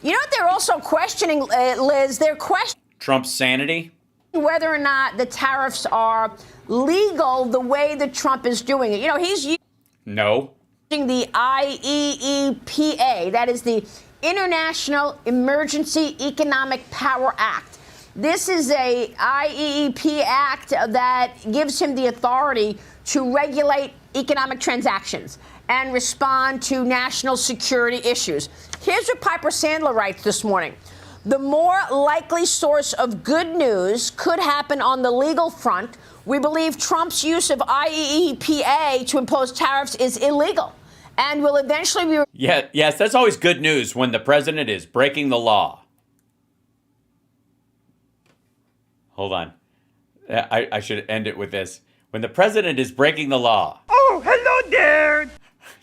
You know what they're also questioning, Liz? They're questioning Trump's sanity? Whether or not the tariffs are legal the way that Trump is doing it. You know, he's using the IEEPA, that is the International Emergency Economic Power Act. This is a IEEP act that gives him the authority to regulate economic transactions and respond to national security issues. Here's what Piper Sandler writes this morning. The more likely source of good news could happen on the legal front. We believe Trump's use of IEEPA to impose tariffs is illegal and will eventually be... Yes, that's always good news when the president is breaking the law. Hold on. I should end it with this. When the president is breaking the law. Oh, hello there.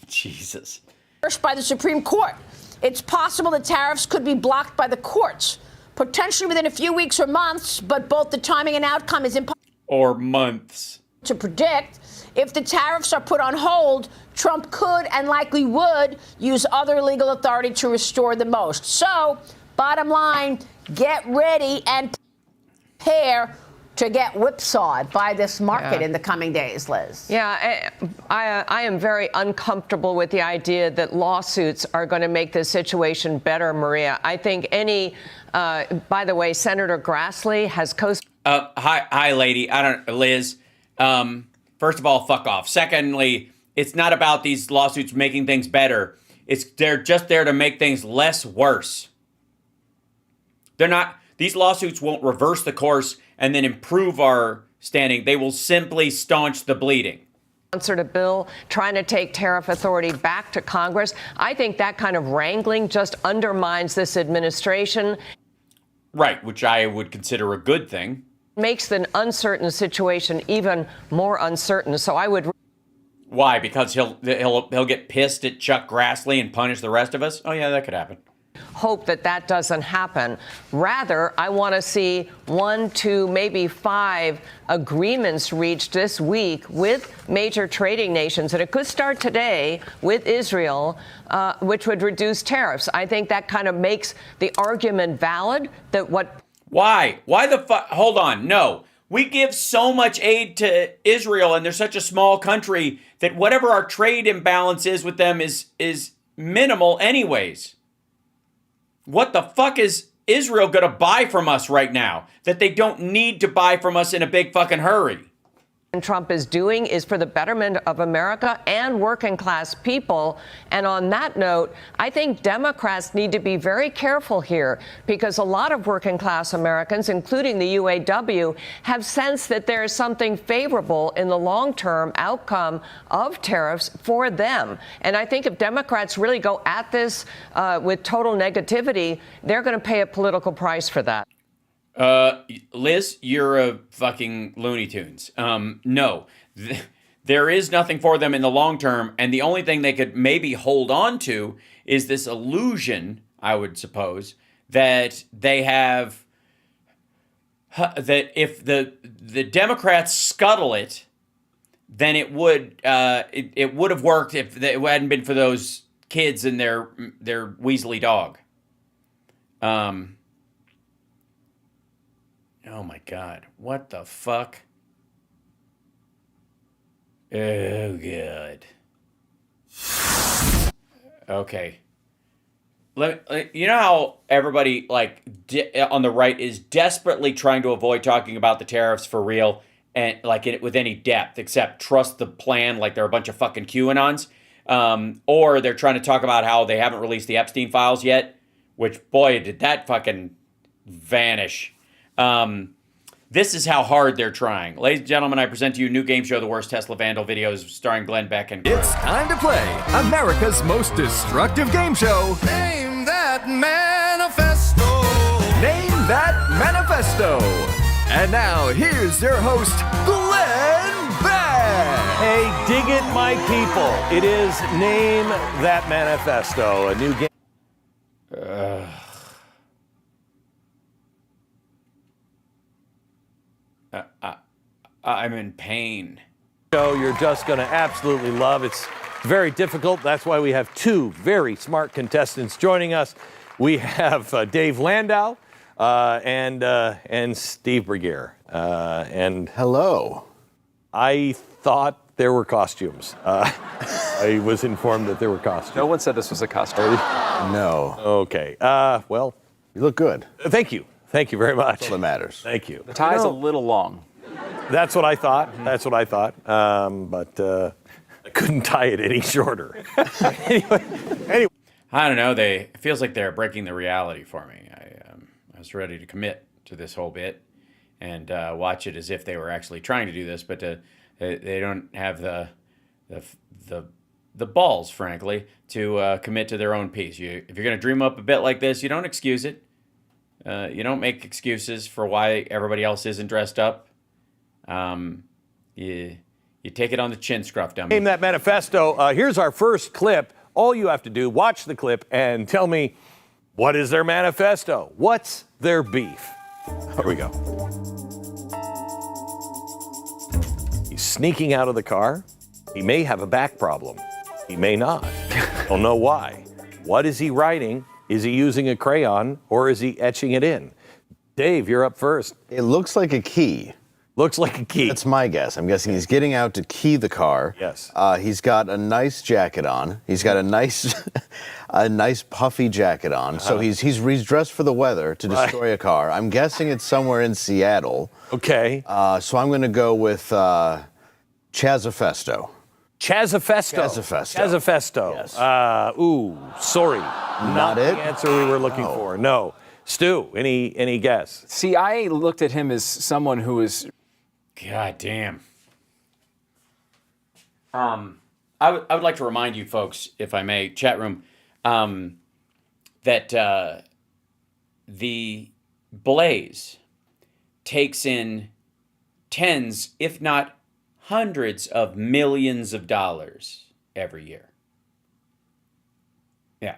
Jesus. First by the Supreme Court. It's possible that tariffs could be blocked by the courts, potentially within a few weeks or months, but both the timing and outcome is impossible. Or months. To predict. If the tariffs are put on hold, Trump could and likely would use other legal authority to restore the most. So, bottom line, get ready and prepare to get whipsawed by this market in the coming days, Liz. Yeah, I am very uncomfortable with the idea that lawsuits are going to make this situation better, Maria. I think by the way, Senator Grassley has Hi, lady. Liz. First of all, fuck off. Secondly, it's not about these lawsuits making things better. They're just there to make things less worse. These lawsuits won't reverse the course and then improve our standing. They will simply staunch the bleeding. Sponsored a bill trying to take tariff authority back to Congress. I think that kind of wrangling just undermines this administration. Right, which I would consider a good thing. Makes the uncertain situation even more uncertain. So I would. Why? Because he'll get pissed at Chuck Grassley and punish the rest of us? Oh, yeah, that could happen. Hope that that doesn't happen. Rather, I want to see 1, 2, maybe 5 agreements reached this week with major trading nations. And it could start today with Israel, which would reduce tariffs. I think that kind of makes the argument valid that what. Why? Why the fuck? Hold on. No. We give so much aid to Israel, and they're such a small country that whatever our trade imbalance is with them is minimal anyways. What the fuck is Israel going to buy from us right now that they don't need to buy from us in a big fucking hurry? Trump is doing is for the betterment of America and working class people. And on that note, I think Democrats need to be very careful here because a lot of working class Americans, including the UAW, have sensed that there is something favorable in the long term outcome of tariffs for them. And I think if Democrats really go at this with total negativity, they're going to pay a political price for that. Liz, you're a fucking Looney Tunes. No, there is nothing for them in the long term, and the only thing they could maybe hold on to is this illusion, I would suppose, that they have, that if the Democrats scuttle it, then it would have worked if it hadn't been for those kids and their Weasley dog. Oh my God, what the fuck? Oh, God. Okay. You know how everybody, like, on the right is desperately trying to avoid talking about the tariffs for real and, like, with any depth, except trust the plan like they're a bunch of fucking QAnons? Or they're trying to talk about how they haven't released the Epstein files yet, which, boy, did that fucking vanish. This is how hard they're trying. Ladies and gentlemen, I present to you a new game show, The Worst Tesla Vandal Videos, starring Glenn Beck and... It's time to play America's most destructive game show. Name that manifesto. Name that manifesto. And now, here's your host, Glenn Beck. Hey, dig it, my people. It is Name That Manifesto, a new game. I'm in pain. Show you're just going to absolutely love. It's very difficult. That's why we have two very smart contestants joining us. We have Dave Landau and Steve Bergier. And hello. I thought there were costumes. I was informed that there were costumes. No one said this was a costume. No. Okay. Well, you look good. Thank you. Thank you very much. That's all that matters. Thank you. The tie's a little long. That's what I thought. That's what I thought. But I couldn't tie it any shorter. Anyway. I don't know. It feels like they're breaking the reality for me. I was ready to commit to this whole bit and watch it as if they were actually trying to do this, but they don't have the balls, frankly, to commit to their own piece. If you're going to dream up a bit like this, you don't excuse it. You don't make excuses for why everybody else isn't dressed up. You take it on the chin, scruff dummy. Name That Manifesto. Here's our first clip. All you have to do, watch the clip and tell me, what is their manifesto? What's their beef? Here we go. He's sneaking out of the car. He may have a back problem. He may not. Don't know why. What is he writing? Is he using a crayon or is he etching it in? Dave, you're up first. It looks like a key. Looks like a key. That's my guess. I'm guessing he's getting out to key the car. Yes. He's got a nice jacket on. He's got a nice puffy jacket on. So he's dressed for the weather to destroy a car. I'm guessing it's somewhere in Seattle. Okay. So I'm going to go with Chazafesto. Chazafesto. Yes. Sorry. Not it? The answer we were looking for. No. Stu, any guess? See, I looked at him as someone who is... God damn. I would like to remind you folks, if I may, chat room, that the Blaze takes in tens, if not hundreds of millions of dollars every year. Yeah.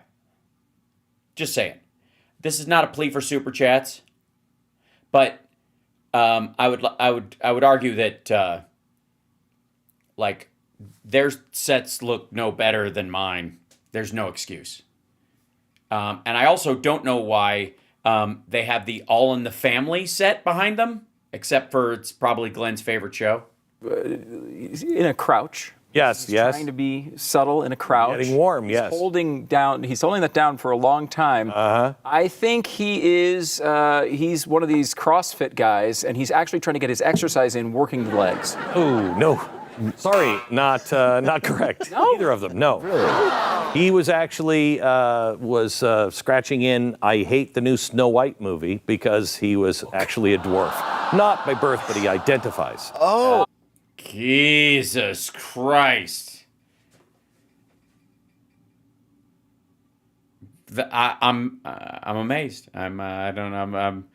Just saying. This is not a plea for super chats, but I would argue that like their sets look no better than mine. There's no excuse. And I also don't know why they have the All in the Family set behind them, except for it's probably Glenn's favorite show. In a crouch. Yes, He's trying to be subtle in a crouch. Getting warm, yes. He's holding that down for a long time. Uh-huh. I think he's one of these CrossFit guys, and he's actually trying to get his exercise in working the legs. Oh, no. Sorry, not correct. No? Either of them, no. Really? He was actually scratching in I hate the new Snow White movie because he was actually a dwarf. Not by birth, but he identifies. Oh. Jesus Christ. I'm amazed. I'm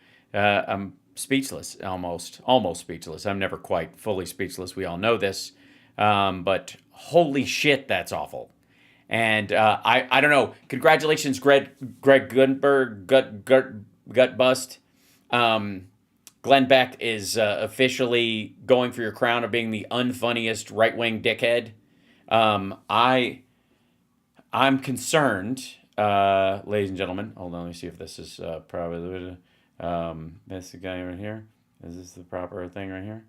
speechless, almost speechless. I'm never quite fully speechless. We all know this. But holy shit, that's awful. And I don't know. Congratulations, Greg Gunberg, gut bust. Glenn Beck is officially going for your crown of being the unfunniest right-wing dickhead. I'm concerned, ladies and gentlemen. Hold on, let me see if this is probably this the guy right here. Is this the proper thing right here?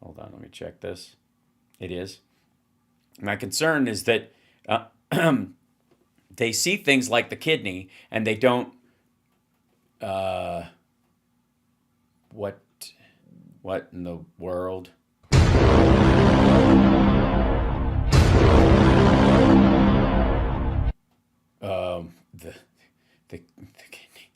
Hold on, let me check this. It is. My concern is that they see things like the kidney and they don't. What in the world? The kidney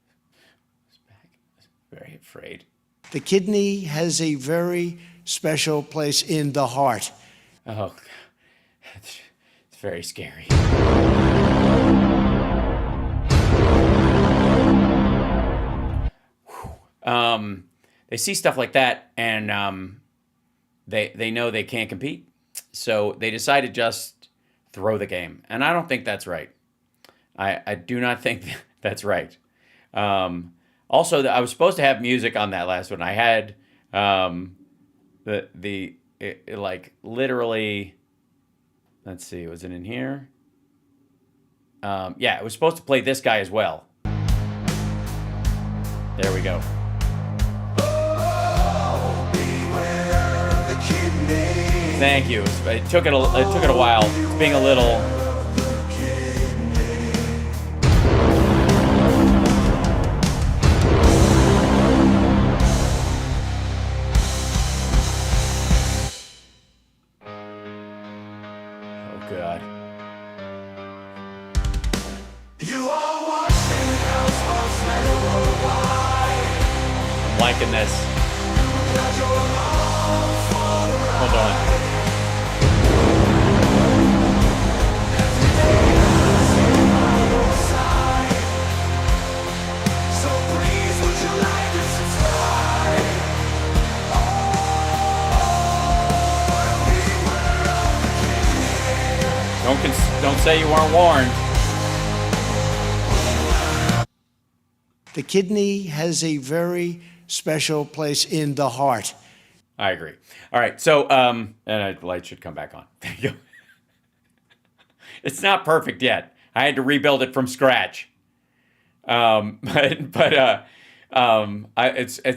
was back. I was very afraid. The kidney has a very special place in the heart. Oh, it's very scary. They see stuff like that, and they know they can't compete, so they decide to just throw the game, and I don't think that's right. I do not think that's right. Also, I was supposed to have music on that last one. I had like literally. Let's see, was it in here? Yeah, it was supposed to play this guy as well. There we go. Thank you. It took it a while. It's being a little. Oh God. You are watching HalSparksChannel Megaworldwide. I'm liking this. Hold on. Don't say you weren't warned. The kidney has a very special place in the heart. I agree. All right, so and the light should come back on. There you go. It's not perfect yet. I had to rebuild it from scratch. It's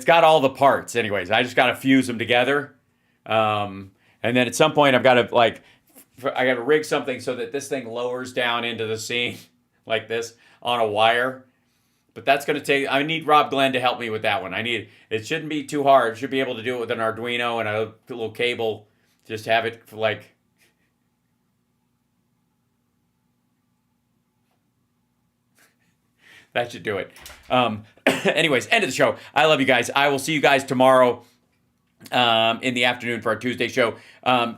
got all the parts. Anyways, I just got to fuse them together, and then at some point I've got to rig something so that this thing lowers down into the scene like this on a wire. But that's going to take, I need Rob Glenn to help me with that one. It shouldn't be too hard. Should be able to do it with an Arduino and a little cable. Just have it for like, that should do it. Anyways, end of the show. I love you guys. I will see you guys tomorrow in the afternoon for our Tuesday show.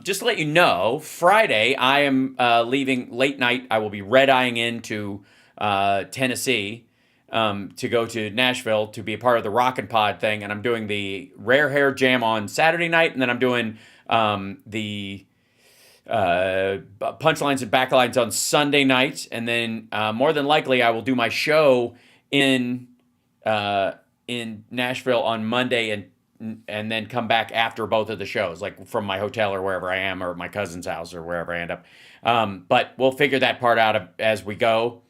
Just to let you know, Friday I am leaving late night. I will be red-eyeing into Tennessee. to go to Nashville to be a part of the Rockin' Pod thing, and I'm doing the Rare Hair Jam on Saturday night, and then I'm doing the Punchlines and Backlines on Sunday night, and then more than likely I will do my show in Nashville on Monday, and then come back after both of the shows, like from my hotel or wherever I am, or my cousin's house or wherever I end up. But we'll figure that part out as we go.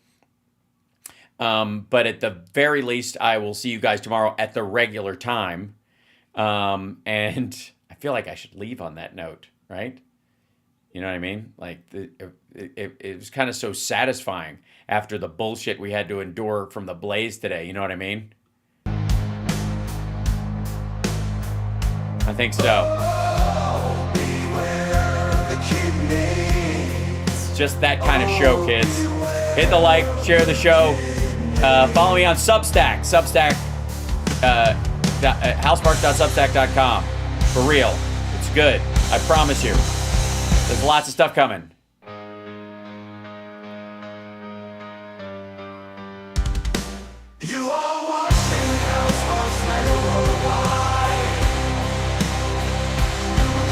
But at the very least, I will see you guys tomorrow at the regular time. And I feel like I should leave on that note, right? You know what I mean? Like, it was kind of so satisfying after the bullshit we had to endure from the Blaze today. You know what I mean? I think so. It's just that kind of show, kids. Hit the like, share the show. Follow me on Substack. HalSparks.substack.com. For real. It's good. I promise you. There's lots of stuff coming. You are watching HalSparksChannel worldwide.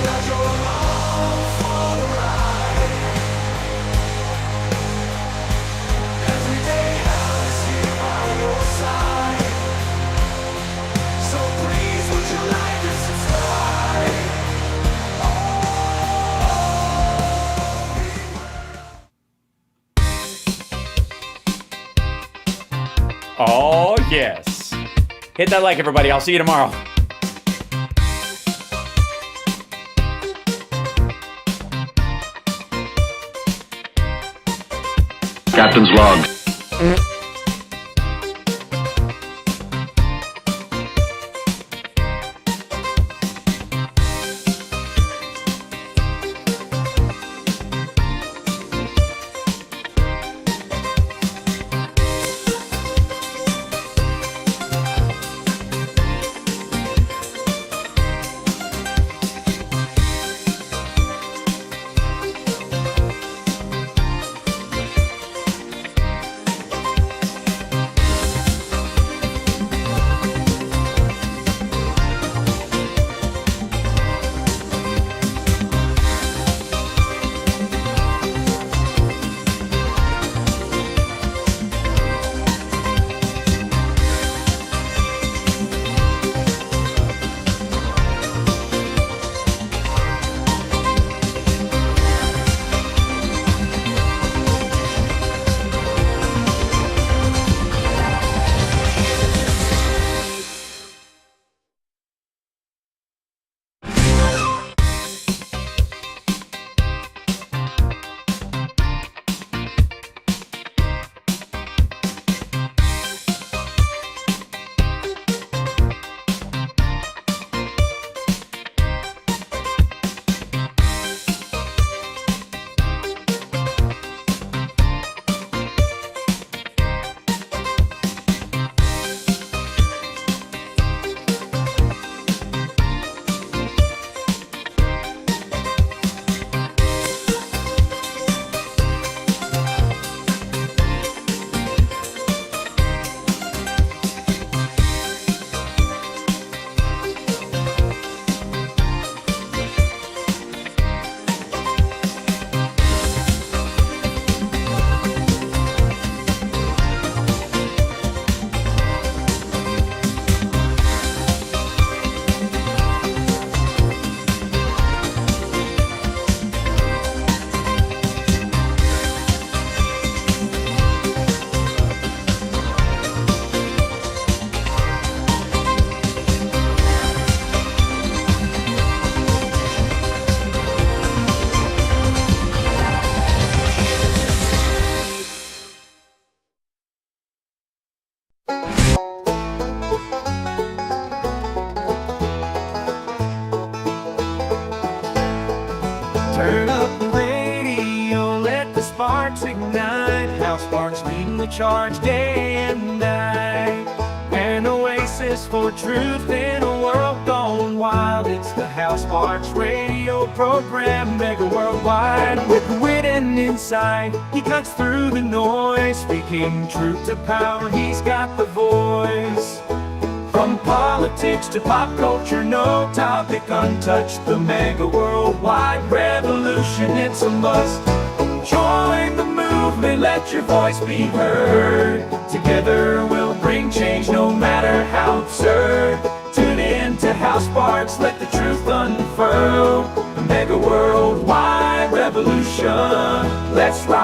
Glad you're along for the ride. Every day Hal is here by your side. So please would you like and subscribe? Oh, yes. Hit that like, everybody. I'll see you tomorrow. Captain's log. Turn up the radio, let the sparks ignite. HalSparks leading the charge day and night. An oasis voice for truth in a world gone wild. It's the HalSparks radio program, Mega Worldwide. With wit and insight, he cuts through the noise, speaking truth to power, he's got the voice. From politics to pop culture, no topic untouched. The Mega Worldwide revolution, it's a must. Join the movement, let your voice be heard. Together we'll bring change, no matter how absurd. Tune in to HalSparks, let the truth unfurl. The Mega Worldwide revolution, let's ride.